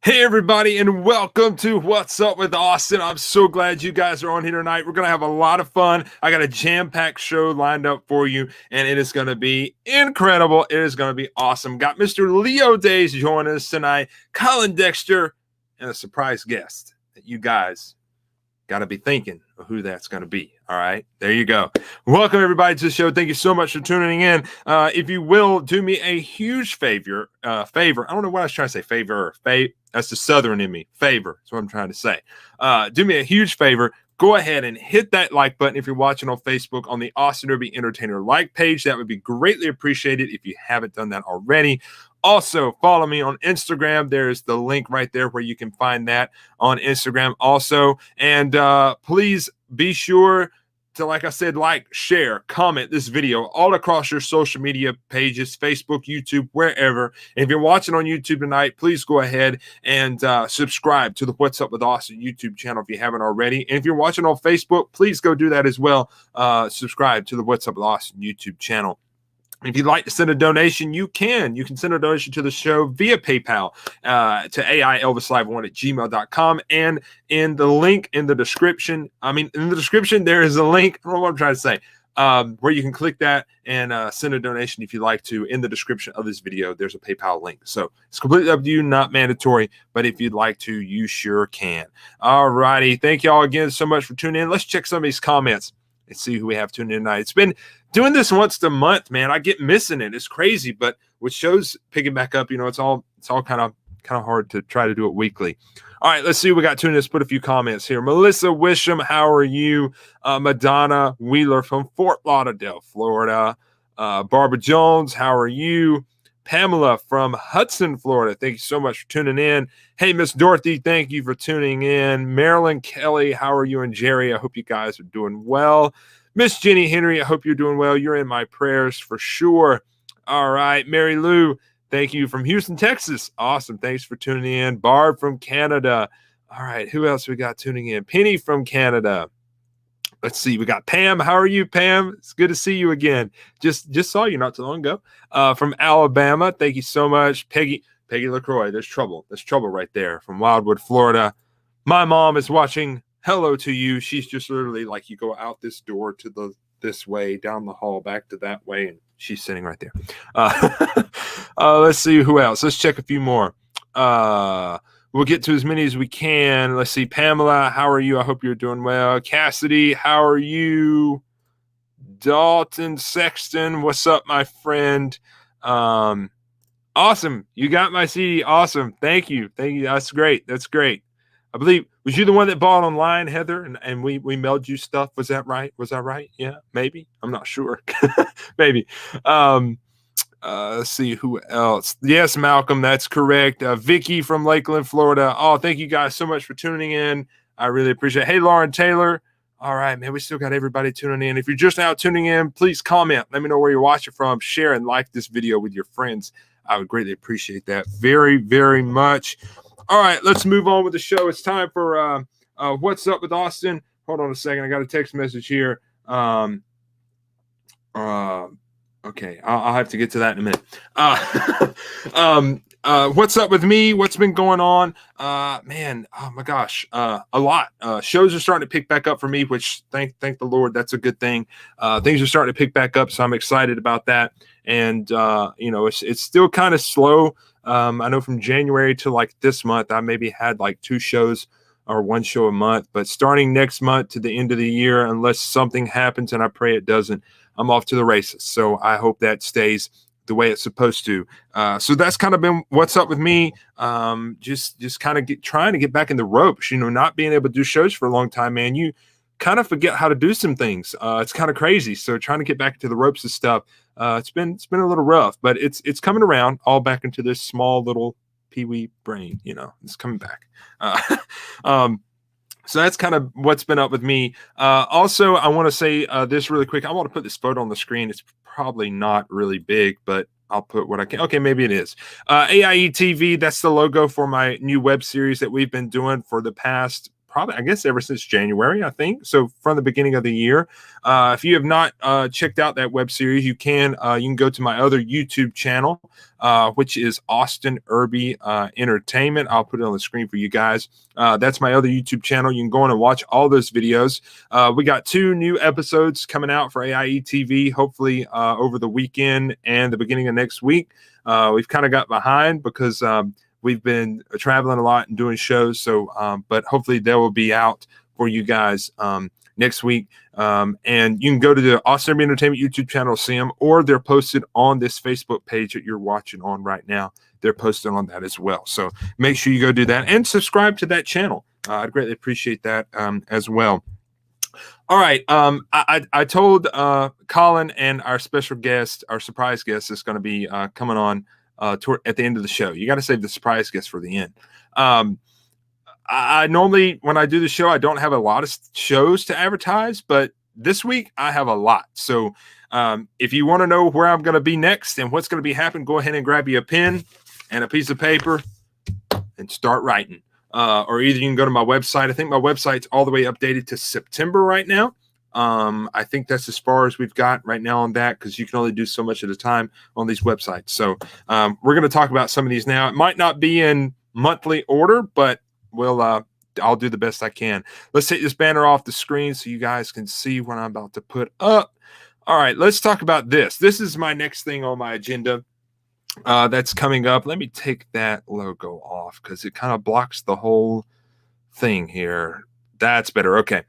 Hey everybody, and welcome to What's Up with Austin. I'm so glad you guys are on here tonight. We're going to have a lot of fun. I got a jam-packed show lined up for you, and it is going to be incredible. It is going to be awesome. Got Mr. Leo Days joining us tonight, Colin, Dexter, and a surprise guest that you guys got to be thinking of who that's going to be. All right, there you go. Welcome everybody to the show. Thank you so much for tuning in. If you will do me a huge favor, I don't know what I was trying to say, favor or fave. That's the Southern in me. Favor. That's what I'm trying to say. Do me a huge favor. Go ahead and hit that like button if you're watching on Facebook on the Austin Derby Entertainer like page. That would be greatly appreciated if you haven't done that already. Also, follow me on Instagram. There's the link right there where you can find that on Instagram also. And please be sure to, like I said, like, share, comment this video all across your social media pages, Facebook, YouTube, wherever. And if you're watching on YouTube tonight, please go ahead and subscribe to the What's Up with Austin YouTube channel if you haven't already. And if you're watching on Facebook, please go do that as well. Subscribe to the What's Up with Austin YouTube channel. If you'd like to send a donation, you can. You can send a donation to the show via PayPal to AIElvisLive1@gmail.com. And in the link in the description, there is a link. I don't know what I'm trying to say, where you can click that and send a donation if you'd like to. In the description of this video, there's a PayPal link. So it's completely up to you, not mandatory. But if you'd like to, you sure can. All righty. Thank you all again so much for tuning in. Let's check some of these comments and see who we have tuned in tonight. It's been doing this once a month, man, I get missing it. It's crazy, but with shows picking back up, it's all kind of hard to try to do it weekly. All right, let's see. We got tuned. Let's put a few comments here. Melissa Wisham, how are you? Madonna Wheeler from Fort Lauderdale, Florida. Barbara Jones, how are you? Pamela from Hudson, Florida. Thank you so much for tuning in. Hey, Miss Dorothy, thank you for tuning in. Marilyn Kelly, how are you? And Jerry, I hope you guys are doing well. Miss Jenny Henry, I hope you're doing well. You're in my prayers for sure. All right, Mary Lou, thank you from Houston, Texas. Awesome. Thanks for tuning in. Barb from Canada. All right, who else we got tuning in? Penny from Canada. Let's see. We got Pam. How are you, Pam? It's good to see you again. Just saw you not too long ago. From Alabama. Thank you so much. Peggy LaCroix. There's trouble. There's trouble right there. From Wildwood, Florida. My mom is watching. Hello to you. She's just literally like, you go out this door to this way, down the hall, back to that way, and she's sitting right there. Let's see who else. Let's check a few more. We'll get to as many as we can. Let's see. Pamela, how are you? I hope you're doing well. Cassidy, how are you? Dalton Sexton, what's up, my friend? Awesome. You got my CD. Awesome. Thank you. That's great. I believe, was you the one that bought online, Heather? And we mailed you stuff. Was that right? Yeah, maybe. I'm not sure. Maybe. Let's see who else. Yes, Malcolm, that's correct. Vicky from Lakeland, Florida. Oh, thank you guys so much for tuning in. I really appreciate it. Hey, Lauren Taylor. All right, man, we still got everybody tuning in. If you're just now tuning in, please comment. Let me know where you're watching from. Share and like this video with your friends. I would greatly appreciate that very, very much. All right, let's move on with the show. It's time for What's Up with Austin. Hold on a second. I got a text message here. Okay, I'll have to get to that in a minute. What's up with me? What's been going on? Man, oh my gosh, a lot. Shows are starting to pick back up for me, which thank the Lord, that's a good thing. Things are starting to pick back up, so I'm excited about that. And it's still kind of slow. I know from January to like this month, I maybe had like 2 shows or 1 show a month, but starting next month to the end of the year, unless something happens, and I pray it doesn't, I'm off to the races. So I hope that stays the way it's supposed to. So that's kind of been what's up with me. Just kind of trying to get back in the ropes, not being able to do shows for a long time, man. You kind of forget how to do some things. It's kind of crazy. So trying to get back into the ropes and stuff. It's been a little rough, but it's coming around all back into this small little peewee brain, it's coming back. So that's kind of what's been up with me. Also, I want to say this really quick. I want to put this photo on the screen. It's probably not really big, but I'll put what I can. Okay, maybe it is. AIE TV, that's the logo for my new web series that we've been doing for the past, probably, I guess, ever since January, I think. So from the beginning of the year. If you have not checked out that web series, you can go to my other YouTube channel, which is Austin Irby Entertainment. I'll put it on the screen for you guys. That's my other YouTube channel. You can go on and watch all those videos. We got 2 new episodes coming out for AIE TV, hopefully over the weekend and the beginning of next week. We've kind of got behind because we've been traveling a lot and doing shows. So, but hopefully they will be out for you guys next week. And you can go to the Austin Irby Entertainment YouTube channel to see them, or they're posted on this Facebook page that you're watching on right now. They're posted on that as well. So make sure you go do that and subscribe to that channel. I'd greatly appreciate that as well. All right. I told Colin and our special guest, our surprise guest, is going to be coming on at the end of the show. You got to save the surprise guest for the end. I normally, when I do the show, I don't have a lot of shows to advertise, but this week I have a lot. So if you want to know where I'm going to be next and what's going to be happening, go ahead and grab you a pen and a piece of paper and start writing. Or either you can go to my website. I think my website's all the way updated to September right now. I think that's as far as we've got right now on that, because you can only do so much at a time on these websites. So we're going to talk about some of these now. It might not be in monthly order, but I'll do the best I can. Let's take this banner off the screen so you guys can see what I'm about to put up. All right, let's talk about this. This is my next thing on my agenda that's coming up. Let me take that logo off because it kind of blocks the whole thing here. That's better. Okay.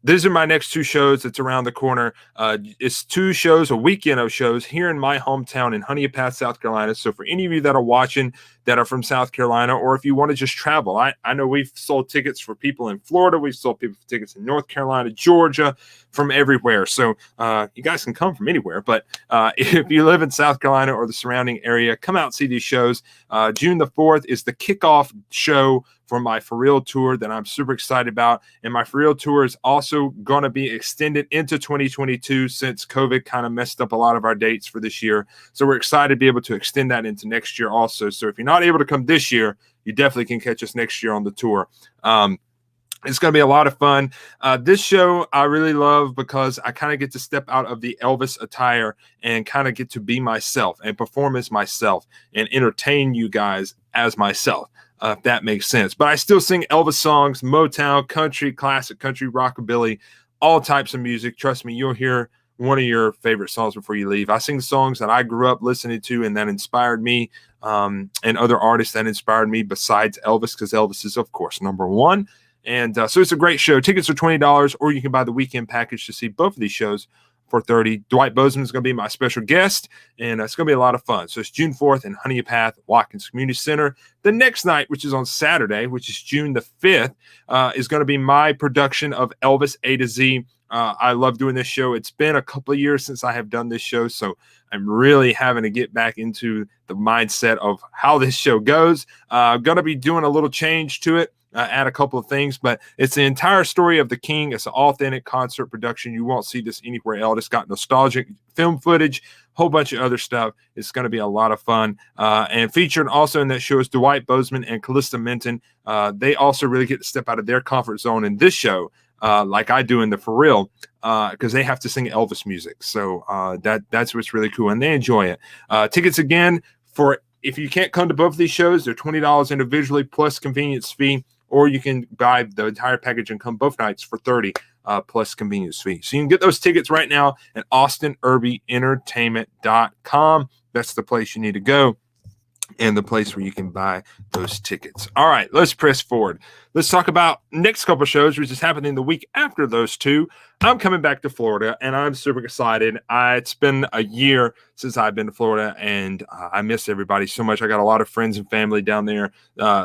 These are my next two shows. It's around the corner. It's two shows, a weekend of shows here in my hometown in Honeypath, South Carolina. So for any of you that are watching that are from South Carolina, or if you want to just travel, I know we've sold tickets for people in Florida. We've sold people tickets in North Carolina, Georgia, from everywhere. So you guys can come from anywhere. But if you live in South Carolina or the surrounding area, come out and see these shows. June the 4th is the kickoff show for my For Real tour that I'm super excited about. And my For Real tour is also going to be extended into 2022 since COVID kind of messed up a lot of our dates for this year. So we're excited to be able to extend that into next year also. So if you're not able to come this year, you definitely can catch us next year on the tour. It's going to be a lot of fun. This show I really love because I kind of get to step out of the Elvis attire and kind of get to be myself and perform as myself and entertain you guys as myself. If that makes sense. But I still sing Elvis songs, Motown, country, classic country, rockabilly, all types of music. Trust me, you'll hear one of your favorite songs before you leave. I sing songs that I grew up listening to and that inspired me, and other artists that inspired me besides Elvis, because Elvis is, of course, number one. And so it's a great show. Tickets are $20, or you can buy the weekend package to see both of these shows for $30. Dwight Bozeman is going to be my special guest, and it's going to be a lot of fun. So it's June 4th in Honeypath, Watkins Community Center. The next night, which is on Saturday, which is June the 5th, is going to be my production of Elvis A to Z. I love doing this show. It's been a couple of years since I have done this show, so I'm really having to get back into the mindset of how this show goes. I'm going to be doing a little change to it. Add a couple of things, but it's the entire story of the King. It's an authentic concert production. You won't see this anywhere else. It's got nostalgic film footage, whole bunch of other stuff. It's going to be a lot of fun. And featured also in that show is Dwight Bozeman and Callista Minton. They also really get to step out of their comfort zone in this show, like I do in the For Real, because they have to sing Elvis music. So that's what's really cool, and they enjoy it. Tickets again for if you can't come to both of these shows, they're $20 individually plus convenience fee. Or you can buy the entire package and come both nights for $30 plus convenience fee. So you can get those tickets right now at AustinIrbyEntertainment.com. That's the place you need to go, and the place where you can buy those tickets. All right, let's press forward. Let's talk about next couple of shows, which is happening the week after those two. I'm coming back to Florida, and I'm super excited. It's been a year since I've been to Florida, and I miss everybody so much. I got a lot of friends and family down there,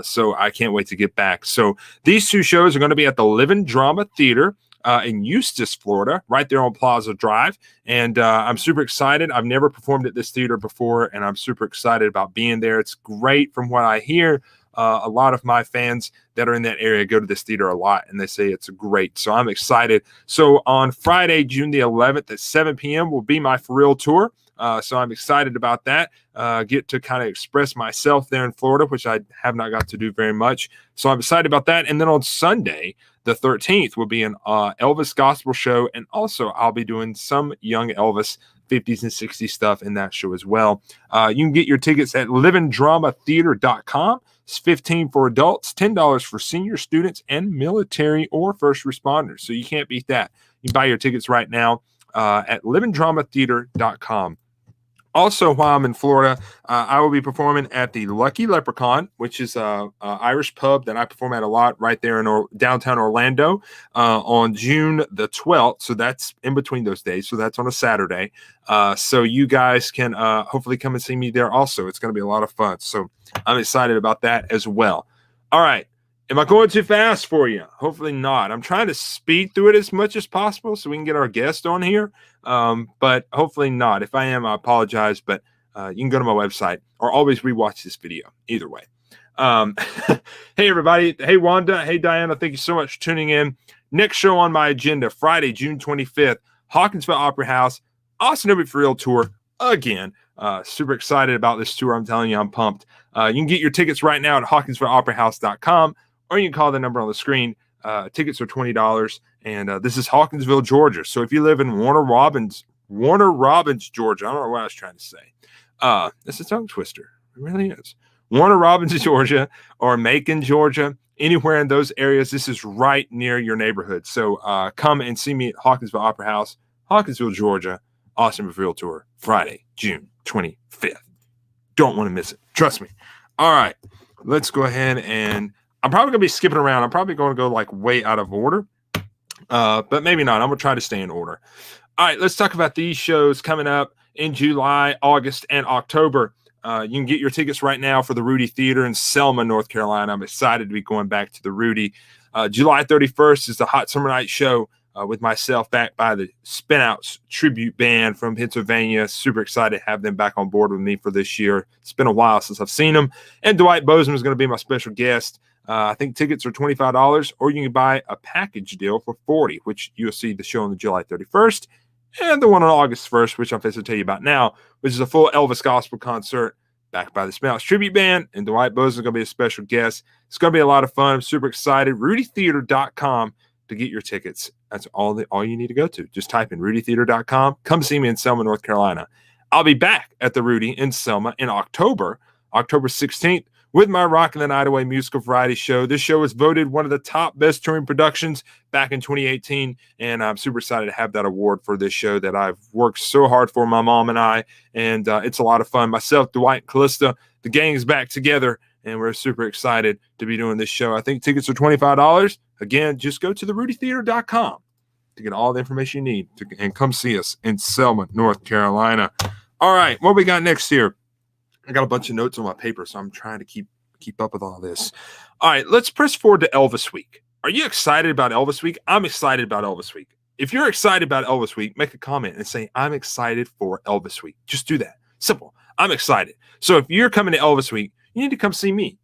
so I can't wait to get back. So these two shows are going to be at the Living Drama Theater in Eustis, Florida, right there on Plaza Drive. And I'm super excited. I've never performed at this theater before, and I'm super excited about being there. It's great from what I hear. A lot of my fans that are in that area go to this theater a lot, and they say it's great. So I'm excited. So on Friday, June the 11th at 7 p.m. will be my For Real tour. So I'm excited about that. Get to kind of express myself there in Florida, which I have not got to do very much. So I'm excited about that. And then on Sunday, the 13th, will be an Elvis gospel show. And also I'll be doing some young Elvis 50s and 60s stuff in that show as well. You can get your tickets at livingdramatheater.com. It's $15 for adults, $10 for senior students and military or first responders. So you can't beat that. You can buy your tickets right now at livingdramatheater.com. Also, while I'm in Florida, I will be performing at the Lucky Leprechaun, which is a Irish pub that I perform at a lot right there in downtown Orlando on June the 12th. So that's in between those days. So that's on a Saturday. So you guys can hopefully come and see me there also. It's going to be a lot of fun. So I'm excited about that as well. All right. Am I going too fast for you? Hopefully not. I'm trying to speed through it as much as possible so we can get our guest on here, but hopefully not. If I am, I apologize, but you can go to my website or always rewatch this video. Either way. Hey, everybody. Hey, Wanda. Hey, Diana. Thank you so much for tuning in. Next show on my agenda, Friday, June 25th, Hawkinsville Opera House, Austin Irby For Real tour again. Super excited about this tour. I'm telling you, I'm pumped. You can get your tickets right now at HawkinsvilleOperaHouse.com. Or you can call the number on the screen. Tickets are $20, and this is Hawkinsville, Georgia. So if you live in Warner Robins, Georgia, I don't know what I was trying to say. It's a tongue twister. It really is. Warner Robins, Georgia, or Macon, Georgia, anywhere in those areas, this is right near your neighborhood. So come and see me at Hawkinsville Opera House, Hawkinsville, Georgia, Austin For Real tour, Friday, June 25th. Don't want to miss it. Trust me. All right. Let's go ahead and I'm probably going to be skipping around. I'm probably going to go like way out of order, but maybe not. I'm going to try to stay in order. All right, let's talk about these shows coming up in July, August, and October. You can get your tickets right now for the Rudy Theater in Selma, North Carolina. I'm excited to be going back to the Rudy. July 31st is the Hot Summer Night Show with myself, backed by the Spinouts tribute band from Pennsylvania. Super excited to have them back on board with me for this year. It's been a while since I've seen them. And Dwight Bozeman is going to be my special guest. I think tickets are $25, or you can buy a package deal for $40, which you'll see the show on the July 31st. And the one on August 1st, which I'm fixing to tell you about now, which is a full Elvis gospel concert backed by the Spinouts tribute band. And Dwight Bozeman is going to be a special guest. It's going to be a lot of fun. I'm super excited. RudyTheater.com to get your tickets. That's all you need to go to. Just type in RudyTheater.com. Come see me in Selma, North Carolina. I'll be back at the Rudy in Selma in October 16th, with my Rockin' the Night Away musical variety show. This show was voted one of the top best touring productions back in 2018, and I'm super excited to have that award for this show that I've worked so hard for, my mom and I, and it's a lot of fun. Myself, Dwight, and Callista, the gang's back together, and we're super excited to be doing this show. I think tickets are $25. Again, just go to therudytheater.com to get all the information you need and come see us in Selma, North Carolina. All right, what we got next here? I got a bunch of notes on my paper, so I'm trying to keep up with all this. All right, let's press forward to Elvis Week. Are you excited about Elvis Week? I'm excited about Elvis Week. If you're excited about Elvis Week, make a comment and say, I'm excited for Elvis Week. Just do that. Simple. I'm excited. So if you're coming to Elvis Week, you need to come see me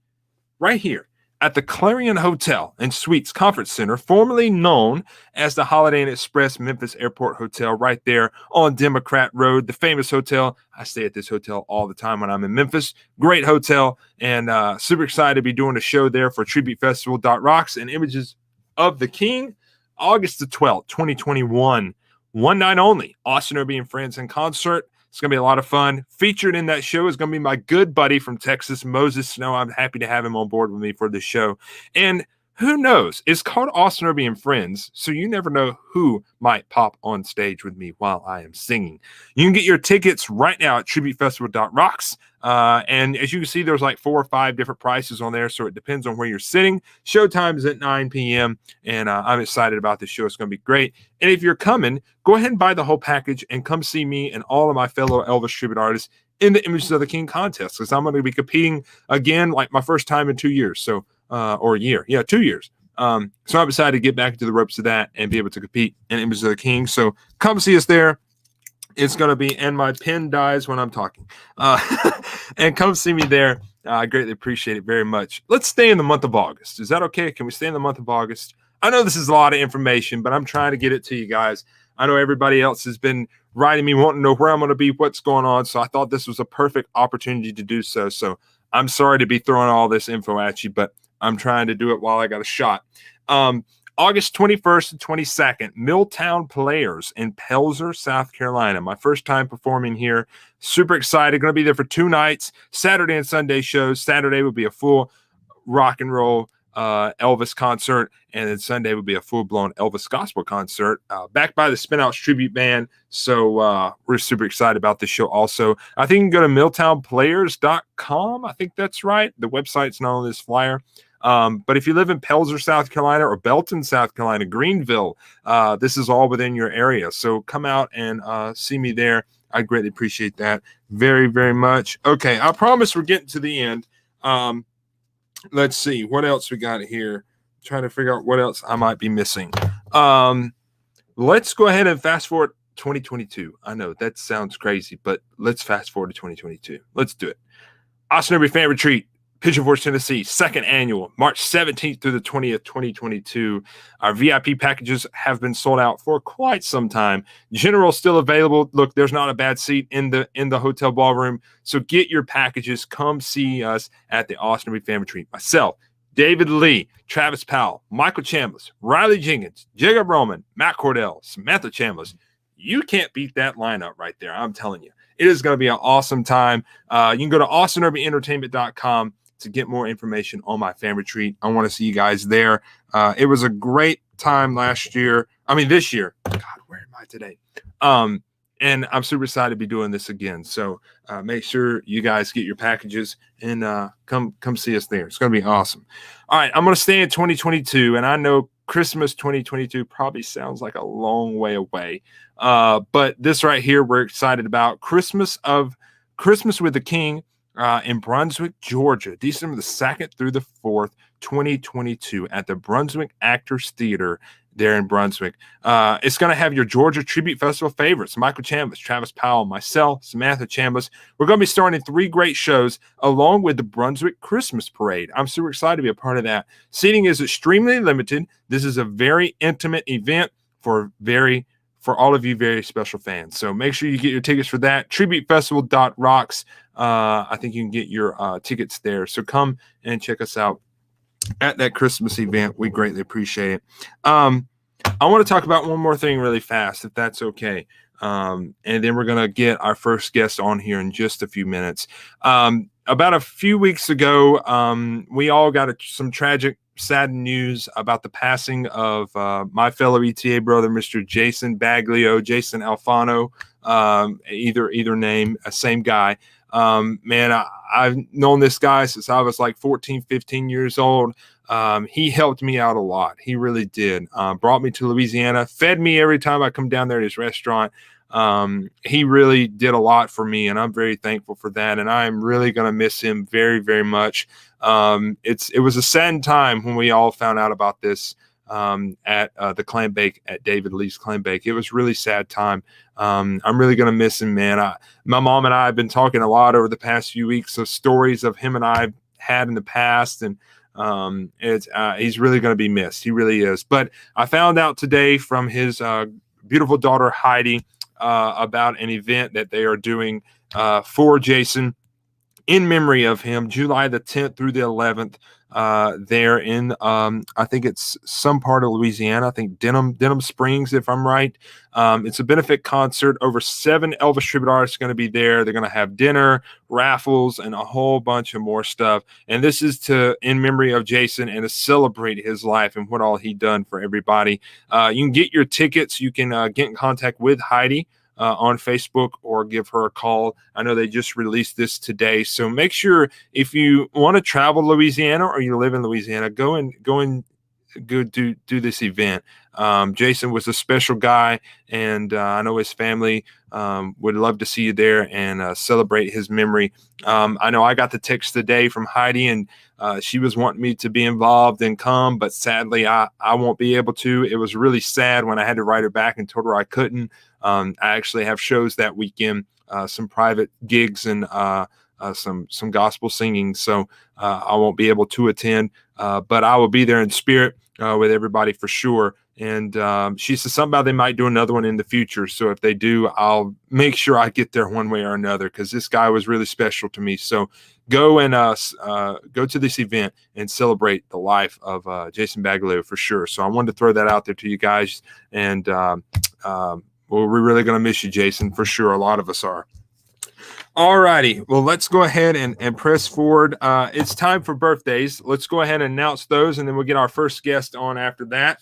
right here at the Clarion Hotel and Suites Conference Center, formerly known as the Holiday Inn Express Memphis Airport Hotel, right there on Democrat Road, the famous hotel. I stay at this hotel all the time when I'm in Memphis. Great hotel, and super excited to be doing a show there for Tribute Festival. Rocks and Images of the King, August the 12th, 2021. One night only. Austin Irby and Friends in concert. It's going to be a lot of fun. Featured in that show is going to be my good buddy from Texas, Moses Snow. I'm happy to have him on board with me for this show. And who knows? It's called Austin Irby and Friends, so you never know who might pop on stage with me while I am singing. You can get your tickets right now at tributefestival.rocks. And as you can see, there's like 4 or 5 different prices on there, so it depends on where you're sitting. Showtime is at 9 p.m., and I'm excited about this show. It's going to be great. And if you're coming, go ahead and buy the whole package and come see me and all of my fellow Elvis tribute artists in the Images of the King contest, because I'm going to be competing again, like my first time in 2 years. So, or a year. Yeah, 2 years. So I'm excited to get back into the ropes of that and be able to compete in Images of the King. So come see us there. It's going to be, and my pen dies when I'm talking. And come see me there. I greatly appreciate it very much. Let's stay in the month of August. Is that okay? Can we stay in the month of August? I know this is a lot of information, but I'm trying to get it to you guys. I know everybody else has been writing me, wanting to know where I'm going to be, what's going on. So I thought this was a perfect opportunity to do so. So I'm sorry to be throwing all this info at you, but I'm trying to do it while I got a shot. August 21st and 22nd, Milltown Players in Pelzer, South Carolina. My first time performing here. Super excited. Going to be there for 2 nights, Saturday and Sunday shows. Saturday would be a full rock and roll Elvis concert, and then Sunday would be a full-blown Elvis gospel concert, backed by the Spinouts tribute band. So we're super excited about this show also. I think you can go to milltownplayers.com. I think that's right. The website's not on this flyer. But if you live in Pelzer, South Carolina, or Belton, South Carolina, Greenville, this is all within your area. So come out and see me there. I greatly appreciate that very, very much. Okay, I promise we're getting to the end. Let's see what else we got here. Trying to figure out what else I might be missing. Let's go ahead and fast forward 2022. I know that sounds crazy, but let's fast forward to 2022. Let's do it. Austin Irby Fan Retreat, Pigeon Forge, Tennessee, 2nd annual, March 17th through the 20th, 2022. Our VIP packages have been sold out for quite some time. General still available. Look, there's not a bad seat in the hotel ballroom. So get your packages. Come see us at the Austin Irby Fan Retreat. Myself, David Lee, Travis Powell, Michael Chambliss, Riley Jenkins, Jacob Roman, Matt Cordell, Samantha Chambliss. You can't beat that lineup right there. I'm telling you. It is going to be an awesome time. You can go to austinirvyentertainment.com to get more information on my fan retreat. I want to see you guys there. It was a great time last year. I mean, this year. God, where am I today? and I'm super excited to be doing this again. So make sure you guys get your packages and come see us there. It's going to be awesome. All right, I'm going to stay in 2022, and I know Christmas 2022 probably sounds like a long way away, but this right here we're excited about Christmas with the King in Brunswick, Georgia, December the 2nd through the 4th, 2022, at the Brunswick Actors Theater there in Brunswick. It's going to have your Georgia Tribute Festival favorites: Michael Chambliss, Travis Powell, myself, Samantha Chambliss. We're going to be starting 3 great shows along with the Brunswick Christmas Parade. I'm super excited to be a part of that. Seating is extremely limited. This is a very intimate event for all of you very special fans. So make sure you get your tickets for that. Tributefestival.rocks. I think you can get your tickets there. So come and check us out at that Christmas event. We greatly appreciate it. I want to talk about one more thing really fast, if that's okay. And then we're going to get our first guest on here in just a few minutes. About a few weeks ago, we all got some tragic, sad news about the passing of my fellow ETA brother, Mr. Jason Baglio, Jason Alfano, either name, same guy. Man, I've known this guy since I was like 14, 15 years old. He helped me out a lot. He really did. Brought me to Louisiana, fed me every time I come down there to his restaurant. He really did a lot for me, and I'm very thankful for that. And I'm really going to miss him very, very much. It was a sad time when we all found out about this at the clam bake at David Lee's clam bake. It was really sad time. I'm really going to miss him, man. My mom and I have been talking a lot over the past few weeks of stories of him and I had in the past, and he's really going to be missed. He really is. But I found out today from his beautiful daughter Heidi about an event that they are doing for Jason in memory of him, July the 10th through the 11th, there in I think it's some part of Louisiana. I think Denham Springs, if I'm right. It's a benefit concert. Over 7 Elvis tribute artists are going to be there. They're going to have dinner, raffles, and a whole bunch of more stuff. And this is in memory of Jason and to celebrate his life and what all he done for everybody. You can get your tickets. You can get in contact with Heidi on Facebook or give her a call. I know they just released this today. So make sure, if you want to travel to Louisiana or you live in Louisiana, go do this event. Jason was a special guy, and I know his family would love to see you there and celebrate his memory. I know I got the text today from Heidi, and she was wanting me to be involved and come, but sadly I won't be able to. It was really sad when I had to write her back and told her I couldn't. I actually have shows that weekend, some private gigs and some gospel singing, so I won't be able to attend, but I will be there in spirit with everybody for sure. And she said something about they might do another one in the future. So if they do, I'll make sure I get there one way or another, because this guy was really special to me. So go and go to this event and celebrate the life of Jason Baglio for sure. So I wanted to throw that out there to you guys. And we're really going to miss you, Jason, for sure. A lot of us are. All righty. Well, let's go ahead and press forward. It's time for birthdays. Let's go ahead and announce those, and then we'll get our first guest on after that.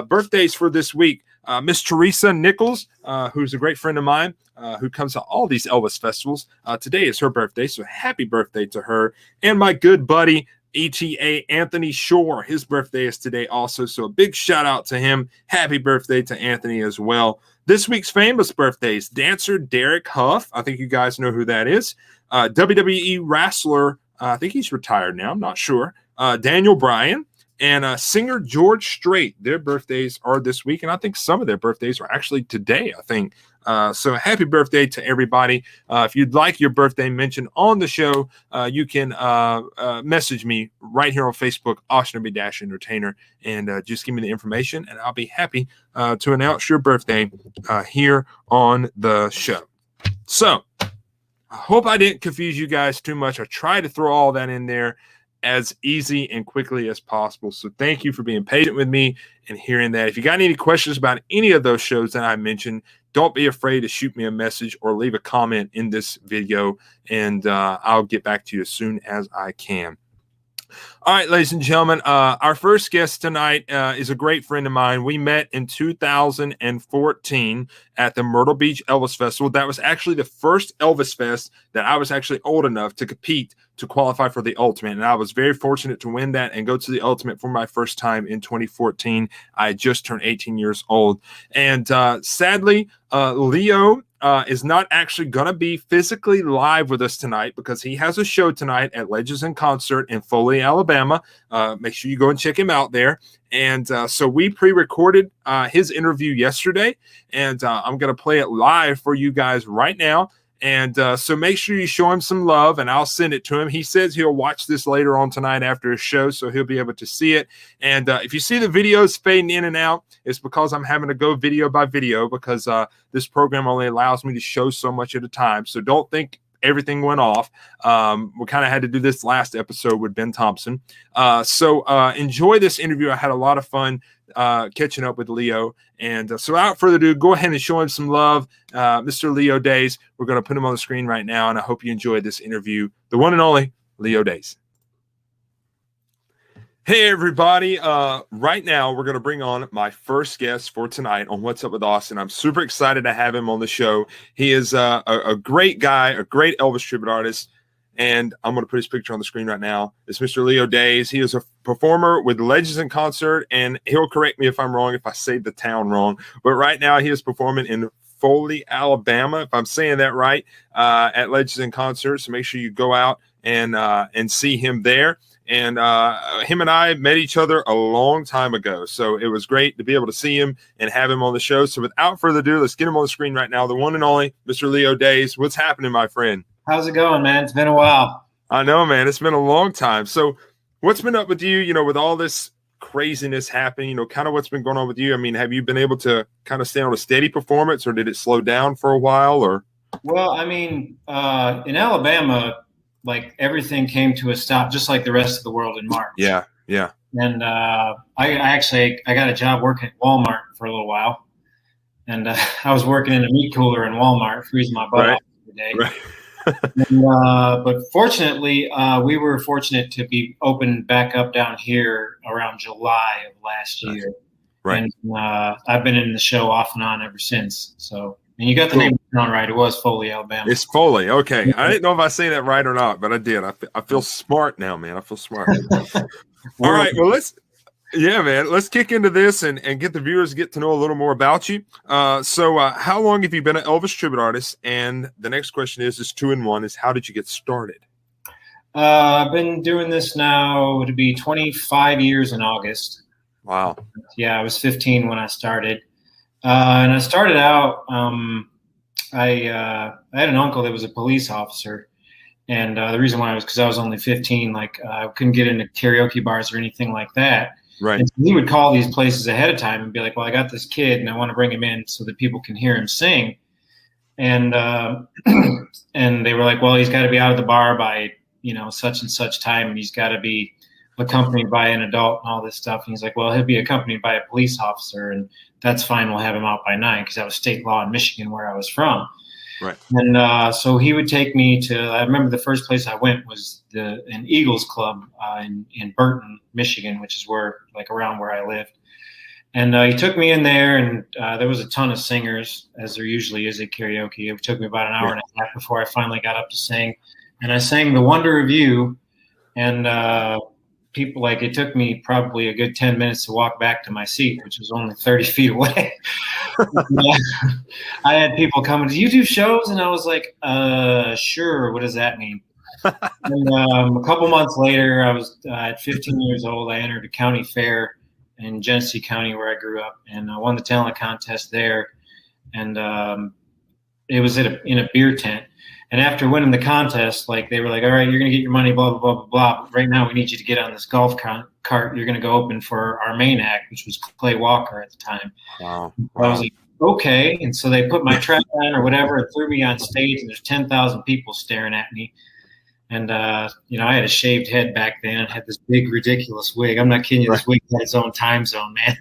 Birthdays for this week. Miss Teresa Nichols, who's a great friend of mine, who comes to all these Elvis festivals. Today is her birthday, so happy birthday to her. And my good buddy, ETA Anthony Shore. His birthday is today also, so a big shout out to him. Happy birthday to Anthony as well. This week's famous birthdays: dancer Derek Huff. I think you guys know who that is. WWE wrestler, I think he's retired now, I'm not sure. Daniel Bryan. And singer George Strait. Their birthdays are this week, and I think some of their birthdays are actually today, I think. So happy birthday to everybody. If you'd like your birthday mentioned on the show, you can message me right here on Facebook, Austin Entertainer, and just give me the information, and I'll be happy to announce your birthday here on the show. So I hope I didn't confuse you guys too much. I tried to throw all that in there as easy and quickly as possible. So thank you for being patient with me and hearing that. If you got any questions about any of those shows that I mentioned, don't be afraid to shoot me a message or leave a comment in this video, and I'll get back to you as soon as I can. All right, ladies and gentlemen, our first guest tonight is a great friend of mine. We met in 2014 at the Myrtle Beach Elvis Festival. That was actually the first Elvis Fest that I was actually old enough to compete to qualify for the Ultimate. And I was very fortunate to win that and go to the Ultimate for my first time in 2014. I just turned 18 years old. And sadly, Leo is not actually going to be physically live with us tonight because he has a show tonight at Legends in Concert in Foley, Alabama. Make sure you go and check him out there. And so we pre-recorded his interview yesterday, and I'm going to play it live for you guys right now. And so make sure you show him some love, and I'll send it to him. He says he'll watch this later on tonight after his show, so he'll be able to see it. And if you see the videos fading in and out, it's because I'm having to go video by video because this program only allows me to show so much at a time. So don't think everything went off. We kind of had to do this last episode with Ben Thompson. So enjoy this interview. I had a lot of fun catching up with Leo. And so without further ado, go ahead and show him some love. Mr. Leo Days, we're going to put him on the screen right now. And I hope you enjoyed this interview. The one and only Leo Days. Hey, everybody. Right now, we're going to bring on my first guest for tonight on What's Up with Austin. I'm super excited to have him on the show. He is a great guy, a great Elvis tribute artist. And I'm going to put his picture on the screen right now. It's Mr. Leo Days. He is a performer with Legends in Concert, and he'll correct me if I'm wrong, if I say the town wrong. But right now, he is performing in Foley, Alabama, if I'm saying that right, at Legends in Concert. So make sure you go out and see him there. And him and I met each other a long time ago. So it was great to be able to see him and have him on the show. So without further ado, let's get him on the screen right now. The one and only Mr. Leo Days. What's happening, my friend? How's it going, man? It's been a while. I know, man. It's been a long time. So what's been up with you, with all this craziness happening, kind of what's been going on with you? I mean, have you been able to kind of stay on a steady performance, or did it slow down for a while? Or Well, I mean, in Alabama, like everything came to a stop, just like the rest of the world in March. Yeah. And I got a job working at Walmart for a little while. And I was working in a meat cooler in Walmart, freezing my butt off every day. Right. But fortunately, we were fortunate to be opened back up down here around July of last year. Right. And I've been in the show off and on ever since. So, and you got the name down right. It was Foley, Alabama. It's Foley. Okay. I didn't know if I say that right or not, but I did. I feel smart now, man. I feel smart. All right. Well, let's kick into this and get the viewers to get to know a little more about you. So how long have you been an Elvis tribute artist? And the next question is 2 in 1, is how did you get started? I've been doing this now to be 25 years in August. Wow. Yeah, I was 15 when I started. And I started out, I had an uncle that was a police officer. And the reason why was because I was only 15. Like I couldn't get into karaoke bars or anything like that. Right. And so he would call these places ahead of time and be like, well, I got this kid and I want to bring him in so that people can hear him sing. And and they were like, well, he's got to be out of the bar by, such and such time. And he's got to be accompanied by an adult and all this stuff. And he's like, well, he'll be accompanied by a police officer. And that's fine. We'll have him out by 9 because that was state law in Michigan where I was from. Right. And so he would take me to, I remember the first place I went was an Eagles club in Burton, Michigan, which is around where I lived. And he took me in there, and there was a ton of singers, as there usually is at karaoke. It took me about an hour and a half before I finally got up to sing. And I sang The Wonder of You, and people, it took me probably a good 10 minutes to walk back to my seat, which was only 30 feet away. I had people coming, do you do shows? And I was like, sure. What does that mean? And a couple months later, I was at 15 years old. I entered a county fair in Genesee County where I grew up, and I won the talent contest there. And it was in a beer tent. And after winning the contest, they were like, all right, you're going to get your money, blah, blah, blah, blah, blah. But right now we need you to get on this golf cart. You're going to go open for our main act, which was Clay Walker at the time. Wow. I was like, okay. And so they put my track on or whatever and threw me on stage, and there's 10,000 people staring at me. And, I had a shaved head back then and had this big, ridiculous wig. I'm not kidding you. This wig had its own time zone, man.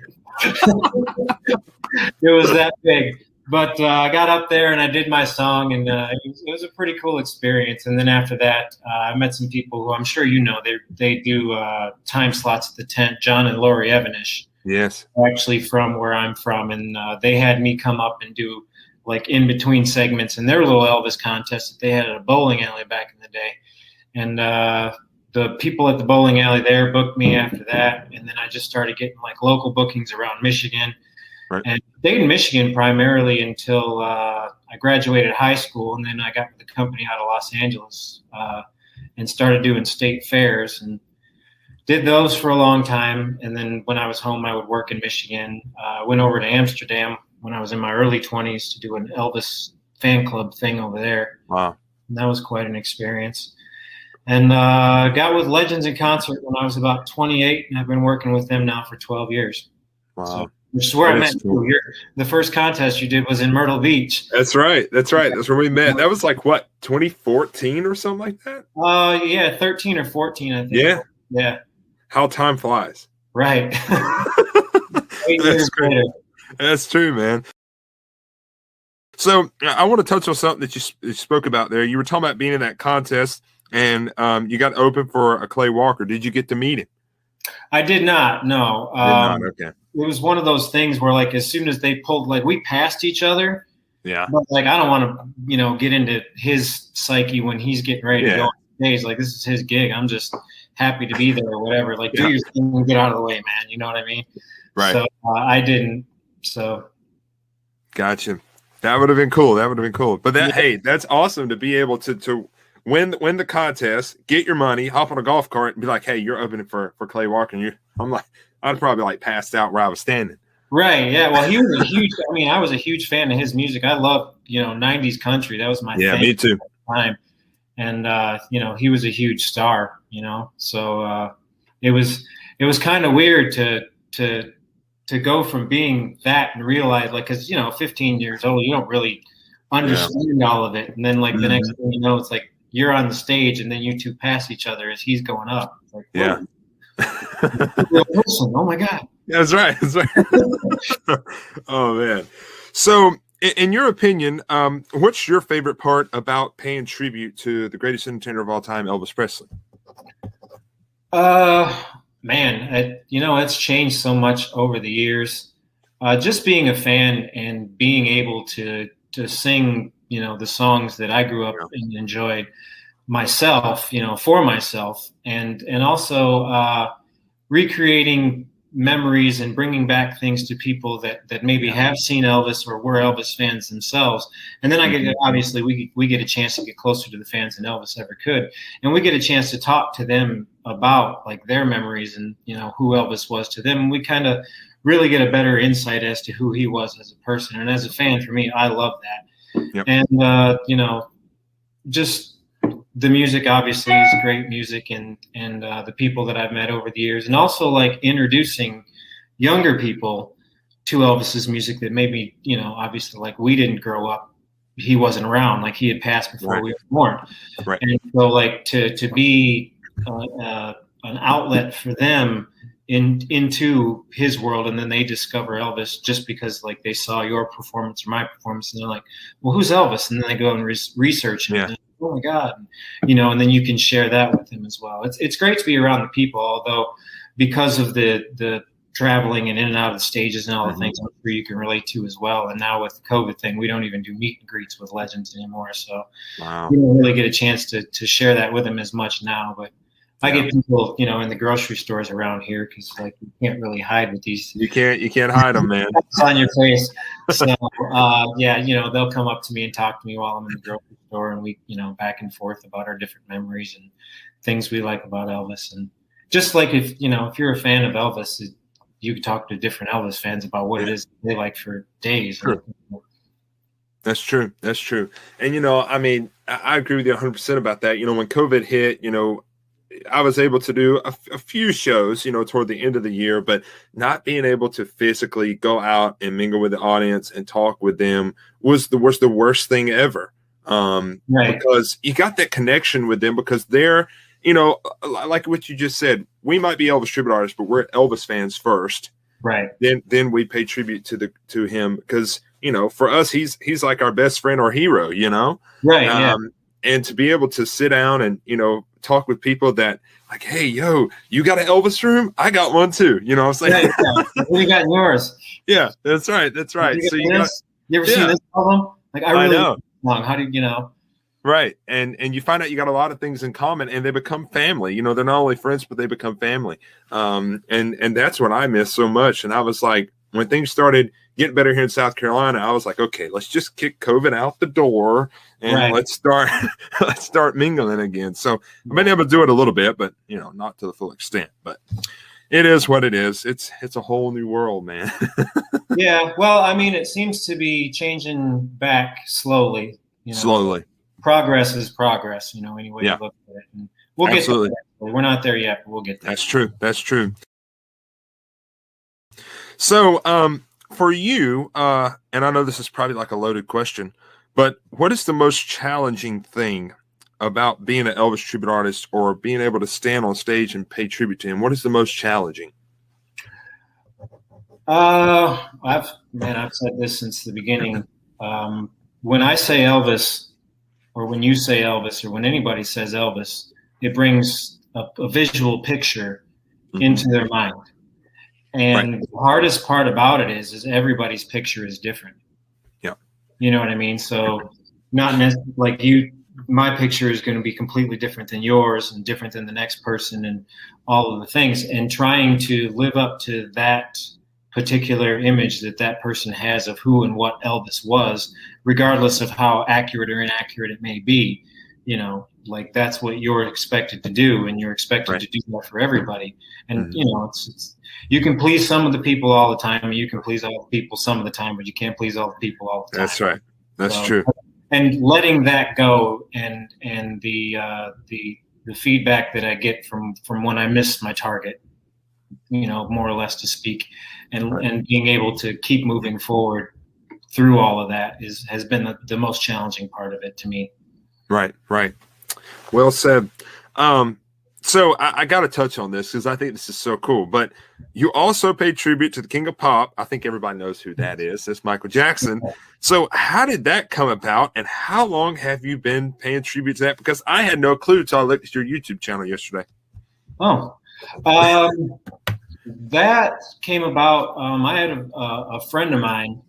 It was that big. But I got up there and I did my song, and it was a pretty cool experience. And then after that, I met some people who I'm sure you know. They do time slots at the tent. John and Lori Evanish, Yes. actually from where I'm from, and they had me come up and do like in between segments in their little Elvis contest that they had at a bowling alley back in the day. And the people at the bowling alley there booked me after that, and then I just started getting like local bookings around Michigan. Right. And stayed in Michigan primarily until I graduated high school, and then I got with the company out of Los Angeles and started doing state fairs and did those for a long time. And then when I was home, I would work in Michigan. Went over to Amsterdam when I was in my early 20s to do an Elvis fan club thing over there. Wow. And that was quite an experience. And got with Legends in Concert when I was about 28, and I've been working with them now for 12 years. Wow. So, which is where I met cool. you. The first contest you did was in Myrtle Beach. That's right. That's right. That's where we met. That was like what, 2014 or something like that? Yeah, 13 or 14, I think. Yeah. Yeah. How time flies. Right. 8 That's years great. later. That's true, man. So I want to touch on something that you spoke about there. You were talking about being in that contest, and you got open for a Clay Walker. Did you get to meet him? I did not. No. Okay. It was one of those things where, like, as soon as they pulled, like, we passed each other. Yeah. But like, I don't want to, get into his psyche when he's getting ready to go on stage. Like, this is his gig. I'm just happy to be there or whatever. Like, do your thing and get out of the way, man. You know what I mean? Right. So I didn't. So. Gotcha. That would have been cool. But hey, that's awesome to be able to win the contest, get your money, hop on a golf cart, and be like, hey, you're opening for Clay Walker. And I'm like, I'd probably like passed out where I was standing. Right. Yeah. Well, he was a huge. I was a huge fan of his music. I love 90s country. That was my thing. Me too. At the time. And he was a huge star. So it was kind of weird to go from being that and realize, like, because 15 years old, you don't really understand all of it, and then like the next thing you know, it's like you're on the stage, and then you two pass each other as he's going up. It's like, real person. Oh my God. That's right. Oh man. So in your opinion, what's your favorite part about paying tribute to the greatest entertainer of all time, Elvis Presley? Man, it's changed so much over the years. Just being a fan and being able to sing, the songs that I grew up and enjoyed myself, for myself, and also recreating memories and bringing back things to people that maybe have seen Elvis or were Elvis fans themselves. And then obviously we get a chance to get closer to the fans than Elvis ever could. And we get a chance to talk to them about like their memories and, who Elvis was to them. And we kind of really get a better insight as to who he was as a person. And as a fan, for me, I love that. Yep. And, just the music obviously is great music, and the people that I've met over the years, and also like introducing younger people to Elvis's music that maybe, obviously like we didn't grow up. He wasn't around, like he had passed before we were born. Right. And so like to be an outlet for them into his world, and then they discover Elvis just because like they saw your performance or my performance, and they're like, well, who's Elvis? And then they go and research him. Yeah. Oh my God, and then you can share that with him as well. It's great to be around the people, although because of the traveling and in and out of the stages and all the things, I'm sure you can relate to as well. And now with the COVID thing, we don't even do meet and greets with legends anymore. So we don't really get a chance to share that with them as much now. But I get people, in the grocery stores around here, because like you can't really hide with these. You can't hide them, man. It's on your face. So they'll come up to me and talk to me while I'm in the grocery store, and we, back and forth about our different memories and things we like about Elvis. And just like if you're a fan of Elvis, you can talk to different Elvis fans about what it is they like for days. Sure. That's true. And I agree with you 100% about that. When COVID hit, I was able to do a few shows, toward the end of the year, but not being able to physically go out and mingle with the audience and talk with them was the worst thing ever. Right. Because you got that connection with them, because they're, like what you just said, we might be Elvis tribute artists, but we're Elvis fans first. Right. then we pay tribute to him, because for us he's like our best friend or hero, Right. Yeah. and to be able to sit down and talk with people that like, hey, yo, you got an Elvis room? I got one too. What I'm saying? Right, yeah. What do you got in yours? Yeah, that's right. So you ever seen this album? Like, I really know. long. How do you know? Right. And you find out you got a lot of things in common, and they become family. They're not only friends, but they become family. And that's what I miss so much. And I was like, when things started getting better here in South Carolina, I was like, okay, let's just kick COVID out the door and let's start mingling again. So I've been able to do it a little bit, but not to the full extent. But it is what it is. It's a whole new world, man. Yeah. Well, I mean, it seems to be changing back slowly. Slowly. Progress is progress, any way you look at it. And we'll get there. We're not there yet, but we'll get there. That's true. So, for you, and I know this is probably like a loaded question, but what is the most challenging thing about being an Elvis tribute artist, or being able to stand on stage and pay tribute to him? What is the most challenging? I've said this since the beginning. When I say Elvis, or when you say Elvis, or when anybody says Elvis, it brings a visual picture into their mind. And the hardest part about it is everybody's picture is different. Yeah. You know what I mean? So not necessarily like you, my picture is going to be completely different than yours, and different than the next person, and all of the things, and trying to live up to that particular image that person has of who and what Elvis was, regardless of how accurate or inaccurate it may be. Like, that's what you're expected to do, and you're expected to do that for everybody. And it's you can please some of the people all the time, and you can please all the people some of the time, but you can't please all the people all the time. That's right. That's true. And letting that go, and the feedback that I get from when I miss my target, more or less to speak, and being able to keep moving forward through all of that has been the most challenging part of it to me. Right. Well said. So I got to touch on this because I think this is so cool. But you also paid tribute to the King of Pop. I think everybody knows who that is. That's Michael Jackson. So how did that come about, and how long have you been paying tribute to that? Because I had no clue until I looked at your YouTube channel yesterday. Oh, that came about. I had a friend of mine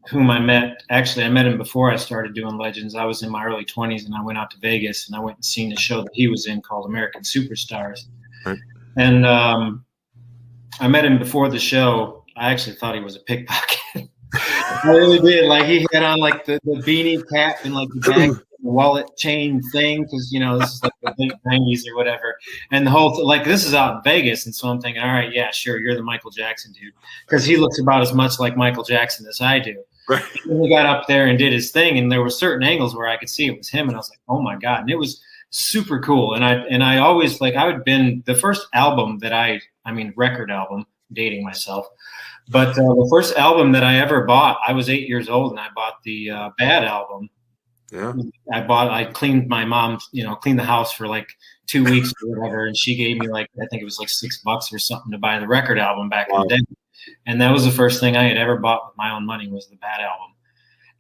whom I met. Actually, I met him before I started doing Legends. I was in my early 20s, and I went out to Vegas, and I went and seen the show that he was in called American Superstars. Right. And I met him before the show. I actually thought he was a pickpocket. I really did. Like, he had on like the beanie cap and like the bag, wallet chain thing, because this is like the late 90s or whatever, and the whole like this is out in Vegas, and so I'm thinking, all right, yeah, sure, you're the Michael Jackson dude, because he looks about as much like Michael Jackson as I do. Right. And he got up there and did his thing, and there were certain angles where I could see it was him, and I was like, oh my god, and it was super cool. And I always like, I would been the first album that I mean record album, dating myself, but the first album that I ever bought, I was 8 years old, and I bought the Bad album. Yeah. I cleaned my mom, cleaned the house for like 2 weeks or whatever. And she gave me like, I think it was like $6 or something to buy the record album back in the day. And that was the first thing I had ever bought with my own money, was the Bad album.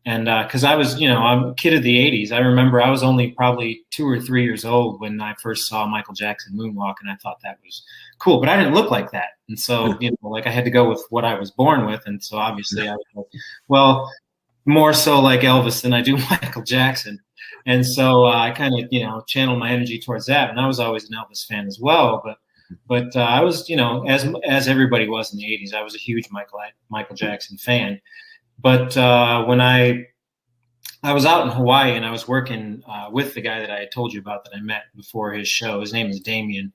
And cause I was, I'm a kid of the 80s. I remember I was only probably 2 or 3 years old when I first saw Michael Jackson moonwalk. And I thought that was cool, but I didn't look like that. And so, like I had to go with what I was born with. And so obviously I was like, well, more so like Elvis than I do Michael Jackson. And so I kind of, channeled my energy towards that. And I was always an Elvis fan as well. But I was, as everybody was in the 80s, I was a huge Michael Jackson fan. But when I was out in Hawaii, and I was working with the guy that I had told you about that I met before his show. His name is Damien.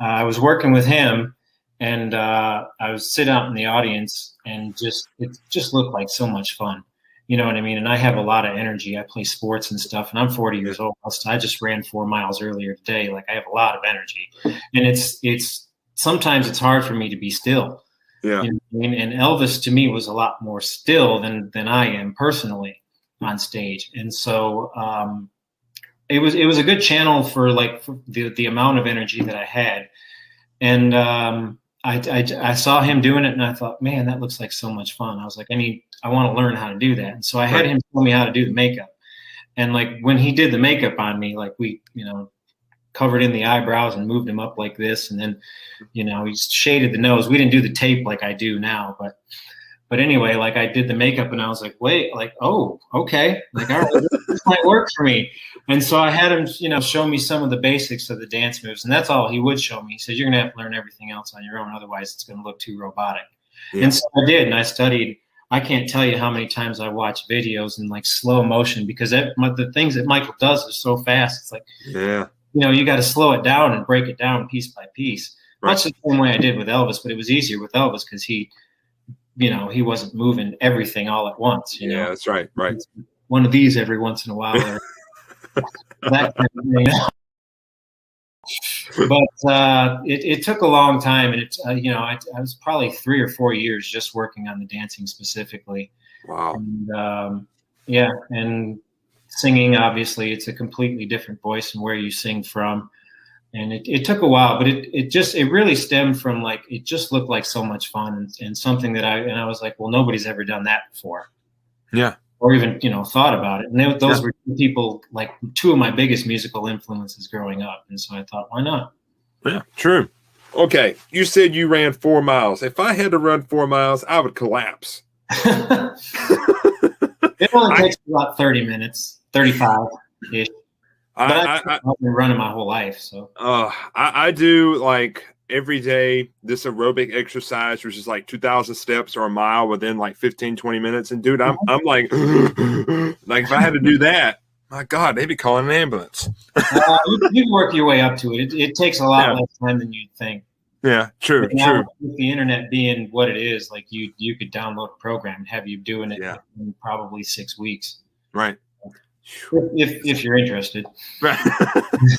I was working with him, and I was sitting out in the audience, and it just looked like so much fun. You know what I mean? And I have a lot of energy. I play sports and stuff, and I'm 40 years old. I just ran 4 miles earlier today. Like, I have a lot of energy, and it's sometimes it's hard for me to be still. Yeah. You know what I mean? And Elvis to me was a lot more still than I am personally on stage. And so it was a good channel for the amount of energy that I had. And I saw him doing it and I thought, man, that looks like so much fun. I was like, I want to learn how to do that. And so I had him tell me how to do the makeup. And like when he did the makeup on me, like we, covered in the eyebrows and moved him up like this. And then, he shaded the nose. We didn't do the tape like I do now, but anyway, like I did the makeup and I was like, wait, like, oh, okay. Like, all right, this might work for me. And so I had him, show me some of the basics of the dance moves. And that's all he would show me. He said, you're going to have to learn everything else on your own. Otherwise it's going to look too robotic. Yeah. And so I did. And I studied. I can't tell you how many times I watch videos in like slow motion because the things that Michael does are so fast. It's like, you got to slow it down and break it down piece by piece. Right. Much the same way I did with Elvis, but it was easier with Elvis because he wasn't moving everything all at once. Yeah, that's right. Right. One of these every once in a while. Or that kind of thing. But it took a long time, and I was probably 3 or 4 years just working on the dancing specifically. Wow. And, and singing, obviously, it's a completely different voice and where you sing from. And it took a while, but it really stemmed from like it just looked like so much fun and something that I was like, well, nobody's ever done that before. Yeah. Or even thought about it. And those were people like 2 of my biggest musical influences growing up. And so I thought, why not? Yeah, true. Okay, you said you ran 4 miles. If I had to run 4 miles, I would collapse. It only takes about 30 minutes, 35-ish. But I've been running my whole life. So I do like every day this aerobic exercise, which is like 2,000 steps or a mile within like 15, 20 minutes. And dude, I'm like, like if I had to do that, my God, they'd be calling an ambulance. You work your way up to it. It takes a lot less time than you'd think. Yeah, true. With the internet being what it is, like you could download a program and have you doing it in probably 6 weeks. Right. If you're interested. Right.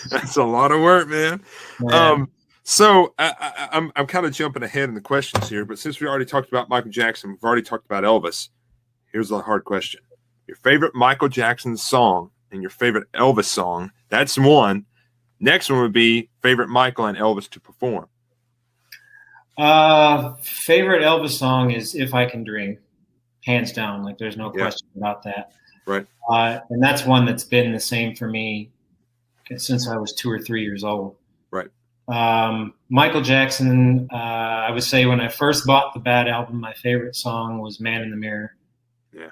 That's a lot of work, man. Yeah. So I'm kind of jumping ahead in the questions here, but since we already talked about Michael Jackson, we've already talked about Elvis. Here's a hard question. Your favorite Michael Jackson song and your favorite Elvis song. That's one. Next one would be favorite Michael and Elvis to perform. Favorite Elvis song is If I Can Dream. Hands down. Like there's no question about that. Right. And that's one that's been the same for me since I was 2 or 3 years old. Right. Michael Jackson, I would say when I first bought the Bad album, my favorite song was Man in the Mirror. Yeah.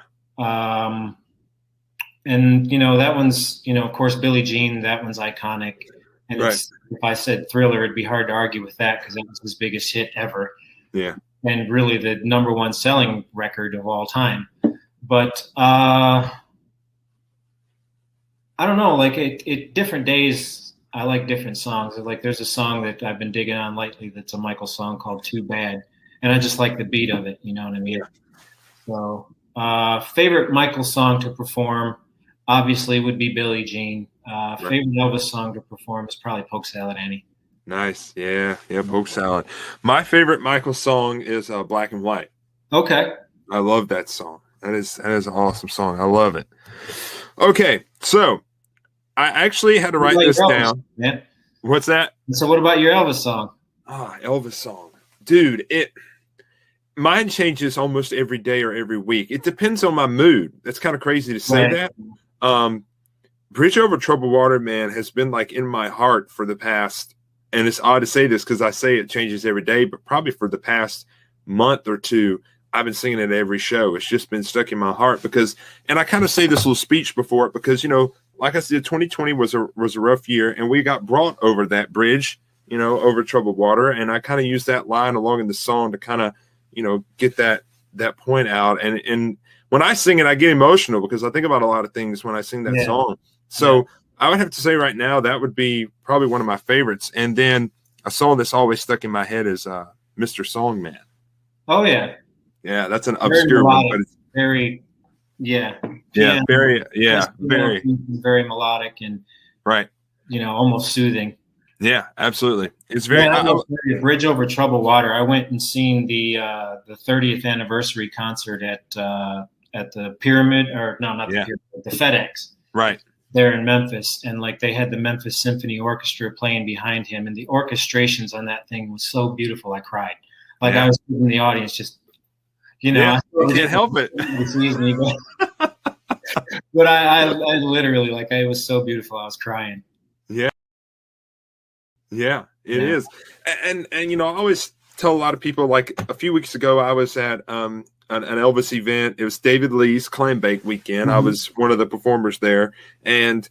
And, that one's, of course, Billie Jean, that one's iconic. And if I said Thriller, it'd be hard to argue with that because that was his biggest hit ever. Yeah. And really the #1 selling record of all time. But I don't know, like it different days, I like different songs. Like there's a song that I've been digging on lately that's a Michael song called Too Bad. And I just like the beat of it, you know what I mean? Yeah. So favorite Michael song to perform obviously would be Billie Jean. Favorite Elvis song to perform is probably Poke Salad Annie. Nice. Yeah, Poke Salad. My favorite Michael song is Black and White. Okay. I love that song. That is an awesome song. I love it. Okay, so I actually had to write this down. Man. What's that? So what about your Elvis song? Elvis song. Dude, mine changes almost every day or every week. It depends on my mood. That's kind of crazy to say that. Bridge Over Troubled Water, man, has been like in my heart for the past, and it's odd to say this because I say it changes every day, but probably for the past month or two, I've been singing it at every show. It's just been stuck in my heart because, and I kind of say this little speech before it because, like I said, 2020 was a rough year and we got brought over that bridge, over troubled water. And I kind of use that line along in the song to kind of, get that point out. And when I sing it, I get emotional because I think about a lot of things when I sing that song. So I would have to say right now, that would be probably one of my favorites. And then a song that's always stuck in my head is Mr. Songman. Oh, yeah. Yeah, that's an obscure one, but it's very, very melodic and almost soothing. Yeah, absolutely. It's very. Bridge Over Troubled Water. I went and seen the 30th anniversary concert at the Pyramid, or no, not the Pyramid, the FedEx. Right. there in Memphis, and like they had the Memphis Symphony Orchestra playing behind him, and the orchestrations on that thing was so beautiful. I cried. Like I was in the audience, just you can't help it. But I literally, like, it was so beautiful. I was crying. Yeah, it is. And I always tell a lot of people, like a few weeks ago, I was at an Elvis event. It was David Lee's Clam Bake weekend. I was one of the performers there, and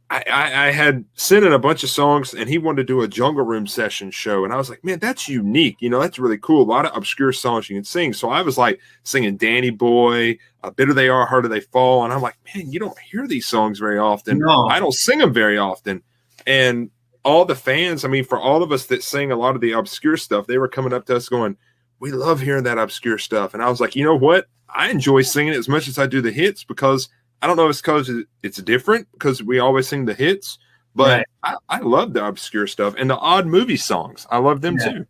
I had sent in a bunch of songs, and he wanted to do a Jungle Room session show. And I was like, man, that's unique. That's really cool. A lot of obscure songs you can sing. So I was like singing Danny Boy, Bitter They Are, Harder They Fall. And I'm like, man, you don't hear these songs very often. No. I don't sing them very often. And all the fans, for all of us that sing a lot of the obscure stuff, they were coming up to us going, we love hearing that obscure stuff. And I was like, you know what? I enjoy singing it as much as I do the hits, because I don't know if it's because it's different, because we always sing the hits, but I love the obscure stuff and the odd movie songs. I love them too.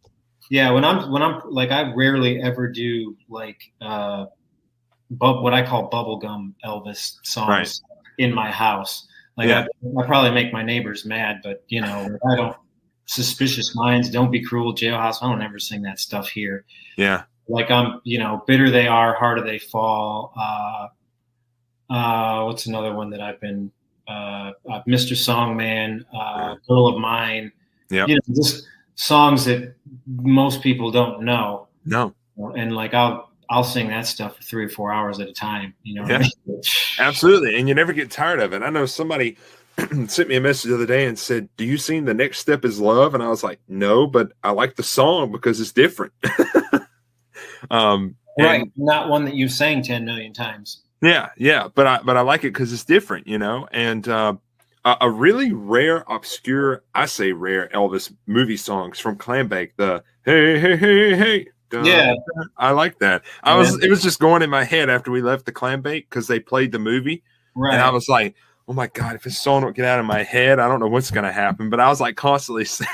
Yeah. When I'm like, I rarely ever do like what I call bubblegum Elvis songs in my house. Like I probably make my neighbors mad, but I don't. Suspicious Minds, Don't Be Cruel, Jailhouse. I don't ever sing that stuff here. Yeah. Like Bitter They Are, Harder They Fall. What's another one that I've been, Mr. Songman, Girl of Mine. Yeah. Just songs that most people don't know. No. And like, I'll sing that stuff for 3 or 4 hours at a time. What I mean? Absolutely. And you never get tired of it. I know somebody sent me a message the other day and said, do you sing The Next Step Is Love? And I was like, no, but I like the song because it's different. Right. Not one that you've sang 10 million times. Yeah. But I like it because it's different, and a really rare, obscure, I say rare Elvis movie songs from Clam Bake, the hey, hey, hey, hey. Yeah. I like that. It was just going in my head after we left the Clam Bake because they played the movie. Right. And I was like, oh my God, if this song don't get out of my head, I don't know what's going to happen. But I was like constantly saying.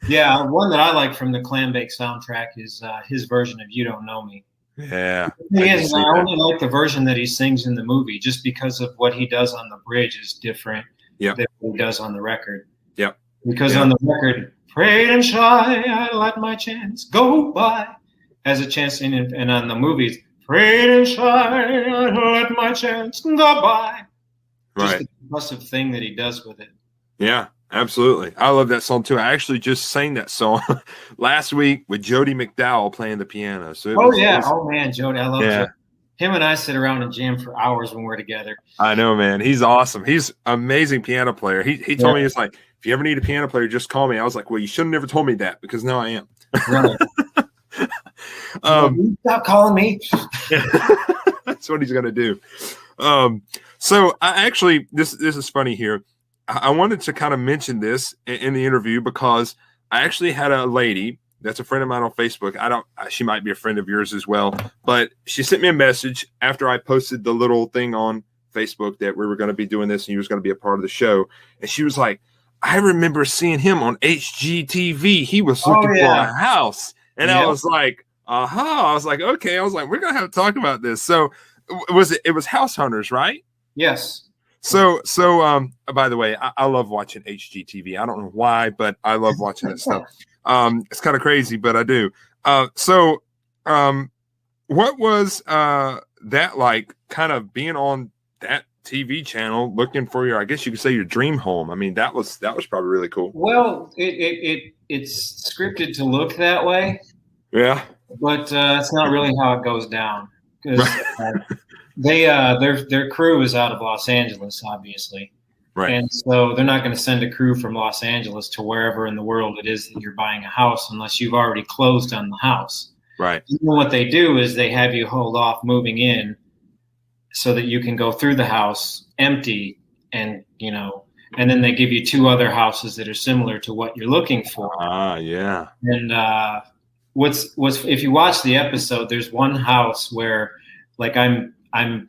Yeah, one that I like from the Clam Bake soundtrack is his version of You Don't Know Me. Yeah. The thing is, I only like the version that he sings in the movie just because of what he does on the bridge is different than what he does on the record. Yeah. Because on the record, prayed and shy, I let my chance go by. Has a chance in it, and on the movies, prayed and shy, I let my chance go by. Just the impressive thing that he does with it. Yeah, absolutely. I love that song too. I actually just sang that song last week with Jody McDowell playing the piano. So oh man, Jody, I love Jody. Him and I sit around and jam for hours when we're together. I know, man. He's awesome. He's an amazing piano player. He told me, it's like, if you ever need a piano player, just call me. I was like, well, you should have never told me that, because now I am. Right. Stop calling me. That's what he's gonna do. So I actually, this is funny here. I wanted to kind of mention this in the interview because I actually had a lady that's a friend of mine on Facebook. She might be a friend of yours as well, but she sent me a message after I posted the little thing on Facebook that we were going to be doing this and you was going to be a part of the show. And she was like, I remember seeing him on HGTV. He was looking for a house. And I was like, I was like, okay. I was like, we're going to have to talk about this. So it was House Hunters, right? Yes. So by the way, I love watching HGTV. I don't know why, but I love watching that stuff. It's kind of crazy, but I do. What was that like, kind of being on that TV channel, looking for your, I guess you could say, your dream home? I mean, that was probably really cool. Well, it's scripted to look that way. Yeah. But that's not really how it goes down. Because their crew is out of Los Angeles, obviously. Right. And so they're not going to send a crew from Los Angeles to wherever in the world it is that you're buying a house unless you've already closed on the house. Right. And what they do is they have you hold off moving in so that you can go through the house empty, and and then they give you 2 other houses that are similar to what you're looking for. Yeah. And what's if you watch the episode, there's one house where like I'm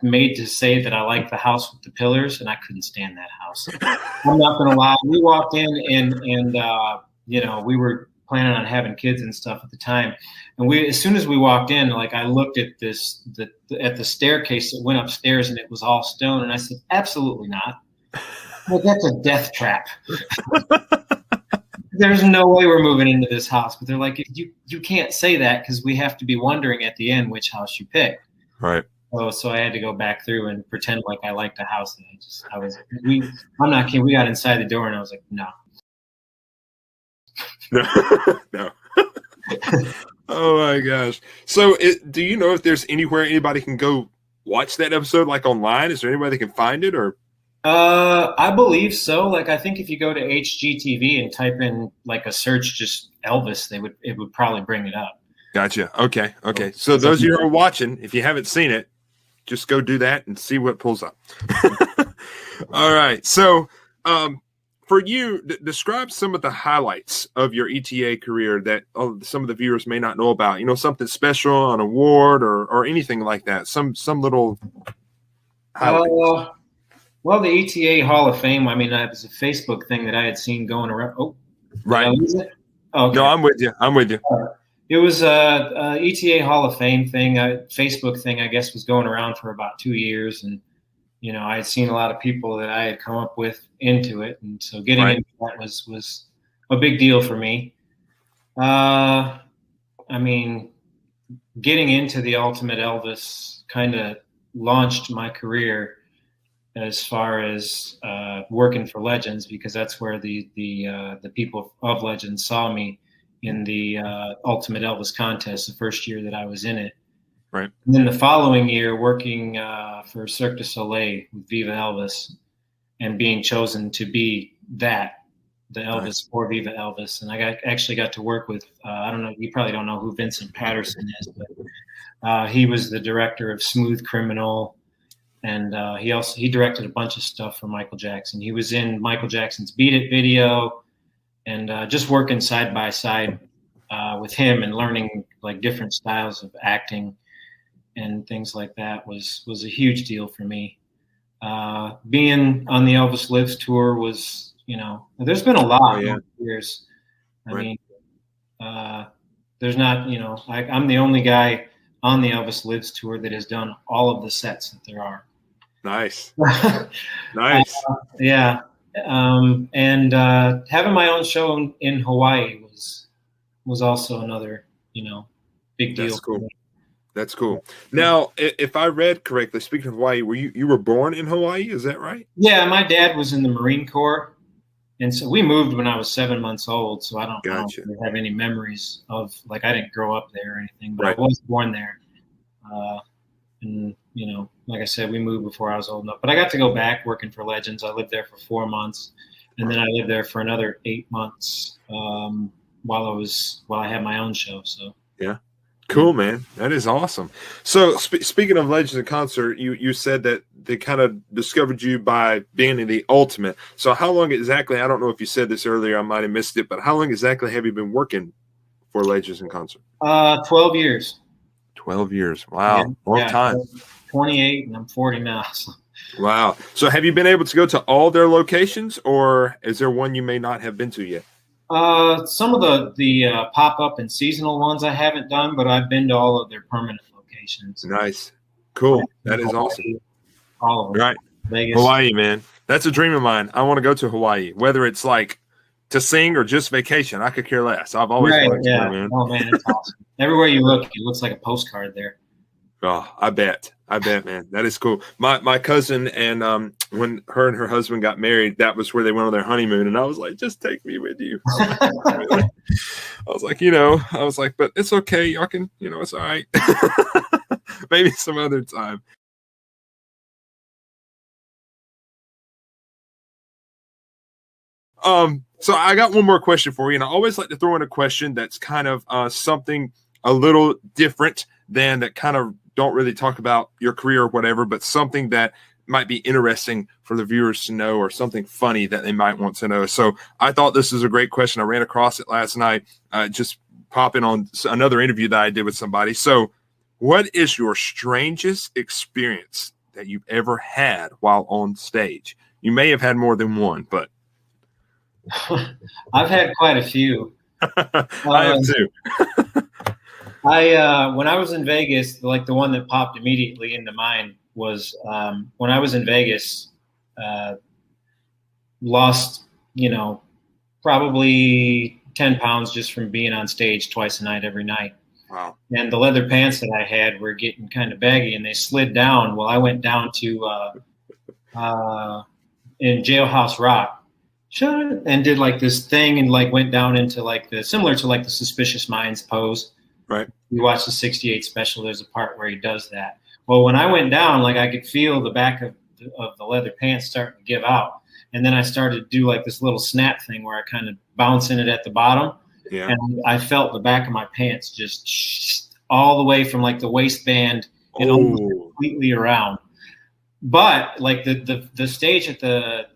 made to say that I like the house with the pillars, and I couldn't stand that house. I'm not going to lie. We walked in and we were planning on having kids and stuff at the time. And as soon as we walked in, like I looked at the staircase that went upstairs, and it was all stone. And I said, absolutely not. Well, that's a death trap. There's no way we're moving into this house. But they're like, you can't say that because we have to be wondering at the end which house you pick. Right. Oh, so I had to go back through and pretend like I liked a house. And I'm not kidding. We got inside the door and I was like, no. No. Oh my gosh. So do you know if there's anywhere anybody can go watch that episode, like online? Is there anybody that can find it, or? I believe so. Like, I think if you go to HGTV and type in like a search, just Elvis, it would probably bring it up. Gotcha. Okay. So those of you who are watching, if you haven't seen it, just go do that and see what pulls up. All right. So, for you, describe some of the highlights of your ETA career that some of the viewers may not know about. Something special, an award, or anything like that. Some little highlights. Well, the ETA Hall of Fame. I mean, it was a Facebook thing that I had seen going around. Oh, right. Oh, okay. No, I'm with you. It was a ETA Hall of Fame thing, a Facebook thing, I guess, was going around for about 2 years, and I had seen a lot of people that I had come up with into it, and so getting into that was a big deal for me. I mean, getting into the Ultimate Elvis kind of launched my career as far as working for Legends, because that's where the people of Legends saw me in the Ultimate Elvis contest the first year that I was in it. Right. And then the following year, working for Cirque du Soleil with Viva Elvis, and being chosen to be the Elvis for Viva Elvis. And I actually got to work with, I don't know, you probably don't know who Vincent Patterson is, but he was the director of Smooth Criminal. And he directed a bunch of stuff for Michael Jackson. He was in Michael Jackson's Beat It video, and just working side by side with him and learning like different styles of acting and things like that was a huge deal for me. Being on the Elvis Lives tour was, there's been a lot over the years. I mean, there's not, I'm the only guy on the Elvis Lives tour that has done all of the sets that there are. Nice. Nice. Yeah. And having my own show in Hawaii was also another, big deal. That's cool. That's cool. Now, if I read correctly, speaking of Hawaii, you were born in Hawaii? Is that right? Yeah, my dad was in the Marine Corps, and so we moved when I was 7 months old. So I don't really have any memories of, like, I didn't grow up there or anything, but I was born there. And like I said, we moved before I was old enough. But I got to go back working for Legends. I lived there for 4 months, and then I lived there for another 8 months while I had my own show. So yeah. Cool, man. That is awesome. So speaking of Legends in Concert, you said that they kind of discovered you by being in the Ultimate. So how long exactly, I don't know if you said this earlier, I might have missed it, but how long exactly have you been working for Legends in Concert? 12 years. 12 years. Wow. Yeah, long time. 28 and I'm 40 now. So. Wow. So have you been able to go to all their locations, or is there one you may not have been to yet? Some of the pop-up and seasonal ones I haven't done, but I've been to all of their permanent locations. Nice. Cool. That is awesome. All of them. Right. Vegas. Hawaii, man. That's a dream of mine. I want to go to Hawaii, whether it's like to sing or just vacation. I could care less. I've always wanted to go, man. Oh, man, it's awesome. Everywhere you look, it looks like a postcard there. Oh, I bet, man. That is cool. My cousin, and when her and her husband got married, that was where they went on their honeymoon, and I was like, just take me with you. I was like, but it's okay. Y'all can, it's all right. Maybe some other time. So I got one more question for you, and I always like to throw in a question that's kind of something a little different than that kind of don't really talk about your career or whatever, but something that might be interesting for the viewers to know, or something funny that they might want to know. So I thought this is a great question. I ran across it last night, just popping on another interview that I did with somebody. So what is your strangest experience that you've ever had while on stage? You may have had more than one, but I've had quite a few. I have too. When I was in Vegas, like the one that popped immediately into mind was when I was in Vegas. lost, probably 10 pounds just from being on stage twice a night, every night. Wow. And the leather pants that I had were getting kind of baggy and they slid down. Well, I went down to in Jailhouse Rock and did like this thing and like went down into like similar to like the Suspicious Minds pose. Right. You watch the 68 special, there's a part where he does that. Well, when I went down, like I could feel the back of the leather pants starting to give out. And then I started to do like this little snap thing where I kind of bounce in it at the bottom. Yeah. And I felt the back of my pants just all the way from like the waistband and almost completely around. But like the stage at the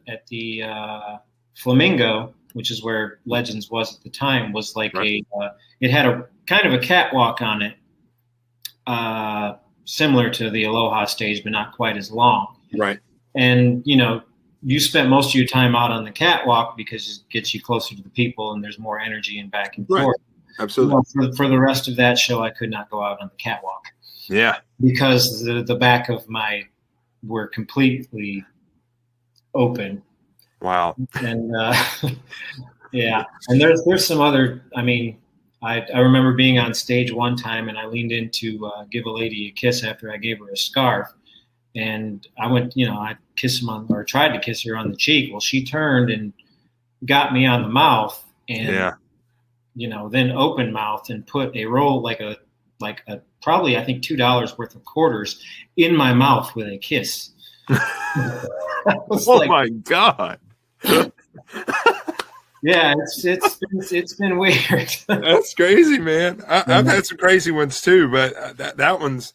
Flamingo, which is where Legends was at the time, was like it had a kind of a catwalk on it, similar to the Aloha stage, but not quite as long. Right. And, you spent most of your time out on the catwalk because it gets you closer to the people and there's more energy and back and forth. Absolutely. For the rest of that show, I could not go out on the catwalk. Yeah. Because the back of my were completely open. Wow. And yeah. And there's some other, I remember being on stage one time and I leaned in to give a lady a kiss after I gave her a scarf. And I went, I kissed tried to kiss her on the cheek. Well, she turned and got me on the mouth and, then open mouth and put a roll like a probably, I think $2 worth of quarters in my mouth with a kiss. Oh my God. Yeah, it's been weird. That's crazy, man. I've had some crazy ones too, but that one's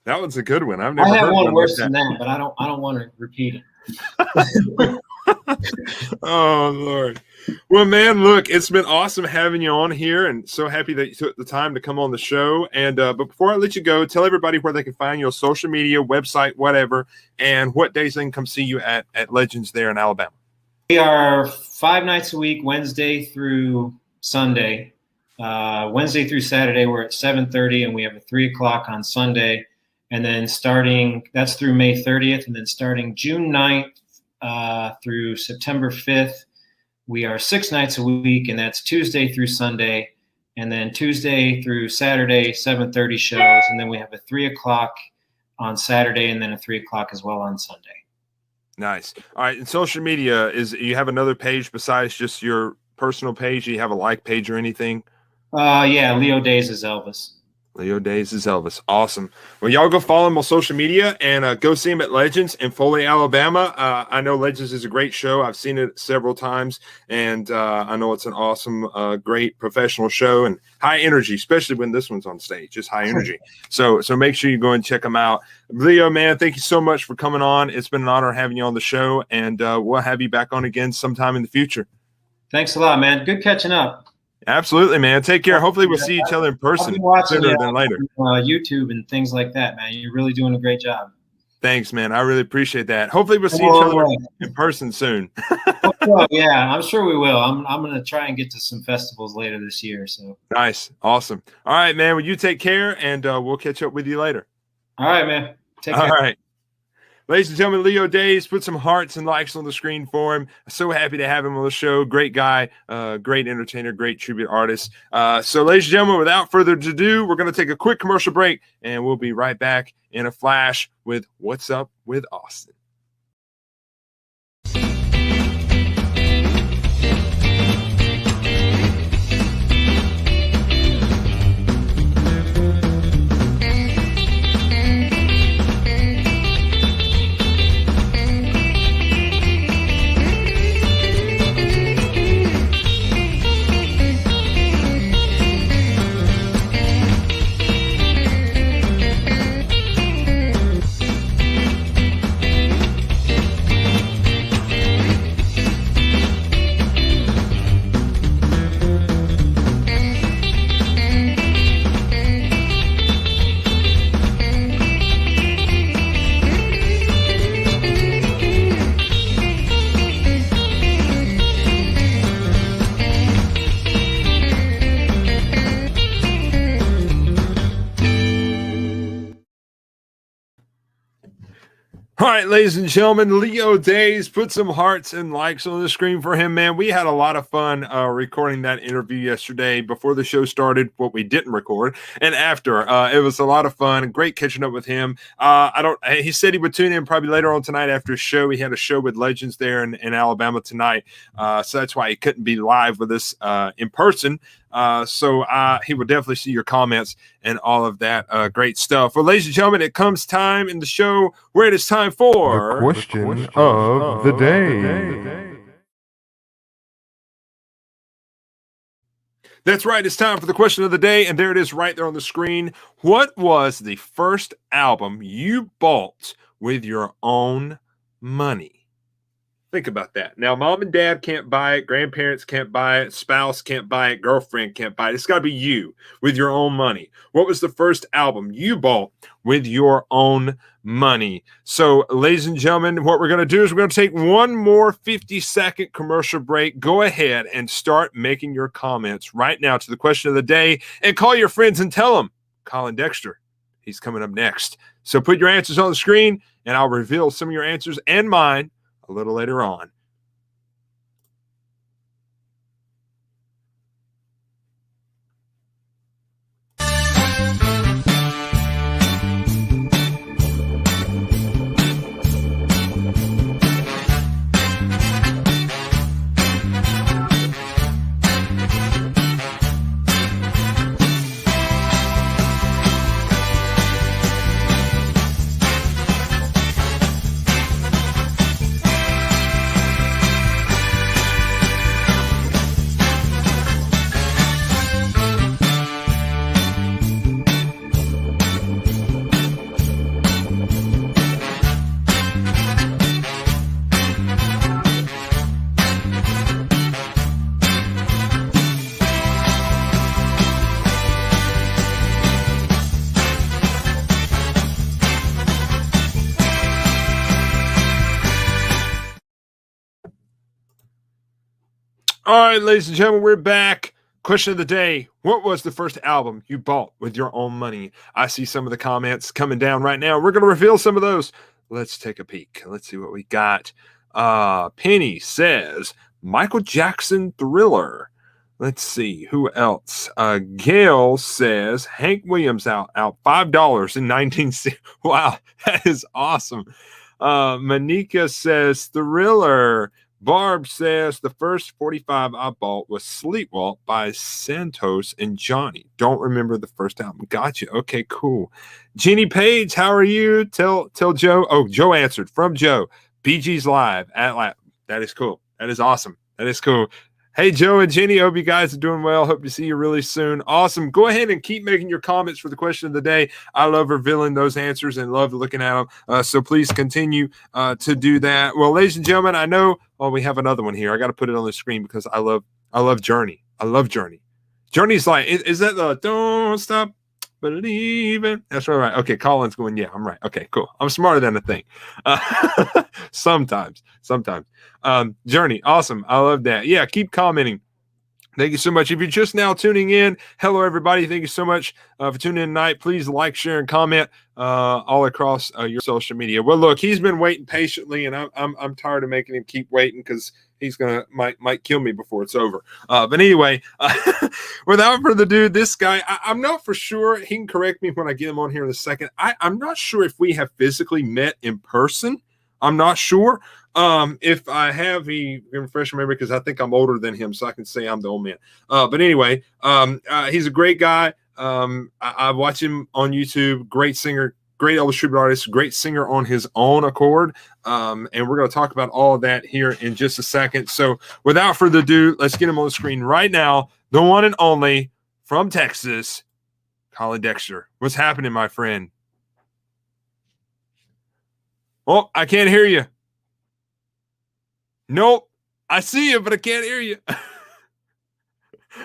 that one's a good one. I've never heard one worse like than that, but I don't want to repeat it. Oh Lord. Well, man, look, it's been awesome having you on here, and so happy that you took the time to come on the show. And but before I let you go, tell everybody where they can find you on social media, website, whatever, and what days they can come see you at Legends there in Alabama. We are 5 nights a week, Wednesday through Sunday. Wednesday through Saturday, we're at 7:30, and we have a 3 o'clock on Sunday. And then that's through May 30th, and then starting June 9th through September 5th, we are 6 nights a week, and that's Tuesday through Sunday. And then Tuesday through Saturday, 7:30 shows, and then we have a 3 o'clock on Saturday, and then a 3 o'clock as well on Sunday. Nice. All right. And social media, you have another page besides just your personal page? Do you have a like page or anything? Yeah, Leo Days is Elvis. Leo Days is Elvis. Awesome. Well, y'all go follow him on social media and go see him at Legends in Foley, Alabama. I know Legends is a great show. I've seen it several times, and I know it's an awesome, great professional show and high energy, especially when this one's on stage. Just high energy. So make sure you go and check him out. Leo, man, thank you so much for coming on. It's been an honor having you on the show, and we'll have you back on again sometime in the future. Thanks a lot, man. Good catching up. Absolutely, man. Take care. Hopefully we'll see each other in person sooner than later. YouTube and things like that, man. You're really doing a great job. Thanks, man. I really appreciate that. Hopefully we'll see each other in person soon. Well, yeah, I'm sure we will. I'm going to try and get to some festivals later this year. So nice. Awesome. All right, man. Well, you take care, and we'll catch up with you later. All right, man. Take care. All right. Ladies and gentlemen, Leo Days, put some hearts and likes on the screen for him. So happy to have him on the show. Great guy, great entertainer, great tribute artist. So, ladies and gentlemen, without further ado, we're going to take a quick commercial break, and we'll be right back in a flash with What's Up with Austin. All right, ladies and gentlemen, Leo Days, put some hearts and likes on the screen for him, man. We had a lot of fun recording that interview yesterday before the show started, what we didn't record, and after. It was a lot of fun. Great catching up with him. He said he would tune in probably later on tonight after his show. He had a show with Legends there in Alabama tonight. So that's why he couldn't be live with us in person. So he will definitely see your comments and all of that great stuff. Well, ladies and gentlemen, it comes time in the show where it is time for the question of the day. That's right. It's time for the question of the day, and there it is right there on the screen. What was the first album you bought with your own money? Think about that. Now, mom and dad can't buy it. Grandparents can't buy it. Spouse can't buy it. Girlfriend can't buy it. It's got to be you with your own money. What was the first album you bought with your own money? So, ladies and gentlemen, what we're going to do is we're going to take one more 50-second commercial break. Go ahead and start making your comments right now to the question of the day and call your friends and tell them Colin Dexter, he's coming up next. So put your answers on the screen and I'll reveal some of your answers and mine a little later on. All right, ladies and gentlemen, we're back. Question of the day. What was the first album you bought with your own money? I see some of the comments coming down right now. We're going to reveal some of those. Let's take a peek. Let's see what we got. Penny says, Michael Jackson Thriller. Let's see. Who else? Gail says, Hank Williams out $5 in 1960. Wow, that is awesome. Manika says, Thriller. Barb says the first 45 I bought was Sleepwalk by Santos and Johnny. Don't remember the first album. Gotcha. Okay, cool. Jeannie Page, how are you? Tell Joe. Oh, Joe answered from Joe. BG's live at Lab. That is cool. That is awesome. That is cool. Hey, Joe and Jenny, hope you guys are doing well. Hope to see you really soon. Awesome. Go ahead and keep making your comments for the question of the day. I love revealing those answers and love looking at them. So please continue to do that. Well, ladies and gentlemen, I know we have another one here. I got to put it on the screen because I love Journey. I love Journey. Journey's like, is that the Don't Stop Believing? That's right. Okay, Colin's going, yeah, I'm right. Okay, cool. I'm smarter than I think. Sometimes. Journey, awesome. I love that. Yeah, keep commenting. Thank you so much. If you're just now tuning in, hello everybody. Thank you so much for tuning in tonight. Please like, share, and comment all across your social media. Well, look, he's been waiting patiently, and I'm tired of making him keep waiting because he's gonna might kill me before it's over. But anyway, without further ado, this guy, I'm not for sure. He can correct me when I get him on here in a second. I'm not sure if we have physically met in person. I'm not sure. If I have, he can refresh my memory because I think I'm older than him, so I can say I'm the old man. But anyway, he's a great guy. I watch him on YouTube. Great singer, great illustrated artist, great singer on his own accord. And we're going to talk about all of that here in just a second. So without further ado, let's get him on the screen right now. The one and only from Texas, Colin Dexter. What's happening, my friend? Oh, I can't hear you. Nope. I see you, but I can't hear you.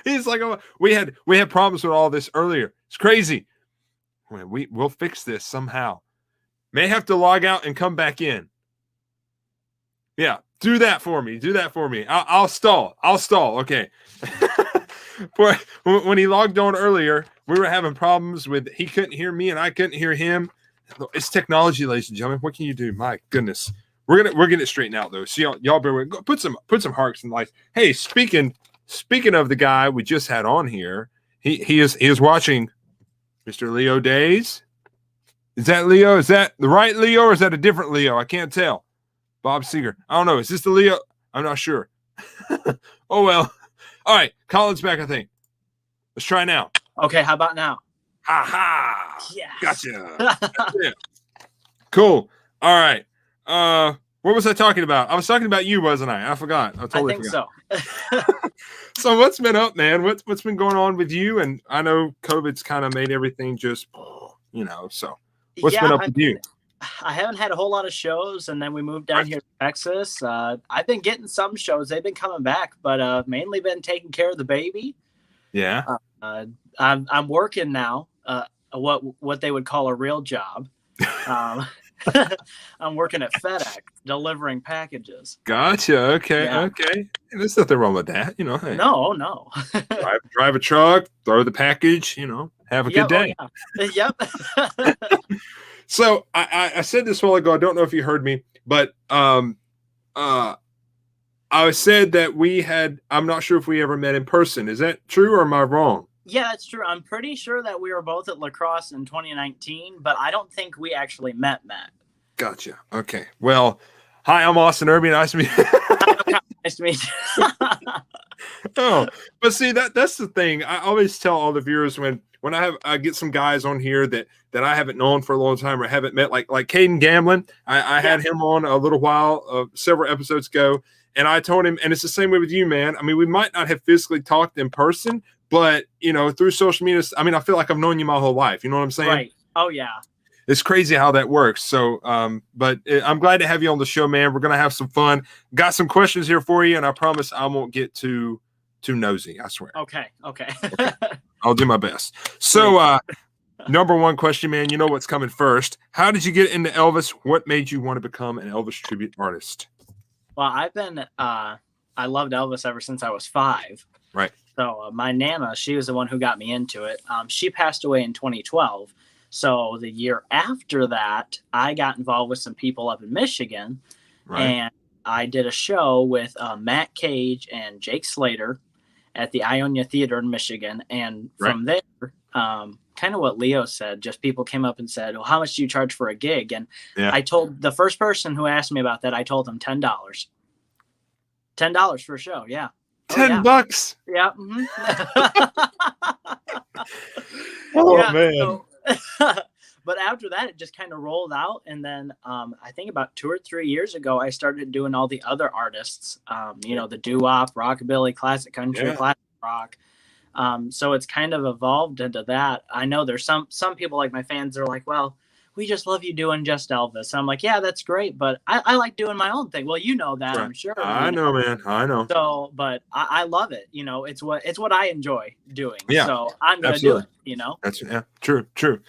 He's like, oh, we had problems with all this earlier. It's crazy. We'll fix this somehow. May have to log out and come back in. Yeah, do that for me. I'll stall. Okay. When he logged on earlier, we were having problems with he couldn't hear me and I couldn't hear him. It's technology, ladies and gentlemen. What can you do? My goodness. We're getting it straightened out though. So y'all bear with. Put some hearts in life. Hey, speaking of the guy we just had on here, he is watching Mr. Leo Days. Is that Leo? Is that the right Leo or is that a different Leo? I can't tell. Bob Seger. I don't know. Is this the Leo? I'm not sure. Oh well. All right. Colin's back, I think. Let's try now. Okay, how about now? Ha ha. Yes. Gotcha. Yeah. Cool. All right. What was I talking about? I was talking about you, wasn't I? I forgot. I totally forgot. So. So what's been up, man? What's been going on with you? And I know COVID's kind of made everything just, so what's been up with you? I haven't had a whole lot of shows, and then we moved down here to Texas. I've been getting some shows. They've been coming back, but mainly been taking care of the baby. Yeah. I'm working now, what they would call a real job. I'm working at FedEx delivering packages. Gotcha. Okay. Yeah. Okay. There's nothing wrong with that. Hey, No. drive a truck, throw the package, have a good day. Oh, yeah. Yep. So I said this a while ago. I don't know if you heard me, but I said that I'm not sure if we ever met in person. Is that true or am I wrong? Yeah, that's true. I'm pretty sure that we were both at lacrosse in 2019, but I don't think we actually met. Gotcha. Okay. Well, hi, I'm Austin Irby. Nice to meet you. Nice to meet you. Oh, but see that's the thing. I always tell all the viewers when I get some guys on here that I haven't known for a long time or haven't met, like Caden Gamblin. I had him on a little while, several episodes ago, and I told him, and it's the same way with you, man. I mean, we might not have physically talked in person, but through social media, I mean, I feel like I've known you my whole life. You know what I'm saying? Right. Oh yeah. It's crazy how that works. So, but I'm glad to have you on the show, man. We're gonna have some fun. Got some questions here for you, and I promise I won't get too nosy. I swear. Okay. I'll do my best. So, number one question, man. You know what's coming first. How did you get into Elvis? What made you want to become an Elvis tribute artist? Well, I loved Elvis ever since I was 5. Right. So my Nana, she was the one who got me into it. She passed away in 2012. So the year after that, I got involved with some people up in Michigan, and I did a show with Matt Cage and Jake Slater at the Ionia Theater in Michigan. And from there, kind of what Leo said, just people came up and said, well, how much do you charge for a gig? And I told the first person who asked me about that, I told them $10. $10 for a show. Yeah. $10. Yeah. Oh, man. But after that, it just kind of rolled out. And then I think about 2 or 3 years ago, I started doing all the other artists, the doo-wop, rockabilly, classic country, classic rock. So it's kind of evolved into that. I know there's some people, like my fans, are like, well, we just love you doing just Elvis. I'm like, yeah, that's great, but I like doing my own thing. Well, you know that, I'm sure. I know, man. I know. So, but I love it. It's what I enjoy doing. Yeah. So I'm gonna do it. That's true.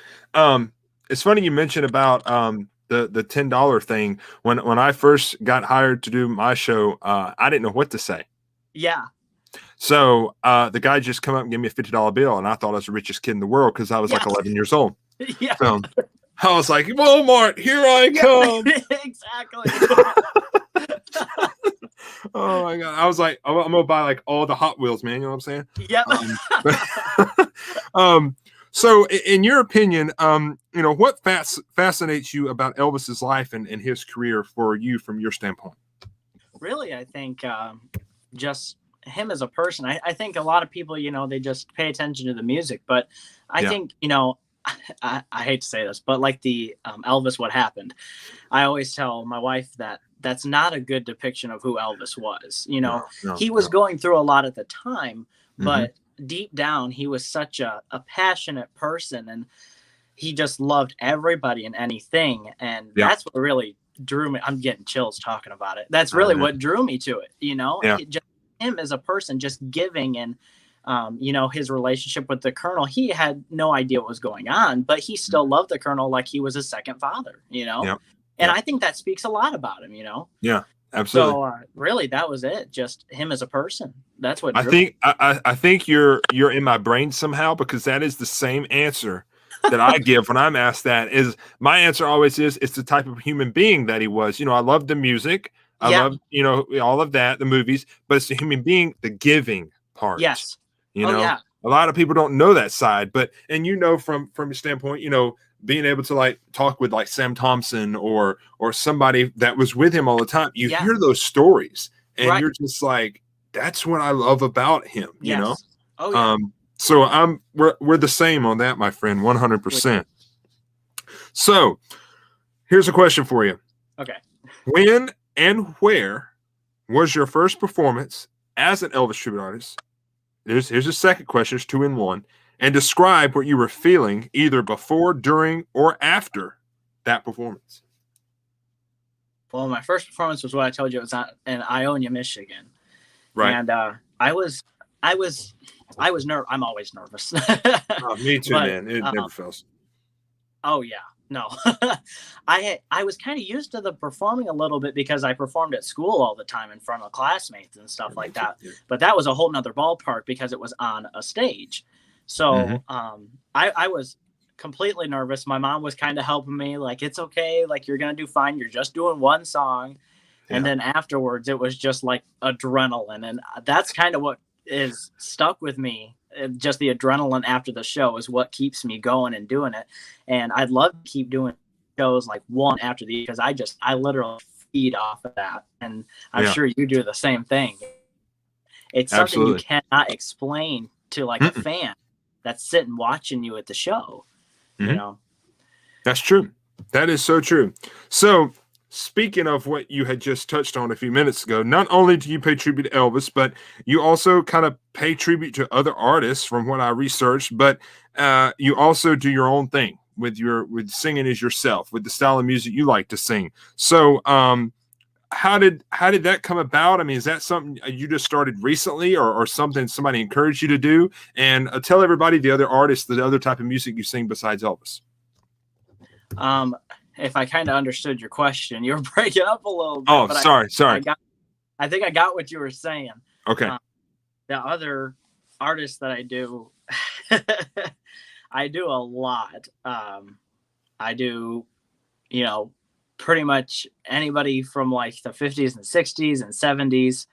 It's funny you mentioned about the $10 thing. When I first got hired to do my show, I didn't know what to say. Yeah. So the guy just come up and gave me a $50 bill, and I thought I was the richest kid in the world because I was like 11 years old. Yeah. So I was like, Walmart, here I come. Exactly. Oh my God. I was like, I'm gonna buy like all the Hot Wheels, man. You know what I'm saying? Yep. So in your opinion, what fascinates you about Elvis's life and his career for you from your standpoint? Really, I think just him as a person. I think a lot of people, they just pay attention to the music, but I think, I hate to say this, but like the Elvis, What Happened, I always tell my wife that that's not a good depiction of who Elvis was. He was going through a lot at the time, but deep down, he was such a passionate person, and he just loved everybody and anything. And that's what really drew me. I'm getting chills talking about it. That's really what drew me to it. Just him as a person, just giving, and his relationship with the Colonel. He had no idea what was going on, but he still loved the Colonel like he was a second father. And I think that speaks a lot about him. Yeah. Absolutely. So really, that was it. Just him as a person. That's what I think. I think you're in my brain somehow, because that is the same answer that I give when I'm asked that is my answer always is it's the type of human being that he was. I love the music. I love, all of that, the movies, but it's the human being, the giving part. Yes. A lot of people don't know that side, but from your standpoint, being able to like talk with like Sam Thompson or somebody that was with him all the time, you hear those stories and you're just like, that's what I love about him, you know? Oh yeah. So we're the same on that, my friend, 100%. So here's a question for you. Okay. When and where was your first performance as an Elvis tribute artist? Here's a second question. It's 2 in 1. And describe what you were feeling either before, during, or after that performance. Well, my first performance was what I told you. It was in Ionia, Michigan. Right. And I was nervous. I'm always nervous. Me too, man. It never fails. Oh yeah. No. I was kind of used to the performing a little bit because I performed at school all the time in front of classmates and stuff like that. Yeah. But that was a whole nother ballpark because it was on a stage. So I was completely nervous. My mom was kind of helping me, like, it's okay, like you're gonna do fine. You're just doing one song. And then afterwards it was just like adrenaline. And that's kind of what is stuck with me. Just the adrenaline after the show is what keeps me going and doing it. And I'd love to keep doing shows like one after the, because I literally feed off of that. And I'm sure you do the same thing. It's something you cannot explain to like a fan that's sitting watching you at the show. You know, that's true. That is so true. So speaking of what you had just touched on a few minutes ago, not only do you pay tribute to Elvis, but you also kind of pay tribute to other artists from what I researched, but you also do your own thing with singing as yourself, with the style of music you like to sing. So how did that come about? I mean, is that something you just started recently or something somebody encouraged you to do? And tell everybody the other artists, the other type of music you sing besides Elvis. If I kind of understood your question, you were breaking up a little bit. Oh, sorry. I think I got what you were saying. Okay. The other artists that I do, I do a lot. I do, pretty much anybody from like the 50s and 60s and 70s,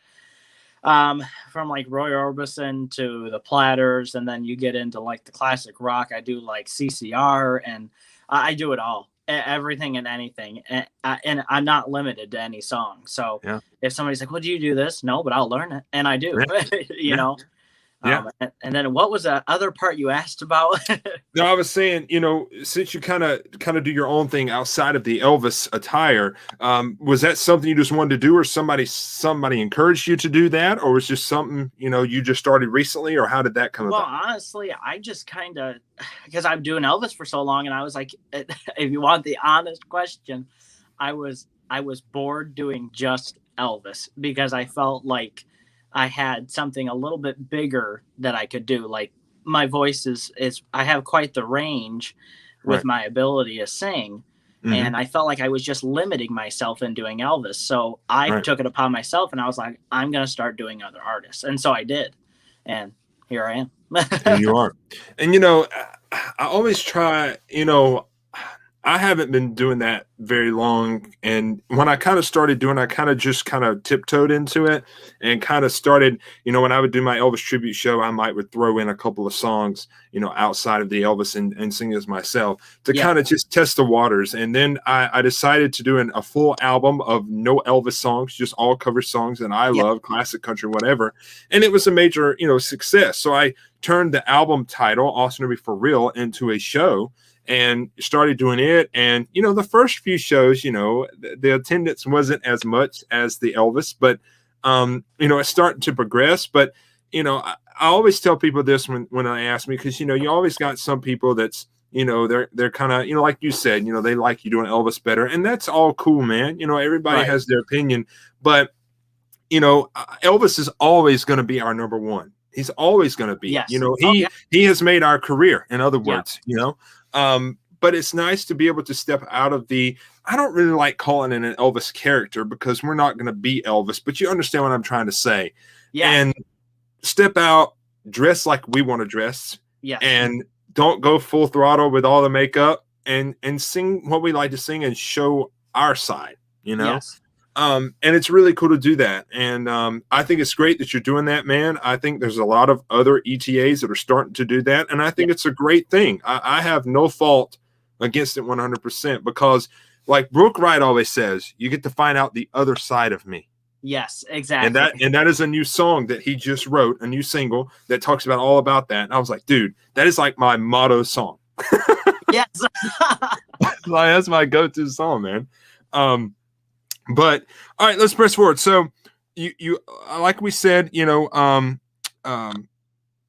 from like Roy Orbison to the Platters. And then you get into like the classic rock. I do like CCR and I do it all. Everything and anything, and I'm not limited to any song. So if somebody's like, "Well, do you do this?" No, but I'll learn it, and I do. You know. And then what was the other part you asked about? No, I was saying, since you kind of do your own thing outside of the Elvis attire, was that something you just wanted to do, or somebody encouraged you to do that, or was just something you just started recently, or how did that come about? Well, honestly, I just kind of, because I'm doing Elvis for so long, and I was like, if you want the honest question, I was bored doing just Elvis because I felt like I had something a little bit bigger that I could do. Like my voice is I have quite the range with my ability to sing. And I felt like I was just limiting myself in doing Elvis. So I took it upon myself and I was like, I'm going to start doing other artists. And so I did. And here I am. Here you are. And, I always try, I haven't been doing that very long. And when I kind of started doing, I kind of just tiptoed into it and kind of started, when I would do my Elvis tribute show, I would throw in a couple of songs, outside of the Elvis and sing as myself to kind of just test the waters. And then I decided to do a full album of no Elvis songs, just all cover songs that I love, classic country, whatever. And it was a major, success. So I turned the album title, Austin Be For Real, into a show and started doing it. And, the first few shows, the attendance wasn't as much as the Elvis, but, it's starting to progress. But, I always tell people this when I ask me, because, you always got some people that's, they're kind of, like you said, they like you doing Elvis better. And that's all cool, man. Everybody has their opinion. But, Elvis is always going to be our number one. He's always going to be, he has made our career, in other words, but it's nice to be able to step out of I don't really like calling it an Elvis character because we're not going to be Elvis, but you understand what I'm trying to say. And step out, dress like we want to dress, and don't go full throttle with all the makeup and sing what we like to sing and show our side, you know? Yes. And it's really cool to do that. And I think it's great that you're doing that, man. I think there's a lot of other ETAs that are starting to do that. And I think it's a great thing. I have no fault against it 100% because, like Brooke Wright always says, you get to find out the other side of me. Yes, exactly. And that is a new song that he just wrote, a new single that talks about all about that. And I was like, dude, that is like my motto song. Yes. That's my go-to song, man. But all right, let's press forward. So you like we said, you know,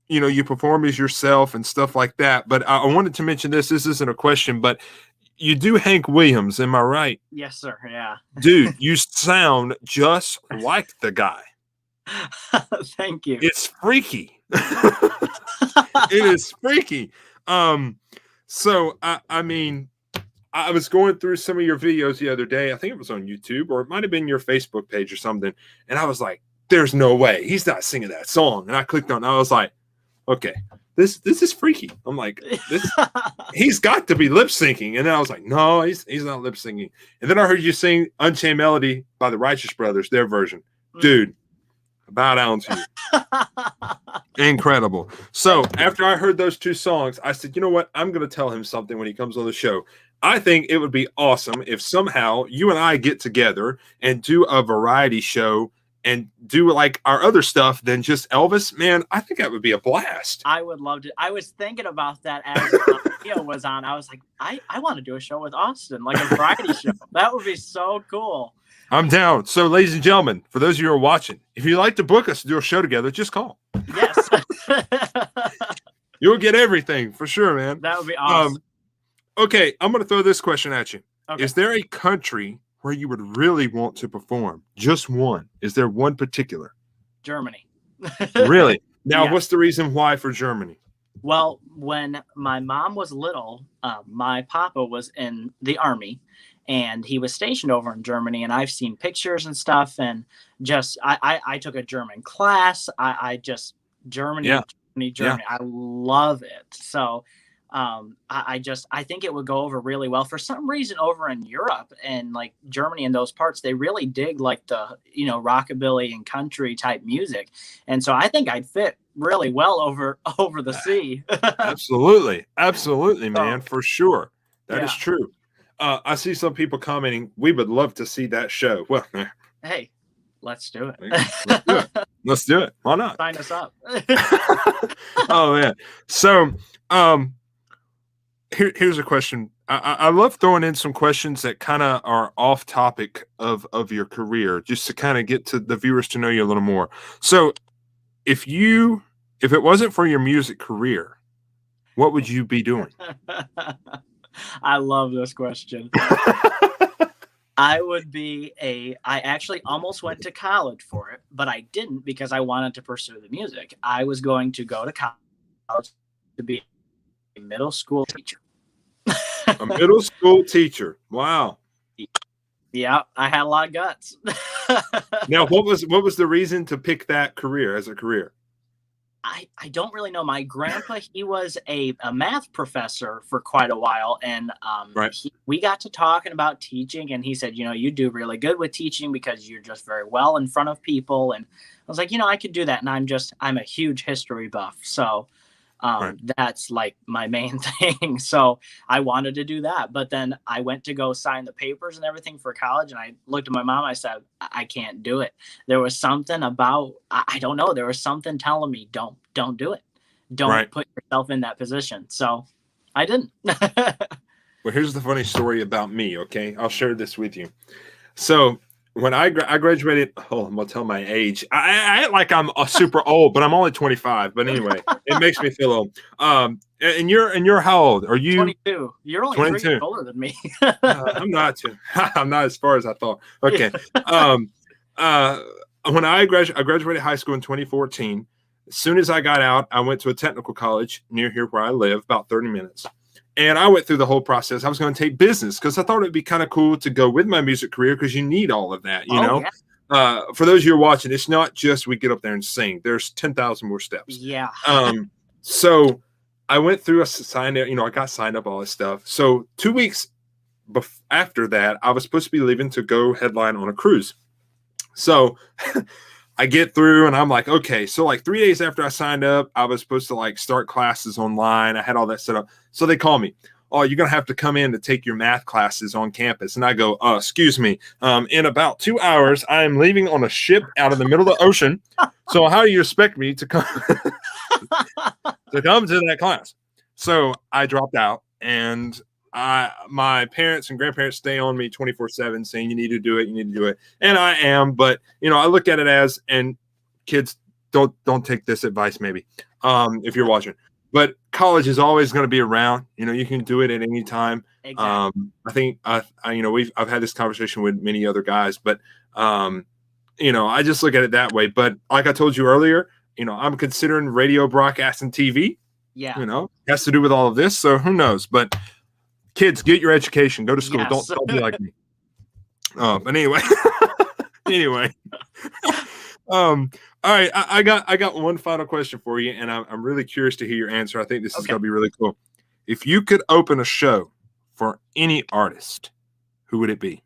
you perform as yourself and stuff like that. But I wanted to mention this. This isn't a question, but you do Hank Williams, am I right? Yes, sir. Yeah. Dude, you sound just like the guy. Thank you. It's freaky. It is freaky. So I mean, I was going through some of your videos the other day. I think it was on YouTube, or it might have been your Facebook page or something. And I was like, there's no way he's not singing that song. And I clicked on it. I was like, okay, this is freaky. I'm like, he's got to be lip syncing. And then I was like, no, he's not lip syncing. And then I heard you sing Unchained Melody by the Righteous Brothers, their version. Dude, bow down to you. Incredible. So after I heard those two songs, I said, you know what? I'm going to tell him something when he comes on the show. I think it would be awesome if somehow you and I get together and do a variety show and do like our other stuff than just Elvis. Man, I think that would be a blast. I would love to. I was thinking about that as the video was on. I was like, I want to do a show with Austin, like a variety show. That would be so cool. I'm down. So, ladies and gentlemen, for those of you who are watching, if you'd like to book us to do a show together, just call. Yes. You'll get everything for sure, man. That would be awesome. Okay, I'm going to throw this question at you. Okay. Is there a country where you would really want to perform? Just one. Is there one particular? Germany. Really? Now, Yeah. What's the reason why for Germany? Well, when my mom was little, my papa was in the army, and he was stationed over in Germany. And I've seen pictures and stuff, and just I took a German class. I just Germany, Yeah. Germany. I love it. So I think it would go over really well. For some reason, over in Europe and like Germany and those parts, they really dig like the rockabilly and country type music, and so I think I'd fit really well over the sea. Absolutely, man, for sure. That is Yeah. true. I see some people commenting, we would love to see that show. Well, Hey, let's do it. let's do it. Let's do it. Why not? Sign us up. Oh man. So here's a question. I love throwing in some questions that kind of are off topic of your career, just to kind of get to the viewers to know you a little more. So if it wasn't for your music career, what would you be doing? I love this question. I actually almost went to college for it, but I didn't because I wanted to pursue the music. I was going to go to college to be a middle school teacher. A middle school teacher. Wow. Yeah, I had a lot of guts. Now, what was the reason to pick that career as a career? I don't really know. My grandpa, he was a math professor for quite a while, and Right. we got to talking about teaching, and he said, you do really good with teaching because you're just very well in front of people. And I was like, I could do that, and I'm a huge history buff, so Right. that's like my main thing. So I wanted to do that, but then I went to go sign the papers and everything for college, and I looked at my mom. I said, I can't do it. There was something about, I don't know. There was something telling me, don't do it. Don't Right. put yourself in that position. So I didn't. Well, here's the funny story about me. Okay, I'll share this with you. So when I graduated, I'm gonna tell my age. I act like I'm super old, but I'm only 25. But anyway, it makes me feel old. And you're how old? Are you 22. You're only 3 years older than me. I'm not too. I'm not as far as I thought. Okay. When I graduated high school in 2014. As soon as I got out, I went to a technical college near here where I live, about 30 minutes. And I went through the whole process. I was going to take business because I thought it'd be kind of cool to go with my music career because you need all of that, you know. Yeah. For those of you who are watching, it's not just we get up there and sing. There's 10,000 more steps. Yeah. So I went through a sign, I got signed up, all this stuff. So 2 weeks after that, I was supposed to be leaving to go headline on a cruise. So I get through and I'm like, okay. So like 3 days after I signed up, I was supposed to like start classes online. I had all that set up. So they call me. Oh, you're going to have to come in to take your math classes on campus. And I go, excuse me. In about 2 hours, I am leaving on a ship out in the middle of the ocean. So how do you expect me to come to come to that class? So I dropped out, and my parents and grandparents stay on me 24/7 saying, you need to do it. You need to do it. And I am, but I look at it as, and kids don't take this advice, maybe, if you're watching, but college is always going to be around. You can do it at any time. Exactly. I think I've had this conversation with many other guys, but I just look at it that way. But like I told you earlier, I'm considering radio broadcast and TV. Yeah. Has to do with all of this. So who knows? But kids, get your education. Go to school. Yes. Don't be like me. But anyway, all right. I got one final question for you, and I'm really curious to hear your answer. I think this is going to be really cool. If you could open a show for any artist, who would it be?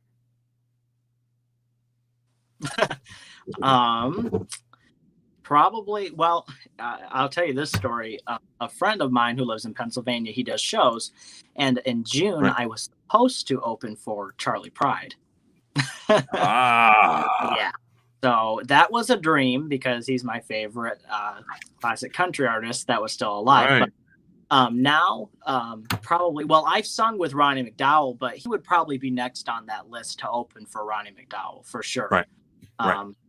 Probably. Well, I'll tell you this story. A friend of mine who lives in Pennsylvania, he does shows, and in June I was supposed to open for Charlie Pride. Yeah. So that was a dream because he's my favorite classic country artist that was still alive. Right. But now, probably. Well, I've sung with Ronnie McDowell, but he would probably be next on that list to open for Ronnie McDowell for sure. Right.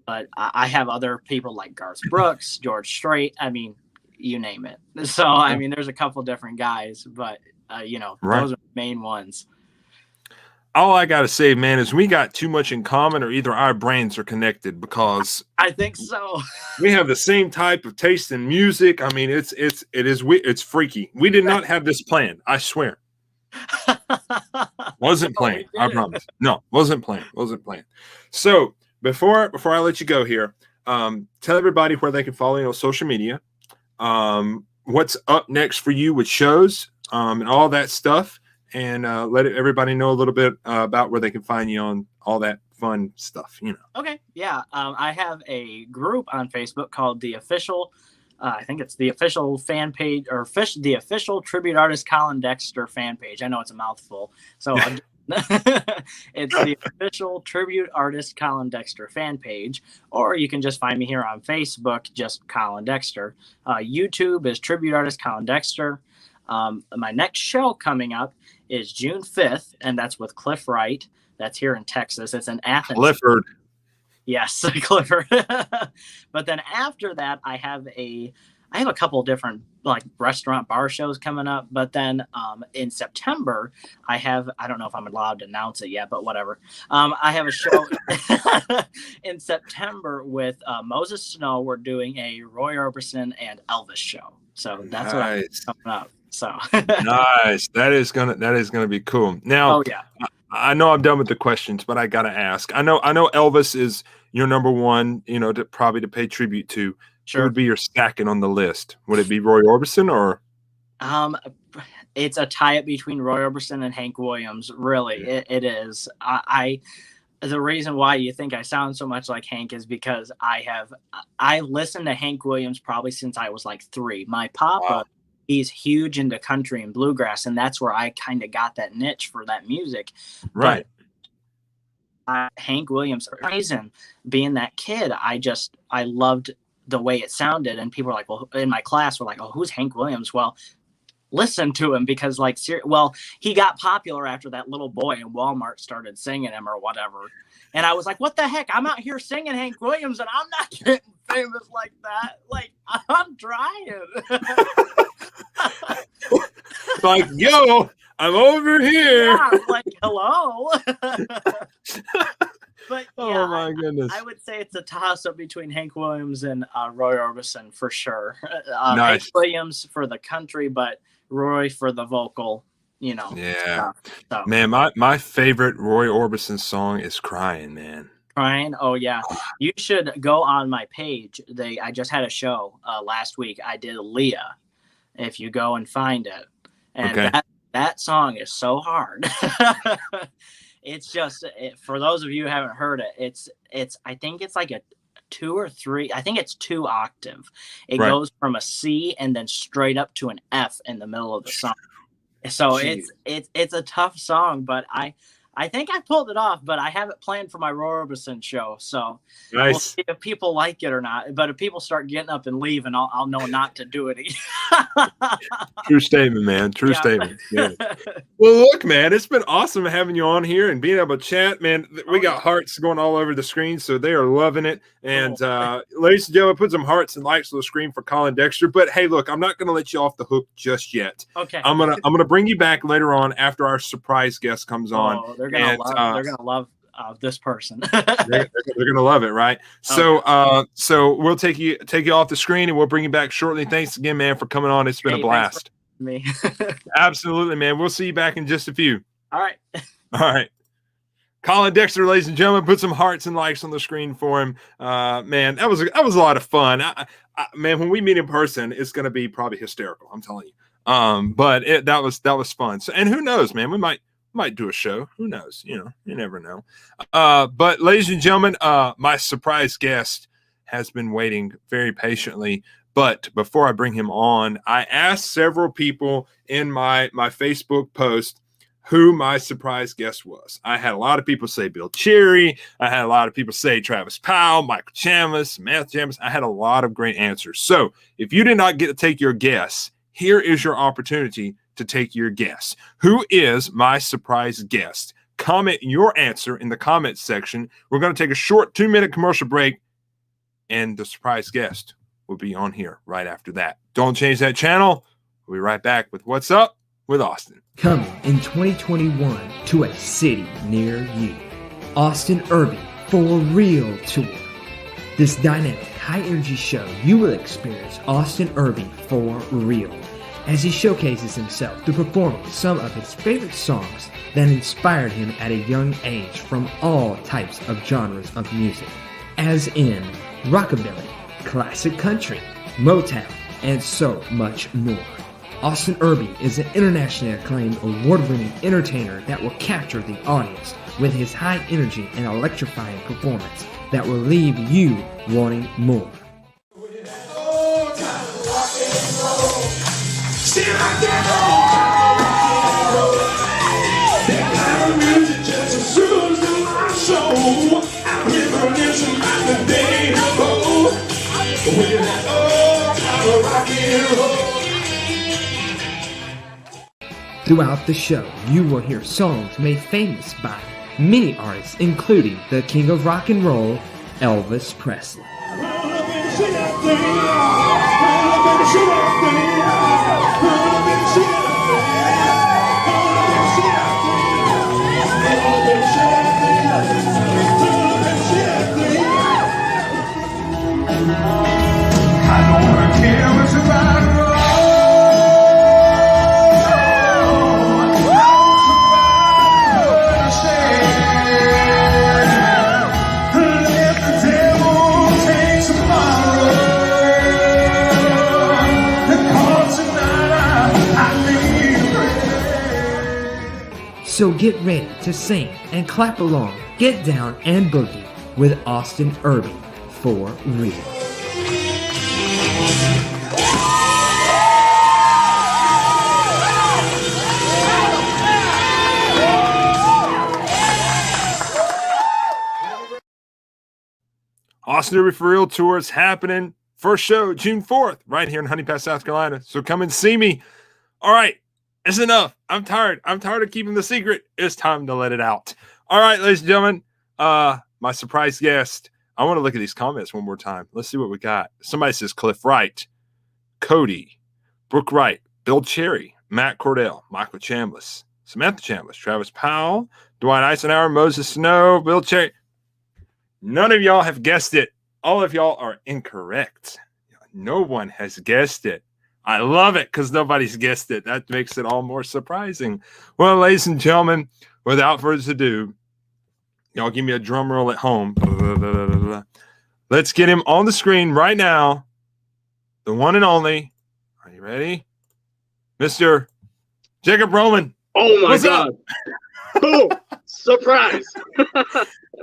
But I have other people like Garth Brooks, George Strait. I mean, you name it. So, I mean, there's a couple different guys, but, those are the main ones. All I got to say, man, is we got too much in common, or either our brains are connected, because I think so. We have the same type of taste in music. I mean, it's freaky. We did not have this planned. I swear. Wasn't planned. I promise. No, wasn't planned. So, Before I let you go here, tell everybody where they can follow you on social media. What's up next for you with shows and all that stuff, and let everybody know a little bit about where they can find you on all that fun stuff. Okay, yeah. I have a group on Facebook called the official. I think it's the official fan page, or the official tribute artist Colin Dexter fan page. I know it's a mouthful, so. It's the official tribute artist Colin Dexter fan page, or you can just find me here on Facebook, just Colin Dexter. YouTube is tribute artist Colin Dexter. My next show coming up is June 5th, and that's with Cliff Wright. That's here in Texas. It's in Athens. Clifford. Yes, Clifford. But then after that, I have a couple different like restaurant bar shows coming up, but then in September I don't know if I'm allowed to announce it yet, but whatever. I have a show in September with Moses Snow. We're doing a Roy Orbison and Elvis show, so that's what I'm coming up. So nice. That is gonna be cool. Now, I know I'm done with the questions, but I gotta ask. I know Elvis is your number one. Probably to pay tribute to. Sure. Who would be your second on the list? Would it be Roy Orbison or? It's a tie-up between Roy Orbison and Hank Williams. Really, it is. The reason why you think I sound so much like Hank is because I listened to Hank Williams probably since I was like 3. My papa, he's huge into country and bluegrass, and that's where I kind of got that niche for that music. Right. But Hank Williams, reason being that kid, I loved the way it sounded, and people were like, well, in my class were like, oh, who's Hank Williams? Well, listen to him, because he got popular after that little boy in Walmart started singing him or whatever, and I was like, what the heck, I'm out here singing Hank Williams and I'm not getting famous like that. Like, I'm trying. Like, yo, I'm over here. Yeah, like, hello. But oh my goodness, I would say it's a toss-up between Hank Williams and Roy Orbison for sure. Nice. Hank Williams for the country, but Roy for the vocal. Yeah. So. Man, my favorite Roy Orbison song is "Crying," man. Crying. Oh yeah, you should go on my page. I just had a show last week. I did Leah. if you go and find it. And Okay. that song is so hard. It's just for those of you who haven't heard it, it's I think it's like a 2 or 3. I think it's 2 octave. It Right. goes from a C and then straight up to an F in the middle of the song. So Jeez. it's a tough song, but I think I pulled it off, but I have it planned for my Roy Orbison show. So we'll Nice. see if people like it or not. But if people start getting up and leaving, I'll know not to do it again. True statement, man. True Yeah. statement. Yeah. Well, look, man, it's been awesome having you on here and being able to chat, man. We got hearts going all over the screen, so they are loving it. And ladies and gentlemen, put some hearts and likes on the screen for Colin Dexter. But hey, look, I'm not going to let you off the hook just yet. Okay. I'm gonna bring you back later on after our surprise guest comes on. Oh, they're gonna love this person. they're gonna love it, right? So so we'll take you off the screen and we'll bring you back shortly. Thanks again, man, for coming on. It's been a blast. Me. Absolutely, man. We'll see you back in just a few. All right. All right. Colin Dexter, ladies and gentlemen, put some hearts and likes on the screen for him. Man, that was a lot of fun. Man, when we meet in person, it's going to be probably hysterical. I'm telling you. But that was fun. So, and who knows, man, we might do a show. Who knows? You know, you never know. But ladies and gentlemen, my surprise guest has been waiting very patiently. But before I bring him on, I asked several people in my Facebook post who my surprise guest was. I had a lot of people say Bill Cherry. I had a lot of people say Travis Powell, Michael Chambliss, Samantha Chambliss. I had a lot of great answers. So if you did not get to take your guess, here is your opportunity to take your guess. Who is my surprise guest? Comment your answer in the comments section. We're going to take a short 2-minute commercial break, and the surprise guest will be on here right after that. Don't change that channel. We'll be right back with What's Up with Austin. Coming in 2021 to a city near you. Austin Urban For Real Tour. This dynamic, high-energy show, you will experience Austin Urban for real as he showcases himself through performing some of his favorite songs that inspired him at a young age from all types of genres of music, as in rockabilly, classic country, Motown, and so much more. Austin Urban is an internationally acclaimed, award-winning entertainer that will capture the audience with his high energy and electrifying performance that will leave you wanting more. Throughout the show, you will hear songs made famous by many artists, including the king of rock and roll, Elvis Presley. So get ready to sing and clap along, get down and boogie with Austin Urban for real. Austin Urban For Real Tour is happening. First show, June 4th, right here in Honey Pass, South Carolina. So come and see me. All right. It's enough. I'm tired. I'm tired of keeping the secret. It's time to let it out. All right, ladies and gentlemen, my surprise guest. I want to look at these comments one more time. Let's see what we got. Somebody says Cliff Wright, Cody, Brooke Wright, Bill Cherry, Matt Cordell, Michael Chambliss, Samantha Chambliss, Travis Powell, Dwight Eisenhower, Moses Snow, Bill Cherry. None of y'all have guessed it. All of y'all are incorrect. No one has guessed it. I love it because nobody's guessed it. That makes it all more surprising. Well, ladies and gentlemen, without further ado, y'all give me a drum roll at home. Let's get him on the screen right now. The one and only. Are you ready? Mr. Jacob Roman. Oh my What's God. Boom. Surprise.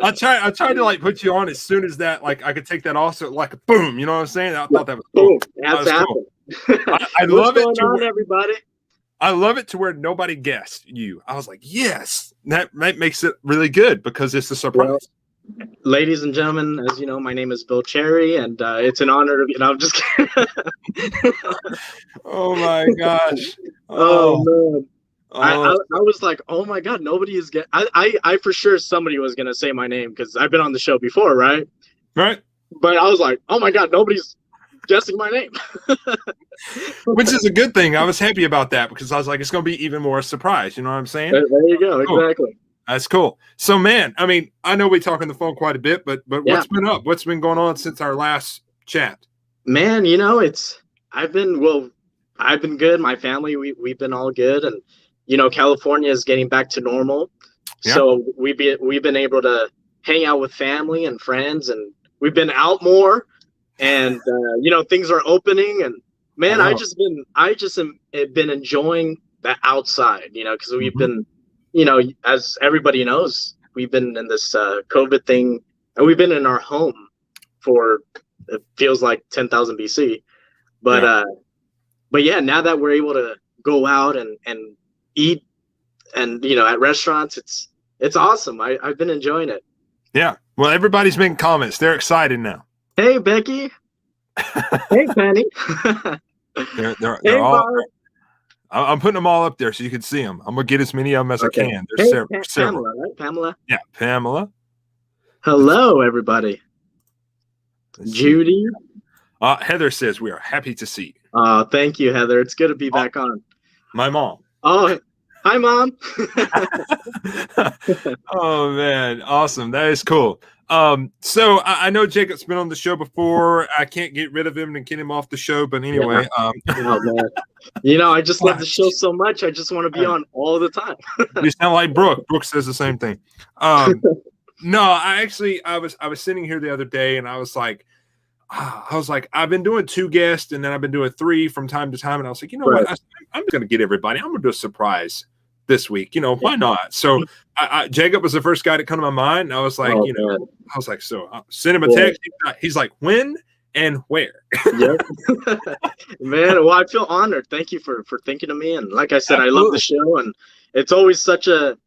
I tried to like put you on as soon as that, like I could take that off, so like boom, you know what I'm saying? I thought that was cool. Boom. That's happened. Cool. I love it. What's going on, everybody? I love it to where nobody guessed you. I was like, yes, that makes it really good because it's a surprise. Well, ladies and gentlemen, as you know, my name is Bill Cherry, and it's an honor to be. No, I'm just kidding. Oh my gosh! Oh man. I Oh, was like, oh my God, nobody is getting. I for sure somebody was gonna say my name because I've been on the show before, right? right. But I was like, oh my God, nobody's guessing my name. Which is a good thing. I was happy about that because I was like, it's going to be even more a surprise. You know what I'm saying? There you go. Cool. Exactly. That's cool. So, man, I mean, I know we talk on the phone quite a bit, but Yeah. what's been up? What's been going on since our last chat? Man, you know, I've been good. My family, we've been all good, and you know, California is getting back to normal. Yeah. So we've been able to hang out with family and friends, and we've been out more, and you know, things are opening, and man, I just been enjoying the outside, you know, because we've been, you know, as everybody knows, we've been in this COVID thing, and we've been in our home for, it feels like 10,000 BC, but yeah, now that we're able to go out and eat, and you know, at restaurants, it's awesome. I've been enjoying it. Yeah. Well, everybody's making comments. They're excited now. Hey, Becky. Hey, Penny. They're Hey, all. Barb. I'm putting them all up there so you can see them. I'm gonna get as many of them as I can. Hey, There's several. Pamela, right? Pamela. Yeah, Pamela. Hello, everybody. Let's see. Judy. Heather says we are happy to see you. Thank you, Heather. It's good to be back on. My mom. Oh, hi, Mom. Oh man, awesome. That is cool. So I know Jacob's been on the show before. I can't get rid of him and get him off the show, but anyway, Oh man, you know, I just love the show so much. I just want to be on all the time. you sound like Brooke. Brooke says the same thing. No, I was sitting here the other day and I was like, I've been doing 2 guests and then I've been doing 3 from time to time, and I was like, you know Right. what? I'm just gonna get everybody. I'm gonna do a surprise this week. You know, why not? So Jacob was the first guy to come to my mind. And I was like, Oh, you know, man. I was like, so I sent him a Yeah. text. He's like, when and where? Yep. Man, well, I feel honored. Thank you for thinking of me. And like I said, I love the show, and it's always such a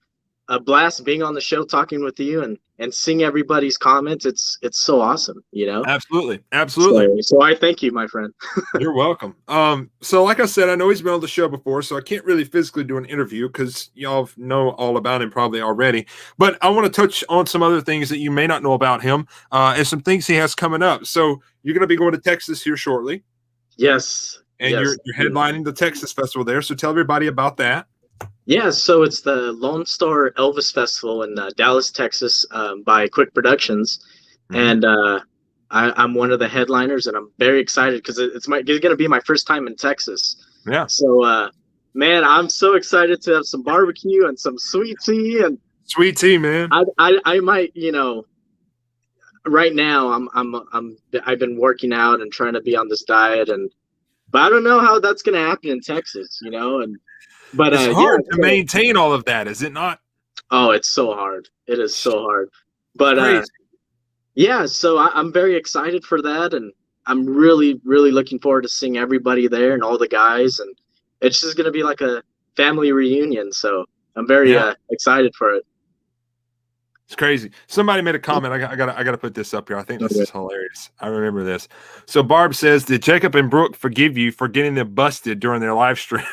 blast being on the show, talking with you and seeing everybody's comments. It's so awesome, you know? Absolutely. So I thank you, my friend. You're welcome. So like I said, I know he's been on the show before, so I can't really physically do an interview because y'all know all about him probably already. But I want to touch on some other things that you may not know about him, and some things he has coming up. So you're going to be going to Texas here shortly, Yes. and yes. you're headlining the Texas Festival there. So tell everybody about that. Yeah, so it's the Lone Star Elvis Festival in Dallas, Texas, by Quick Productions, and I'm one of the headliners, and I'm very excited because it's going to be my first time in Texas. Yeah. So, man, I'm so excited to have some barbecue and some sweet tea, and Sweet tea, man. I might, you know, right now I've been working out and trying to be on this diet, but I don't know how that's going to happen in Texas, you know, But it's hard to maintain all of that, is it not? Oh, it's so hard. It is so hard. But Crazy. yeah, so I'm very excited for that, and I'm really, really looking forward to seeing everybody there and all the guys, and it's just gonna be like a family reunion. So I'm very excited for it. It's crazy. Somebody made a comment. I gotta put this up here. I think this is hilarious. I remember this. So Barb says, "Did Jacob and Brooke forgive you for getting them busted during their live stream?"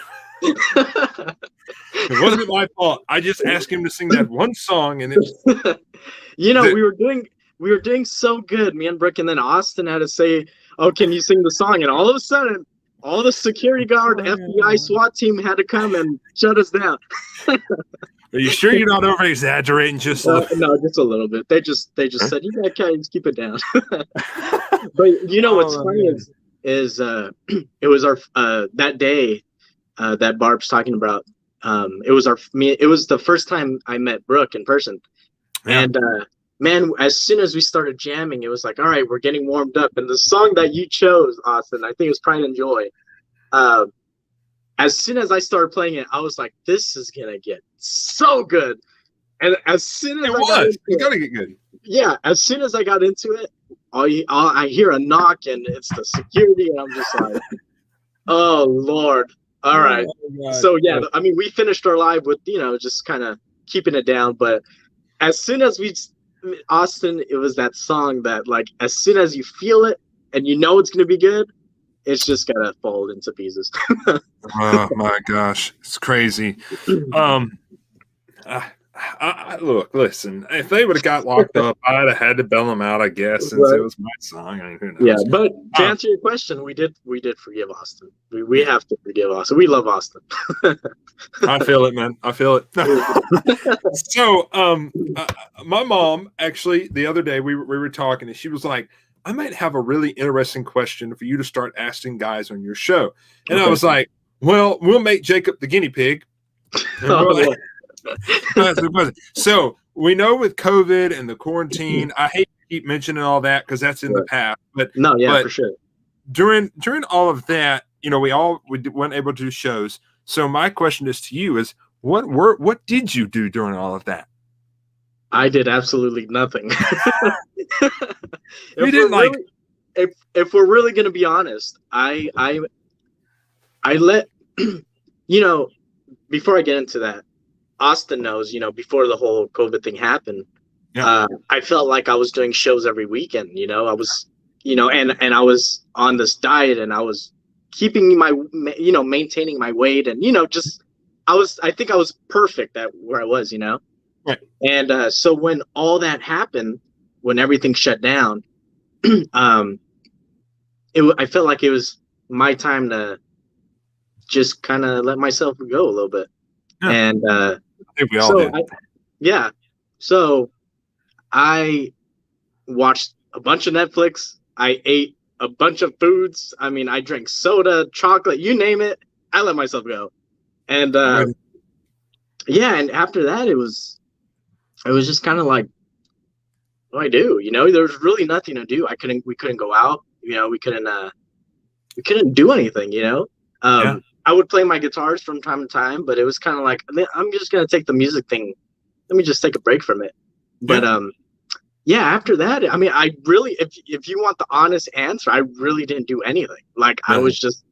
It wasn't my fault. I just asked him to sing that one song, and you know, we were doing so good, me and Brooke, and then Austin had to say, "Oh, can you sing the song?" And all of a sudden, all the security guard, FBI, SWAT team had to come and shut us down. Are you sure you're not over exaggerating? Just no, just a little bit. They just said, "You got guys, keep it down." But you know what's funny is it was our that day that Barb's talking about. It was the first time I met Brooke in person, and man, as soon as we started jamming, it was like, all right, we're getting warmed up. And the song that you chose, Austin, I think it was "Pride and Joy." as soon as I started playing it, I was like, this is gonna get so good. And as soon as you gotta get good. Yeah, as soon as I got into it, I hear a knock and it's the security, and I'm just like, oh Lord. All right. So yeah, I mean, we finished our live with, just kind of keeping it down, but as soon as Austin, it was that song that, like, as soon as you feel it and you know it's gonna be good, it's just gonna fall into pieces. Oh my gosh, it's crazy. Look, listen. If they would have got locked up, I'd have had to bail them out, I guess, since it was my song. I mean, who knows? Yeah, but to answer your question, we did forgive Austin. We have to forgive Austin. We love Austin. I feel it, man. I feel it. So, my mom actually the other day we were talking, and she was like, "I might have a really interesting question for you to start asking guys on your show," and I was like, "Well, we'll make Jacob the guinea pig." So we know with COVID and the quarantine, I hate to keep mentioning all that because that's in the past. But for sure. During all of that, we weren't able to do shows. So my question is to you: is what did you do during all of that? I did absolutely nothing. If we're really gonna be honest, I let before I get into that. Austin knows, before the whole COVID thing happened, I felt like I was doing shows every weekend. I was, and I was on this diet, and I was keeping maintaining my weight, and I think I was perfect at where I was, Right. And so when all that happened, when everything shut down, I felt like it was my time to just kind of let myself go a little bit. Yeah. And I think we all did. So I watched a bunch of Netflix. I ate a bunch of foods. I mean, I drank soda, chocolate, you name it. I let myself go. And and after that, it was just kind of like, what do I do? There was really nothing to do. We couldn't go out. We couldn't do anything. I would play my guitars from time to time, but it was kind of like, I'm just going to take the music thing. Let me just take a break from it. But after that, I mean, I really, if you want the honest answer, I really didn't do anything. Like, I was just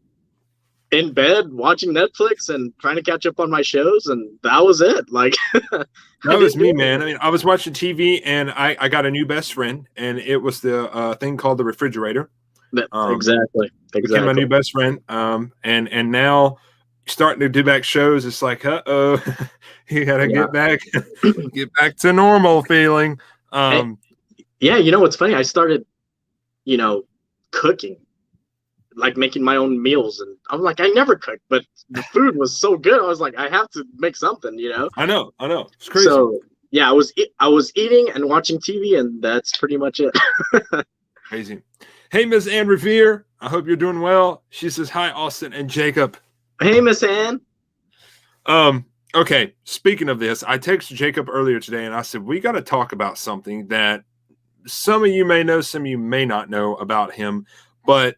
in bed watching Netflix and trying to catch up on my shows, and that was it. Like, that was me, man. I mean, I was watching TV, and I got a new best friend, and it was the thing called the refrigerator. Exactly. Became my new best friend. And now starting to do back shows. It's like, you gotta get back to normal feeling. What's funny? I started, cooking, like making my own meals, and I'm like, I never cooked, but the food was so good. I was like, I have to make something, I know. It's crazy. So I was eating and watching TV, and that's pretty much it. Crazy. Hey, Ms. Ann Revere, I hope you're doing well. She says, hi, Austin and Jacob. Hey, Miss Ann. Okay, speaking of this, I texted Jacob earlier today, and I said, we got to talk about something that some of you may know, some of you may not know about him, but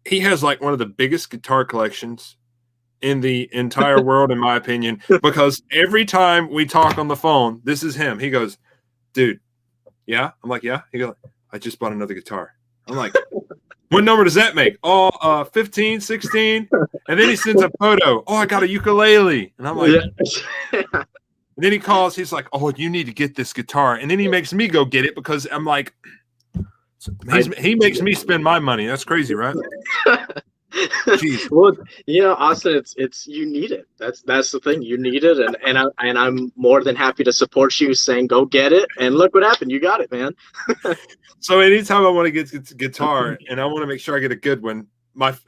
he has like one of the biggest guitar collections in the entire world, in my opinion, because every time we talk on the phone, this is him. He goes, dude, yeah? I'm like, yeah? He goes, I just bought another guitar. I'm like, what number does that make? Oh, 15, 16. And then he sends a photo. Oh, I got a ukulele. And I'm like, and then he calls. He's like, oh, you need to get this guitar. And then he makes me go get it because I'm like, he makes me spend my money. That's crazy, right? Jeez. Well, Austin, it's you need it. That's the thing. You need it, and I'm more than happy to support you, saying go get it. And look what happened. You got it, man. So anytime I want to get a guitar and I want to make sure I get a good one,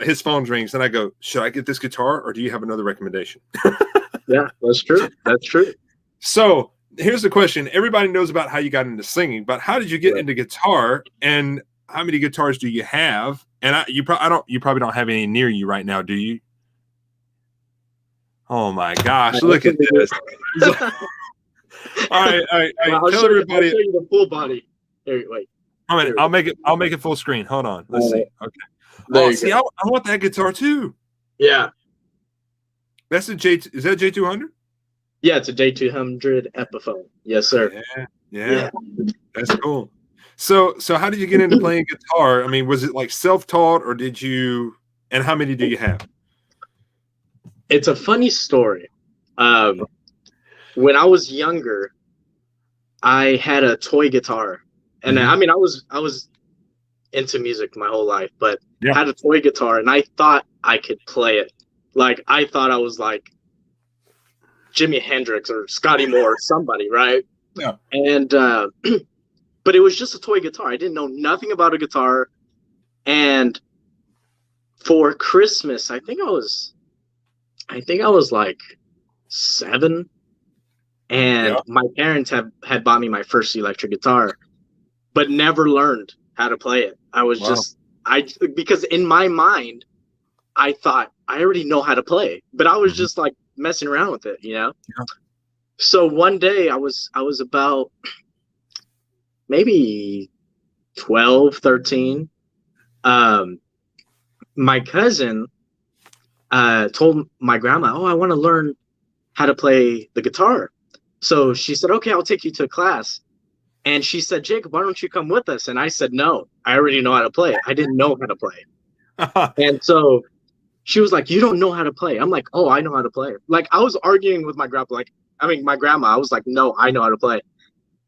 his phone rings and I go, should I get this guitar or do you have another recommendation? Yeah, that's true. That's true. So here's the question. Everybody knows about how you got into singing, but how did you get into guitar, and how many guitars do you have? And you probably don't have any near you right now, do you? Oh my gosh, look at this. All right. Tell everybody. I'll show you the full body. Here, wait. I'll make it full screen. Hold on. Let's see. Okay. I want that guitar too. Yeah. That's a J. Is that J200? Yeah, it's a J200 Epiphone. Yes, sir. Yeah. That's cool. So how did you get into playing guitar? I mean, was it like self-taught, or did you? And how many do you have? It's a funny story. When I was younger, I had a toy guitar, and I mean, I was into music my whole life, but had a toy guitar, and I thought I could play it. Like, I thought I was like Jimi Hendrix or Scotty Moore or somebody, right? Yeah. And but it was just a toy guitar. I didn't know nothing about a guitar. And for Christmas, I think I was like 7, and my parents had bought me my first electric guitar, but never learned how to play it. I was because in my mind, I thought I already know how to play, but I was just like messing around with it, you know? Yeah. So one day I was about maybe 12, 13. My cousin told my grandma, "Oh, I want to learn how to play the guitar." So she said, "Okay, I'll take you to a class." And she said, "Jacob, why don't you come with us?" And I said, "No, I already know how to play. I didn't know how to play." And so she was like, "You don't know how to play." I'm like, "Oh, I know how to play." Like, I was arguing with my grandma. My grandma. I was like, "No, I know how to play."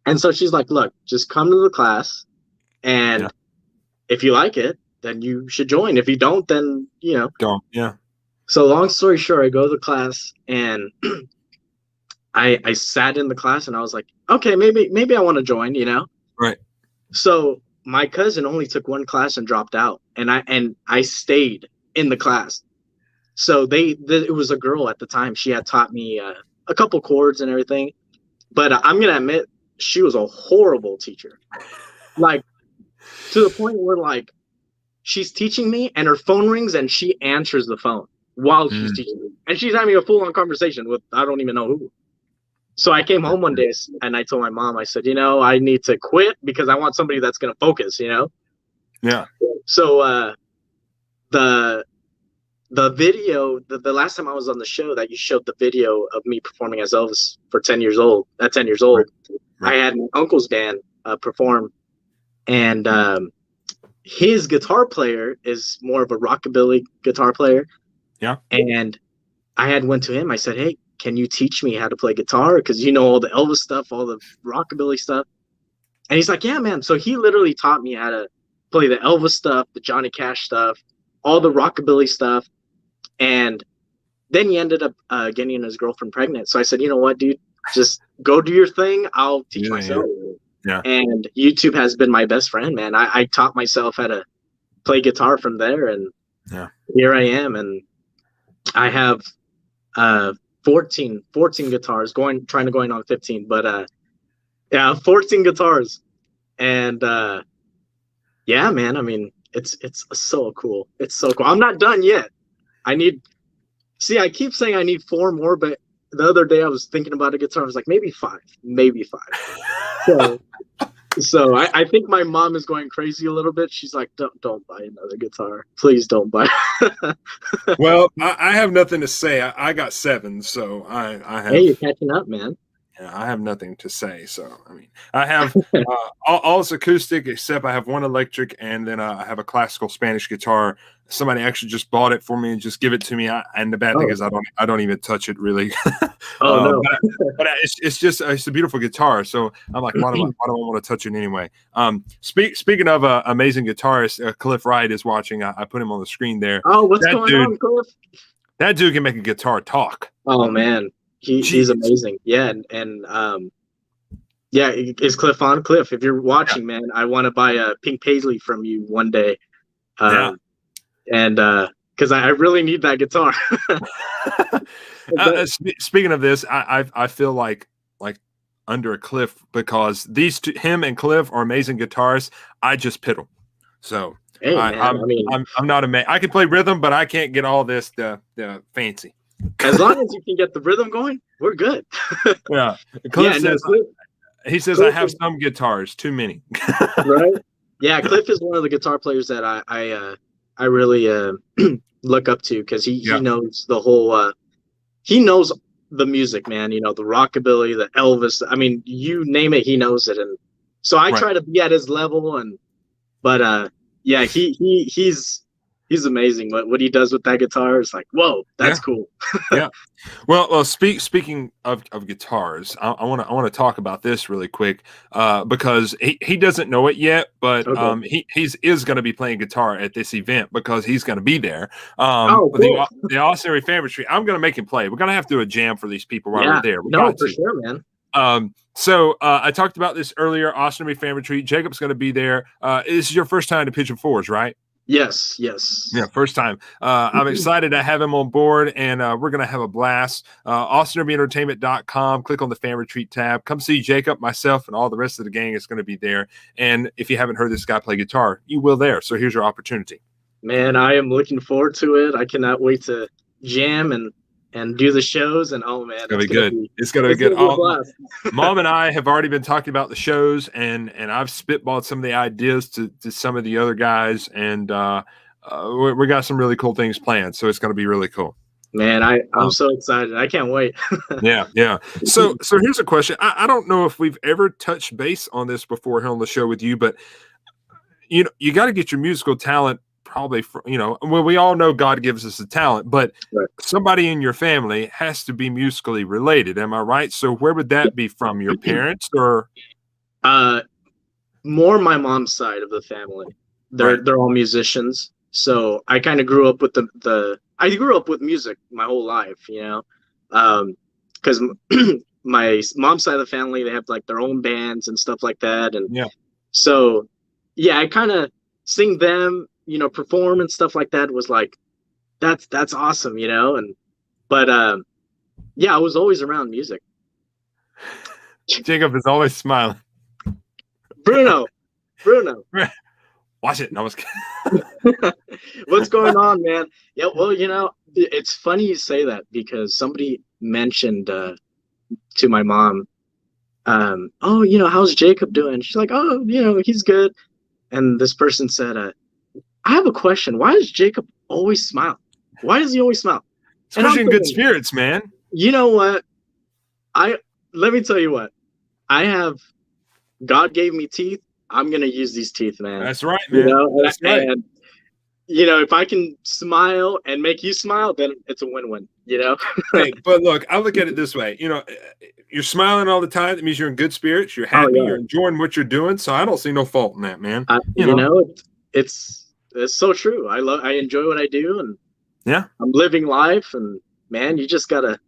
And so she's like, "Look, just come to the class, and if you like it, then you should join. If you don't, then, you know." Don't. Yeah. So long story short, I go to the class, and I sat in the class, and I was like, okay, maybe I want to join, you know? Right. So my cousin only took one class and dropped out, and I stayed in the class. So it was a girl at the time. She had taught me a couple chords and everything, but I'm gonna admit, she was a horrible teacher. Like, to the point where, like, she's teaching me and her phone rings and she answers the phone while she's teaching me, and she's having a full-on conversation with I don't even know who. So I came home one day and I told my mom, I said, I need to quit because I want somebody that's going to focus, Yeah. So the video, the last time I was on the show that you showed the video of me performing as Elvis for 10 years old, at 10 years old, right. I had my uncle's band perform, and his guitar player is more of a rockabilly guitar player. Yeah. And I had went to him. I said, "Hey, can you teach me how to play guitar? Because you know all the Elvis stuff, all the rockabilly stuff." And he's like, "Yeah, man." So he literally taught me how to play the Elvis stuff, the Johnny Cash stuff, all the rockabilly stuff. And then he ended up getting his girlfriend pregnant. So I said, "You know what, dude? Just go do your thing. I'll teach myself." Yeah. And YouTube has been my best friend, man. I taught myself how to play guitar from there, and here I am. And I have 14 guitars, trying to go on 15, but 14 guitars. And yeah, man, I mean, it's so cool. It's so cool. I'm not done yet. I keep saying I need 4 more, but the other day I was thinking about a guitar. I was like, maybe 5. So I think my mom is going crazy a little bit. She's like, don't buy another guitar. Please don't buy. Well, I have nothing to say. I got 7, so I have. Hey, you're catching up, man. Yeah, I have nothing to say. So, I mean, I have all is acoustic, except I have one electric, and then I have a classical Spanish guitar. Somebody actually just bought it for me and just give it to me. And the bad thing is I don't even touch it really. No. But it's a beautiful guitar. So I'm like, why do I want to touch it anyway? Speaking of amazing guitarist, Cliff Wright is watching. I put him on the screen there. Oh, what's going on, Cliff? That dude can make a guitar talk. Oh man, he's amazing. Yeah, and yeah, is Cliff on? Cliff, if you're watching, man, I want to buy a pink paisley from you one day. And because I really need that guitar. Speaking of this, I feel like under a cliff because these two, him and Cliff, are amazing guitarists. I just piddle. So hey, I'm not amazing. I can play rhythm, but I can't get all this the fancy. As long as you can get the rhythm going, we're good. Yeah. Cliff he says I have some guitars, too many. Right? Yeah, Cliff is one of the guitar players that I really look up to because he knows the whole he knows the music, man. You know, the rockabilly, the Elvis. I mean, you name it, he knows it. And so I try to be at his level. But yeah, he's amazing. What he does with that guitar is like, whoa, that's cool. Yeah. Well, speaking of guitars, I want to talk about this really quick because he doesn't know it yet, but he is going to be playing guitar at this event because he's going to be there. Cool. The Austin Area Family Tree. I'm going to make him play. We're going to have to do a jam for these people while we're there. For sure, man. So I talked about this earlier. Austin Area Family Tree. Jacob's going to be there. This is your first time to Pigeon Forge, right? Yes. Yeah, first time. I'm excited to have him on board, and we're going to have a blast. AustinErbyEntertainment.com. Click on the Fan Retreat tab. Come see Jacob, myself, and all the rest of the gang is going to be there. And if you haven't heard this guy play guitar, you will there. So here's your opportunity. Man, I am looking forward to it. I cannot wait to jam and do the shows. And oh man, it's gonna be good. It's gonna be good. Mom and I have already been talking about the shows, and I've spitballed some of the ideas to some of the other guys, and we got some really cool things planned. So it's gonna be really cool. Man, I'm so excited. I can't wait. Yeah. So here's a question. I don't know if we've ever touched base on this before here on the show with you, but you got to get your musical talent. Probably, well, we all know God gives us a talent, but somebody in your family has to be musically related. Am I right? So where would that be from? Your parents or? More my mom's side of the family. They're all musicians. So I kind of grew up with I grew up with music my whole life, because my mom's side of the family, they have like their own bands and stuff like that. And so, yeah, I kind of sing them, perform and stuff like that was like, that's awesome, but yeah, I was always around music. Jacob is always smiling. Bruno. Watch it. No, I was kidding. What's going on, man? Yeah, well, it's funny you say that because somebody mentioned to my mom, oh, how's Jacob doing? She's like, oh, he's good. And this person said, I have a question. Why does Jacob always smile? Why does he always smile? Because you're in good spirits, man. You know what? Let me tell you what. God gave me teeth. I'm going to use these teeth, man. That's right, man. That's right. And, if I can smile and make you smile, then it's a win-win, Hey, but look, I look at it this way. You're smiling all the time. That means you're in good spirits. You're happy. You're enjoying what you're doing. So I don't see no fault in that, man. It's so true. I enjoy what I do, and I'm living life, and man, you just gotta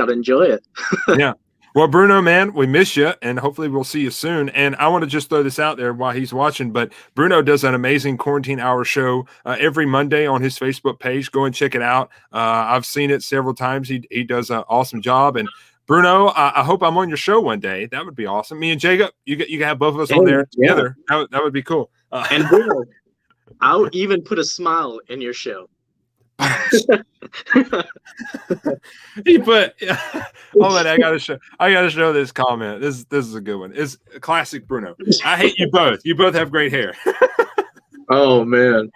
enjoy it. Yeah. Well, Bruno, man, we miss you, and hopefully we'll see you soon. And I want to just throw this out there while he's watching, but Bruno does an amazing Quarantine Hour show every Monday on his Facebook page. Go and check it out. I've seen it several times. He does an awesome job. And Bruno, I hope I'm on your show one day. That would be awesome. Me and Jacob, you can have both of us on there together. That would be cool. And Bruno, I'll even put a smile in your show. He put I gotta show this comment. This is a good one. It's a classic Bruno. I hate you both. You both have great hair. Oh man.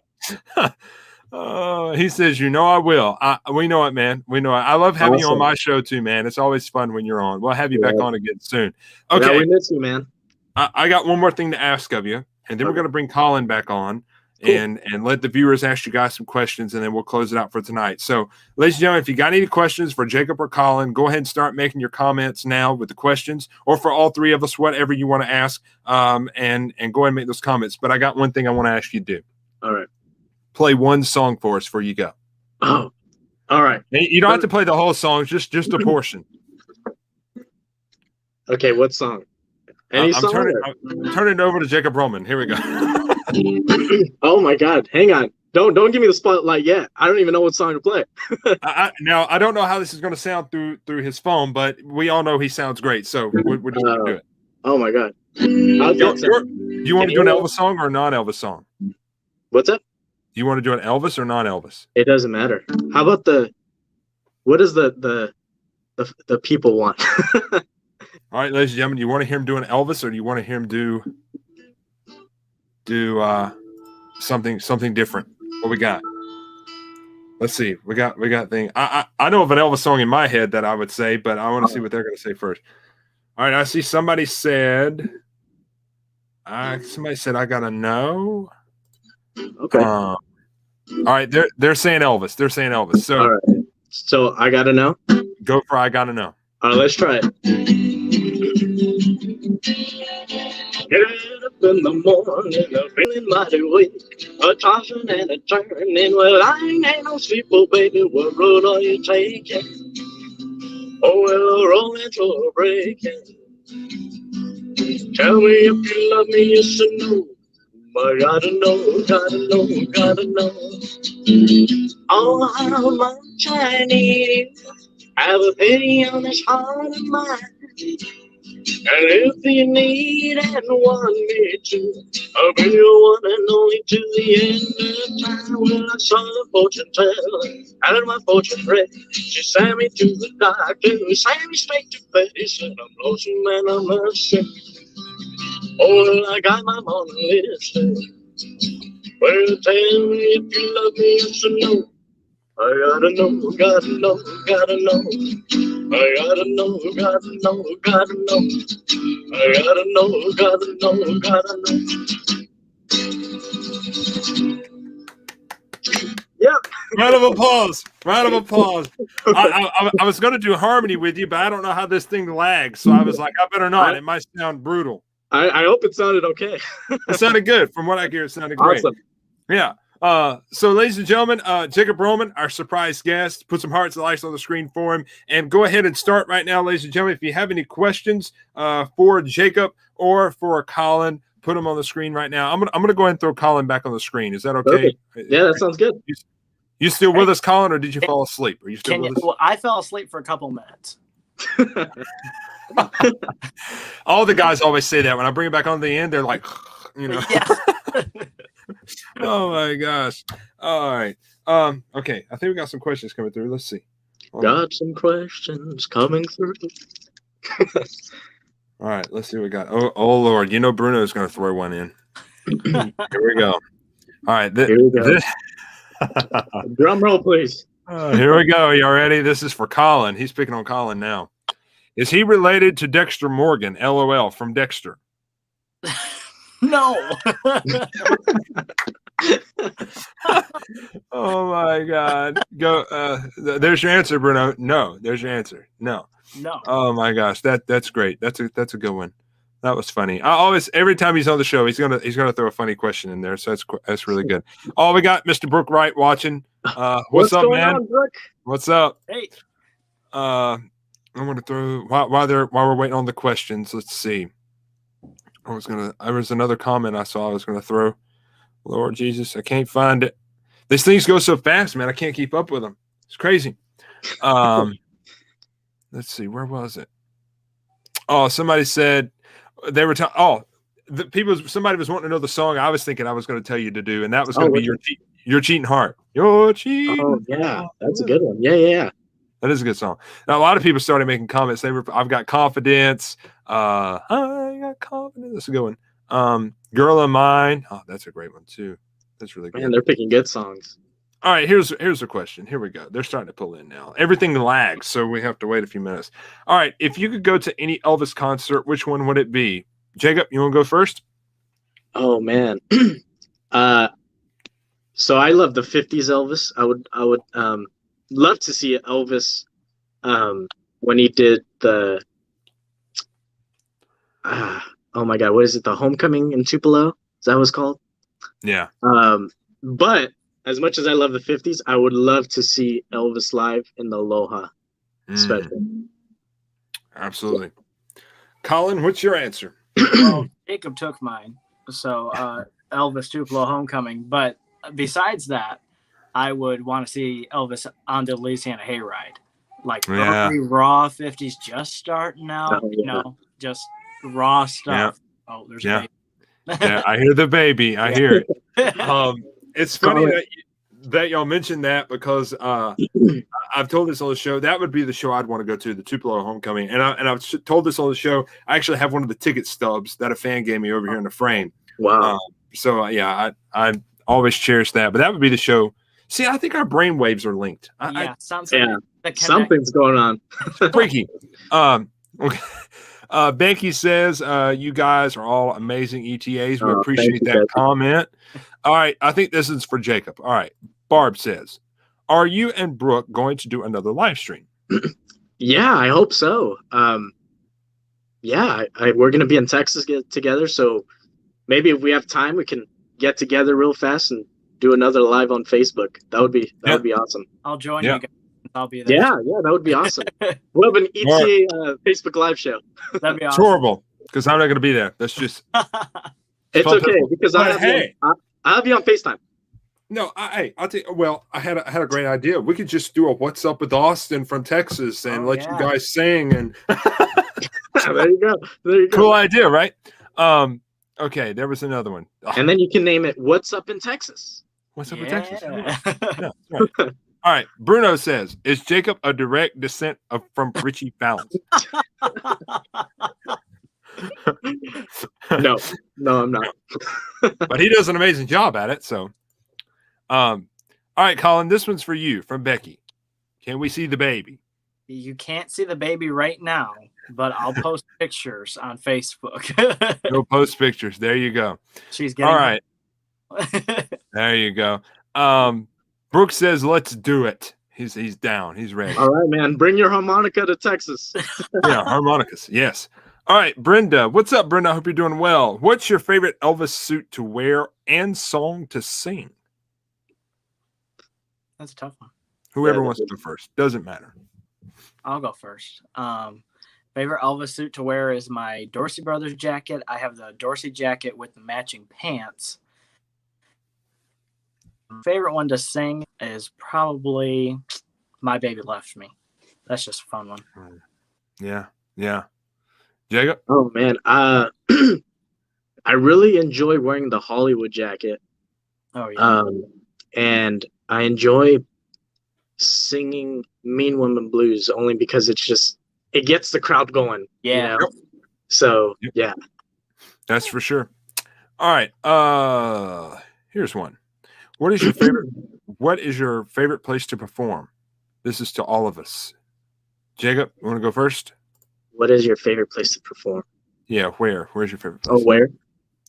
He says, I will. We know it, man. We know it. I love having you on my show too, man. It's always fun when you're on. We'll have you back on again soon. Okay. Yeah, we miss you, man. I got one more thing to ask of you, and then we're gonna bring Colin back on. Cool. And let the viewers ask you guys some questions, and then we'll close it out for tonight. So, ladies and gentlemen, if you got any questions for Jacob or Colin, go ahead and start making your comments now with the questions, or for all three of us, whatever you want to ask, and go ahead and make those comments. But I got one thing I want to ask you to do. All right. Play one song for us before you go. Oh, all right. You don't have to play the whole song, just a portion. Okay, what song? Any song? I'm turning it over to Jacob Roman. Here we go. Oh my God! Hang on! Don't give me the spotlight yet. I don't even know what song to play. Now I don't know how this is going to sound through his phone, but we all know he sounds great. So we're just going to do it. Oh my God! Do you want to do an Elvis song or a non-Elvis song? What's up? Do you want to do an Elvis or non-Elvis? It doesn't matter. How about what does the people want? All right, ladies and gentlemen, do you want to hear him do an Elvis, or do you want to hear him do something different? What we got? Let's see. We got thing. I know of an Elvis song in my head that I would say, but I want to see what they're going to say first. All right. I see somebody said. Somebody said I gotta know. Okay. All right. They're saying Elvis. They're saying Elvis. So all right. So I gotta know. Go for I gotta know. All right. Let's try it. Get up in the morning, I'm feeling mighty weak. A tossing and a turning, well, I ain't no sleeper, baby. What road are you taking? Oh, well, rolling through a breaking. Tell me if you love me, yes or no. I gotta know, gotta know, gotta know. Oh, how much I need you. Have a pity on this heart of mine. And if you need and want me to, I'll be your one and only to the end of time. Well, I saw the fortune teller and my fortune read. She sent me to the doctor, sent me straight to bed. He said, I'm lonesome and I'm upset. Oh, well, I got my Mona Lisa. Well, tell me if you love me, yes or no. I gotta know, gotta know, gotta know. I gotta know, gotta know, gotta know. I gotta know, gotta know, gotta know. Yep. Round of applause. Round of applause. I was going to do harmony with you, but I don't know how this thing lags. So I was like, I better not. It might sound brutal. I hope it sounded okay. It sounded good. From what I hear, it sounded great. Awesome. Yeah. So, ladies and gentlemen, Jacob Roman, our surprise guest, put some hearts and likes on the screen for him. And go ahead and start right now, ladies and gentlemen. If you have any questions for Jacob or for Colin, put them on the screen right now. I'm gonna go ahead and throw Colin back on the screen. Is that okay? Perfect. Yeah, that sounds good. You still with us, Colin, or did you fall asleep? Are you still with us? Well, I fell asleep for a couple minutes. All the guys always say that when I bring it back on the end. They're like, you know. Yeah. Oh my gosh. All right. Okay. I think we got some questions coming through. Let's see. Got some questions coming through. All right. Let's see what we got. Oh Lord. You know Bruno's going to throw one in. Here we go. All right. Here we go. Drum roll, please. Here we go. Y'all ready? This is for Colin. He's picking on Colin now. Is he related to Dexter Morgan? LOL from Dexter. No. Oh my God. Go. There's your answer, Bruno. No. There's your answer. No. No. Oh my gosh. That's great. That's a good one. That was funny. I always, every time he's on the show, he's gonna throw a funny question in there. So that's really good. Oh, we got Mr. Brooke Wright watching. What's up, man? On, Brooke? What's up? Hey. I'm gonna throw while we're waiting on the questions. Let's see. There was another comment I saw I was gonna throw. Lord Jesus, I can't find it. These things go so fast, man. I can't keep up with them. It's crazy. Let's see, where was it? Oh, somebody said they were somebody was wanting to know the song I was thinking I was going to tell you to do, and that was going to be your cheating heart. Your cheating. Oh yeah, that's a good one. Yeah. That is a good song. Now a lot of people started making comments. I've got confidence. I got confidence. That's a good one. Girl of Mine. Oh, that's a great one too. That's really good. Man, they're picking good songs. All right, here's a question. Here we go. They're starting to pull in now. Everything lags, so we have to wait a few minutes. All right, if you could go to any Elvis concert, which one would it be? Jacob, you want to go first? Oh man. So I love the 50s Elvis. I would love to see Elvis when he did the oh my God, what is it? The Homecoming in Tupelo? Is that what it's called? Yeah. But as much as I love the 50s, I would love to see Elvis live in the Aloha special. Absolutely. Colin, what's your answer? Well, Jacob took mine. So Elvis Tupelo Homecoming. But besides that, I would want to see Elvis on the Louisiana Hayride. Like early raw 50s just starting out, just raw stuff. Yeah. Oh, there's a baby. Yeah, I hear the baby. I hear it. It's funny that y'all mentioned that because I've told this on the show. That would be the show I'd want to go to, the Tupelo Homecoming. And I've told this on the show. I actually have one of the ticket stubs that a fan gave me over here in the frame. Wow. So I always cherish that. But that would be the show See, I think our brain waves are linked. Yeah, sounds Yeah. like Something's going on. Freaky. Okay. Becky says, you guys are all amazing ETAs. We Oh, appreciate thank you, that Becky. comment. All right. I think this is for Jacob. All right. Barb says, are you and Brooke going to do another live stream? Yeah, I hope so. Yeah, we're going to be in Texas together. So maybe if we have time, we can get together real fast and do another live on Facebook. That would be awesome. I'll join Yeah. you guys. I'll be there. Yeah, that would be awesome. We'll have an ETA Facebook live show. That'd be It's awesome. horrible because I'm not going to be there. That's just It's fun okay pitiful. because But hey, I'll have you on FaceTime. no, I'll tell you. Well, I had a great idea. We could just do a "What's Up with Austin" from Texas and let you guys sing. And There you go. There you go. cool idea, right? Okay, there was another one. And then you can name it "What's Up in Texas." What's up with Texas? Yeah. Yeah, that's right. All right. Bruno says, "Is Jacob a direct descent from Richie Valens?" No, I'm not. But he does an amazing job at it. So, all right, Colin, this one's for you from Becky. Can we see the baby? You can't see the baby right now, but I'll post pictures on Facebook. Go post pictures. There you go. She's getting All right. There you go. Brooke says, "Let's do it." He's down. He's ready. All right, man. Bring your harmonica to Texas. Yeah, harmonicas. Yes. All right, Brenda. What's up, Brenda? I hope you're doing well. What's your favorite Elvis suit to wear and song to sing? That's a tough one. Whoever Yeah, wants to go first. Doesn't matter. I'll go first. Favorite Elvis suit to wear is my Dorsey Brothers jacket. I have the Dorsey jacket with the matching pants. Favorite one to sing is probably My Baby Left Me. That's just a fun one. Yeah. Jacob? Oh man, I really enjoy wearing the Hollywood jacket. Oh yeah. And I enjoy singing Mean Woman Blues only because it gets the crowd going. Yeah. You know? So Yep. yeah. That's for sure. All right. Here's one. What is your favorite place to perform? This is to all of us. Jacob, you want to go first? What is your favorite place to perform? Yeah, where? Where's your favorite place? Oh, where?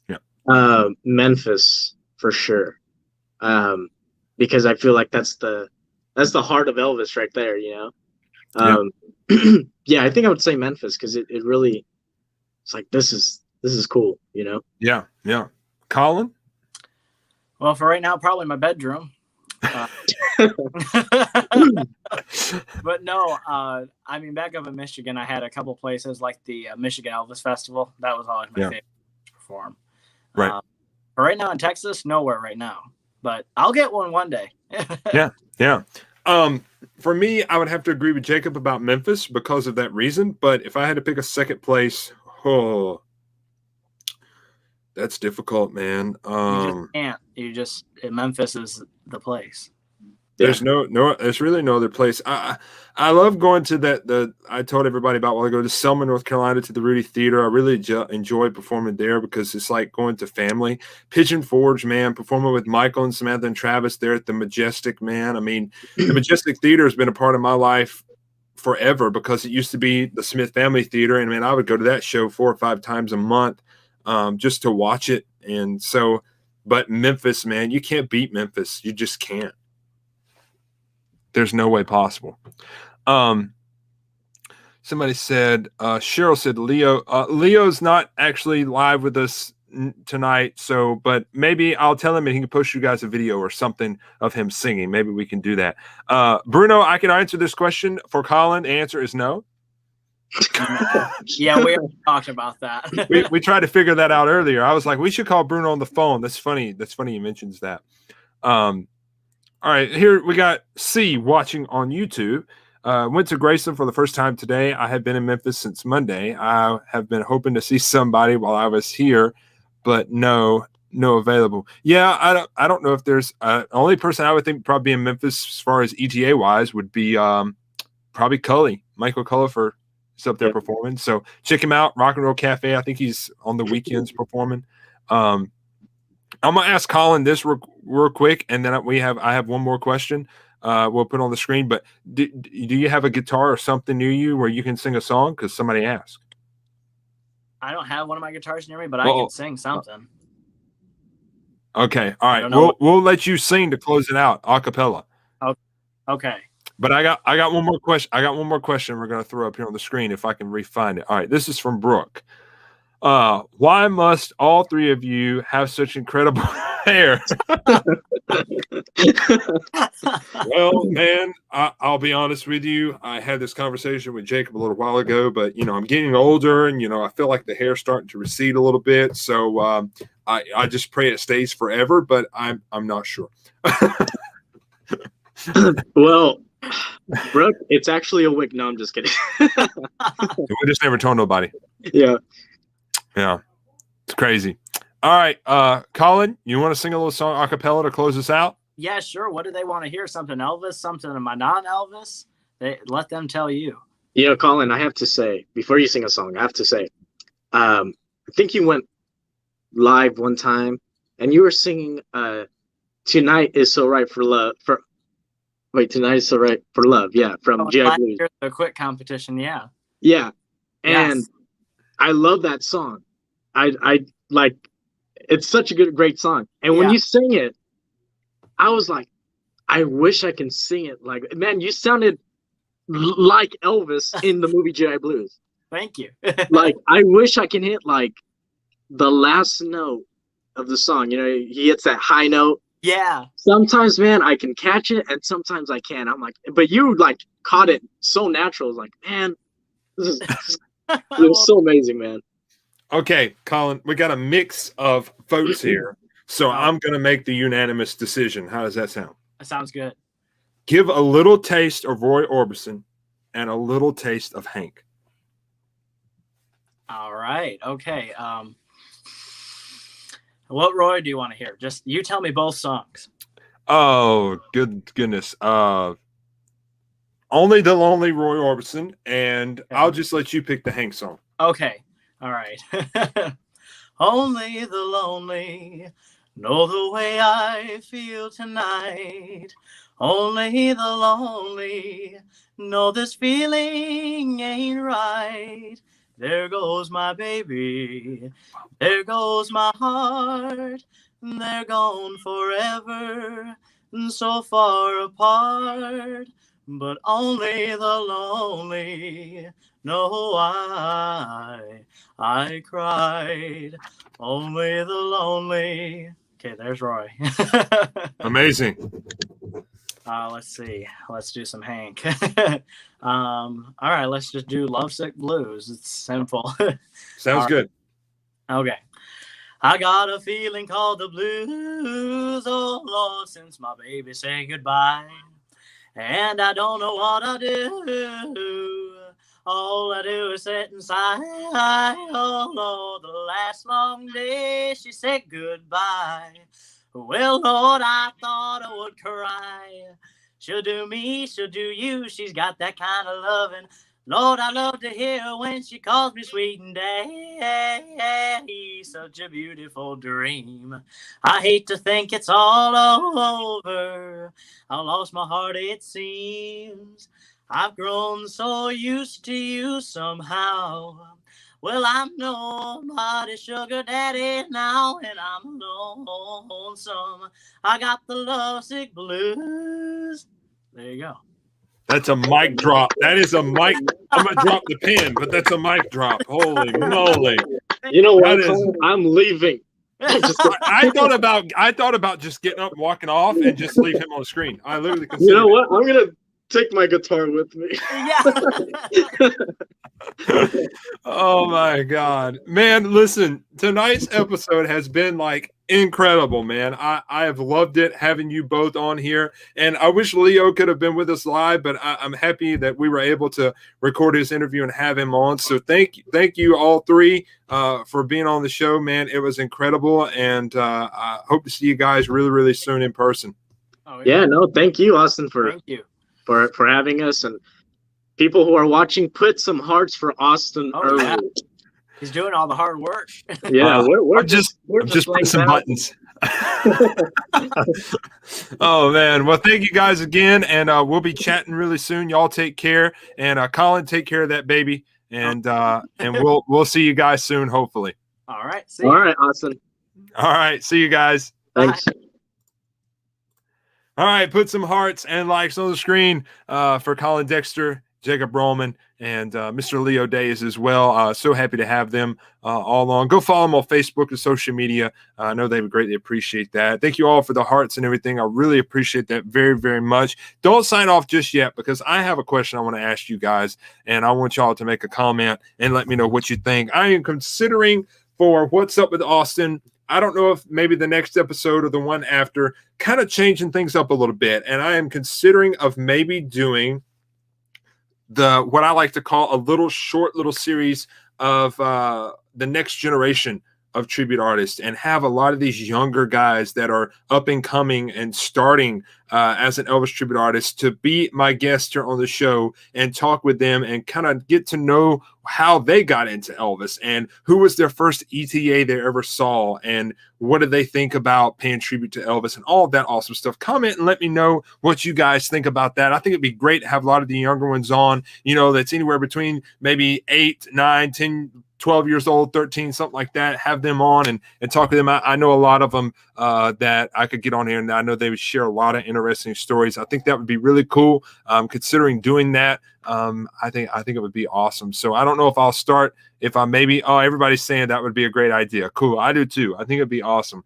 Yeah. Memphis for sure. Because I feel like that's the heart of Elvis right there, you know? Yeah, I think I would say Memphis because it really, it's like, this is cool, you know? Yeah. Colin? Well, for right now, probably my bedroom. But no, I mean, back up in Michigan, I had a couple places like the Michigan Elvis Festival. That was always my favorite to perform. Right. But right now in Texas, nowhere right now. But I'll get one day. Yeah. For me, I would have to agree with Jacob about Memphis because of that reason. But if I had to pick a second place, that's difficult, man. You just can't. Memphis is the place. There's there's really no other place. I love going to I told everybody about while I go to Selma, North Carolina, to the Rudy Theater. I really enjoy performing there because it's like going to family. Pigeon Forge, man, performing with Michael and Samantha and Travis there at the Majestic, man. I mean, the Majestic Theater has been a part of my life forever because it used to be the Smith Family Theater. And man, I would go to that show 4 or 5 times a month just to watch it. And so, but Memphis, man, you can't beat Memphis. You just can't. There's no way possible. Somebody said, Cheryl said, Leo's not actually live with us tonight. So, but maybe I'll tell him and he can post you guys a video or something of him singing. Maybe we can do that. Bruno, I can answer this question for Colin. The answer is no. Yeah, we talked about that. we tried to figure that out earlier. I was like, we should call Bruno on the phone. That's funny. That's funny he mentions that. All right, here we got C watching on YouTube. Went to Graceland for the first time today. I have been in Memphis since Monday. I have been hoping to see somebody while I was here, but no available. Yeah, I don't know if there's only person I would think probably in Memphis as far as ETA wise would be probably Cully. Michael Cullifer is up there performing. So check him out. Rock and Roll Cafe. I think he's on the weekends performing. I'm gonna ask Colin this real quick, and then I have one more question. We'll put on the screen. But do you have a guitar or something near you where you can sing a song? Because somebody asked. I don't have one of my guitars near me, but I can sing something. Okay, all right. We'll let you sing to close it out, a cappella. Okay. But I got one more question. I got one more question we're gonna throw up here on the screen if I can re-find it. All right, this is from Brooke. Why must all three of you have such incredible hair? Well, man, I'll be honest with you. I had this conversation with Jacob a little while ago, but I'm getting older, and I feel like the hair's starting to recede a little bit. So I just pray it stays forever, but I'm not sure. Well, Brooke, it's actually a wig. No, I'm just kidding. We just never told nobody. Yeah. Yeah, it's crazy. All right, Colin, you want to sing a little song a cappella to close us out? Yeah, sure. What do they want to hear? Something Elvis? Something of my non-Elvis? Let them tell you. Colin, I have to say, before you sing a song, I have to say, I think you went live one time, and you were singing "Tonight Is So Right for Love." Tonight Is So Right for Love. Yeah, from G.I. Blues. The quick competition. Yeah. Yeah, and yes. I love that song. I like. It's such a great song. And when you sing it, I was like, I wish I can sing it. Like, man, you sounded like Elvis in the movie G.I. Blues. Thank you. Like, I wish I can hit like the last note of the song. He hits that high note. Yeah. Sometimes, man, I can catch it, and sometimes I can't. I'm like, but you like caught it so natural. It's like, man, this is it was so amazing, man. Okay, Colin, we got a mix of votes here, so I'm going to make the unanimous decision. How does that sound? That sounds good. Give a little taste of Roy Orbison and a little taste of Hank. All right. Okay. What Roy do you want to hear? Just you tell me both songs. Oh, goodness. Only the Lonely Roy Orbison, and I'll just let you pick the Hank song. Okay. All right. Only the lonely know the way I feel tonight. Only the lonely know this feeling ain't right. There goes my baby. There goes my heart. They're gone forever, so far apart. But only the lonely know why I cried. Only the lonely. Okay, there's Roy. Amazing. Let's see. Let's do some Hank. All right, let's just do Lovesick Blues. It's simple. Sounds good. Okay. I got a feeling called the blues, oh Lord, since my baby said goodbye. And I don't know what I do. All I do is sit inside. Oh Lord, the last long day she said goodbye. Well, Lord, I thought I would cry. She'll do me, she'll do you. She's got that kind of loving. Lord, I love to hear her when she calls me sweet and day. Such a beautiful dream. I hate to think it's all over. I lost my heart, it seems. I've grown so used to you somehow. Well, I'm nobody's sugar daddy now, and I'm lonesome. I got the lovesick blues. There you go. That's a mic drop. That is a mic. I'm gonna drop the pen, but that's a mic drop. Holy moly! You know what? I'm leaving. I thought about just getting up and walking off and just leave him on the screen. I literally considered. You know what? I'm gonna take my guitar with me. Yeah. Oh my God, man! Listen, tonight's episode has been like incredible, man. I have loved it having you both on here, and I wish Leo could have been with us live, but I'm happy that we were able to record his interview and have him on. So thank you all three for being on the show, man. It was incredible, and I hope to see you guys really, really soon in person. Oh, yeah, no, thank you, Austin, for having us, and people who are watching, put some hearts for Austin early. Yeah. He's doing all the hard work. Yeah, we're just putting some buttons. Oh man, well thank you guys again, and we'll be chatting really soon. Y'all take care, and Colin, take care of that baby, and we'll see you guys soon, hopefully. All right. See All ya. right, awesome. All right, see you guys. Thanks. All right, put some hearts and likes on the screen for Colin Dexter, Jacob Rollman, and Mr. Leo Days as well. So happy to have them all along. Go follow them on Facebook and social media. I know they would greatly appreciate that. Thank you all for the hearts and everything. I really appreciate that very, very much. Don't sign off just yet, because I have a question I want to ask you guys, and I want y'all to make a comment and let me know what you think. I am considering for What's Up with Austin, I don't know if maybe the next episode or the one after, kind of changing things up a little bit. And I am considering of maybe doing what I like to call a short little series of the next generation of tribute artists, and have a lot of these younger guys that are up and coming and starting as an Elvis tribute artist to be my guest here on the show, and talk with them and kind of get to know how they got into Elvis, and who was their first ETA they ever saw, and what did they think about paying tribute to Elvis, and all of that awesome stuff. Comment and let me know what you guys think about that. I think it'd be great to have a lot of the younger ones on, that's anywhere between maybe 8, 9, 10, 12 years old, 13, something like that. Have them on and talk to them. I know a lot of them that I could get on here, and I know they would share a lot of interesting stories. I think that would be really cool. Considering doing that, I think it would be awesome. So I don't know if I'll start, if I maybe, everybody's saying that would be a great idea. Cool. I do too. I think it'd be awesome.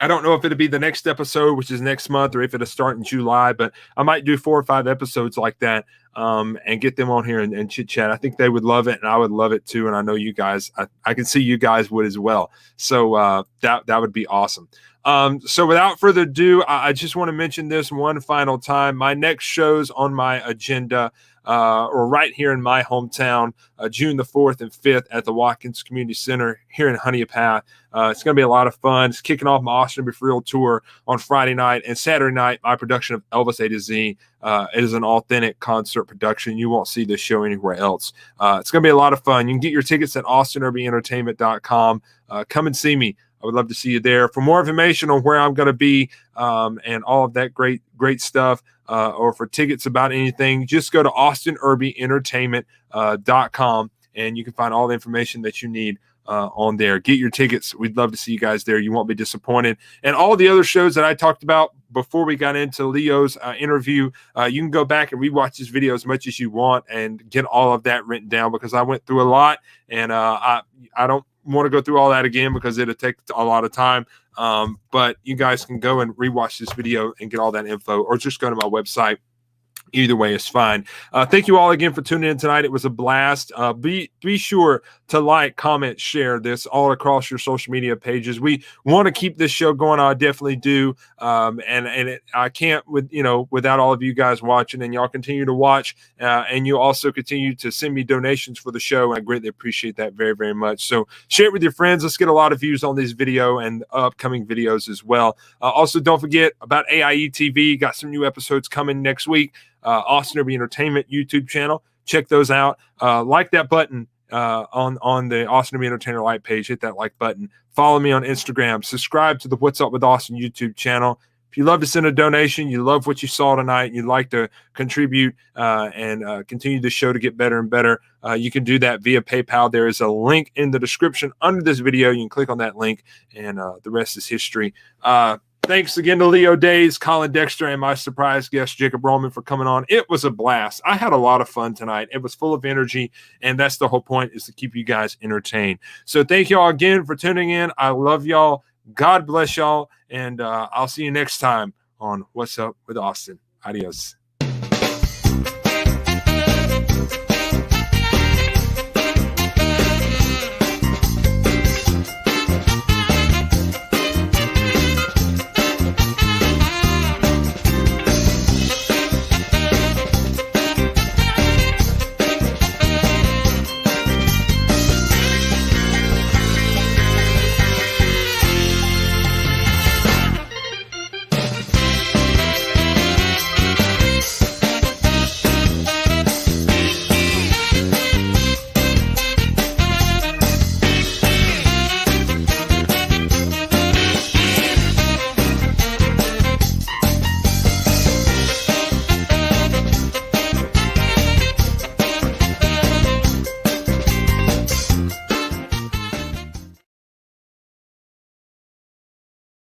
I don't know if it'll be the next episode, which is next month, or if it'll start in July, but I might do 4 or 5 episodes like that and get them on here and chit chat. I think they would love it, and I would love it too. And I know you guys, I can see you guys would as well. So that would be awesome. So without further ado, I just want to mention this one final time. My next show's on my agenda, or right here in my hometown, June the 4th and 5th at the Watkins Community Center here in Honeypath. It's going to be a lot of fun. It's kicking off my Austin Be For Real tour on Friday night, and Saturday night, my production of Elvis A to Z. It is an authentic concert production. You won't see this show anywhere else. It's going to be a lot of fun. You can get your tickets at austinurbanentertainment.com. Come and see me. I would love to see you there. For more information on where I'm going to be and all of that great stuff, or for tickets about anything, just go to austinurbanentertainment.com, and you can find all the information that you need on there. Get your tickets. We'd love to see you guys there. You won't be disappointed. And all the other shows that I talked about before we got into Leo's interview, you can go back and rewatch this video as much as you want and get all of that written down, because I went through a lot, and I don't want to go through all that again because it'll take a lot of time. But you guys can go and rewatch this video and get all that info, or just go to my website. Either way is fine. Thank you all again for tuning in tonight. It was a blast. Be sure to like, comment, share this all across your social media pages. We want to keep this show going. I definitely do. I can't without all of you guys watching, and y'all continue to watch, and you also continue to send me donations for the show. I greatly appreciate that very, very much. So share it with your friends. Let's get a lot of views on this video and upcoming videos as well. Also, don't forget about AIE TV. Got some new episodes coming next week. Austin Urban Entertainment YouTube channel. Check those out. Like that button on the Austin Urban Entertainer like page. Hit that like button. Follow me on Instagram. Subscribe to the What's Up with Austin YouTube channel. If you love to send a donation, you love what you saw tonight, and you'd like to contribute and continue the show to get better and better, you can do that via PayPal. There is a link in the description under this video. You can click on that link, and the rest is history. Thanks again to Leo Days, Colin Dexter, and my surprise guest, Jacob Rollman, for coming on. It was a blast. I had a lot of fun tonight. It was full of energy, and that's the whole point, is to keep you guys entertained. So thank you all again for tuning in. I love y'all. God bless y'all, and I'll see you next time on What's Up with Austin. Adios.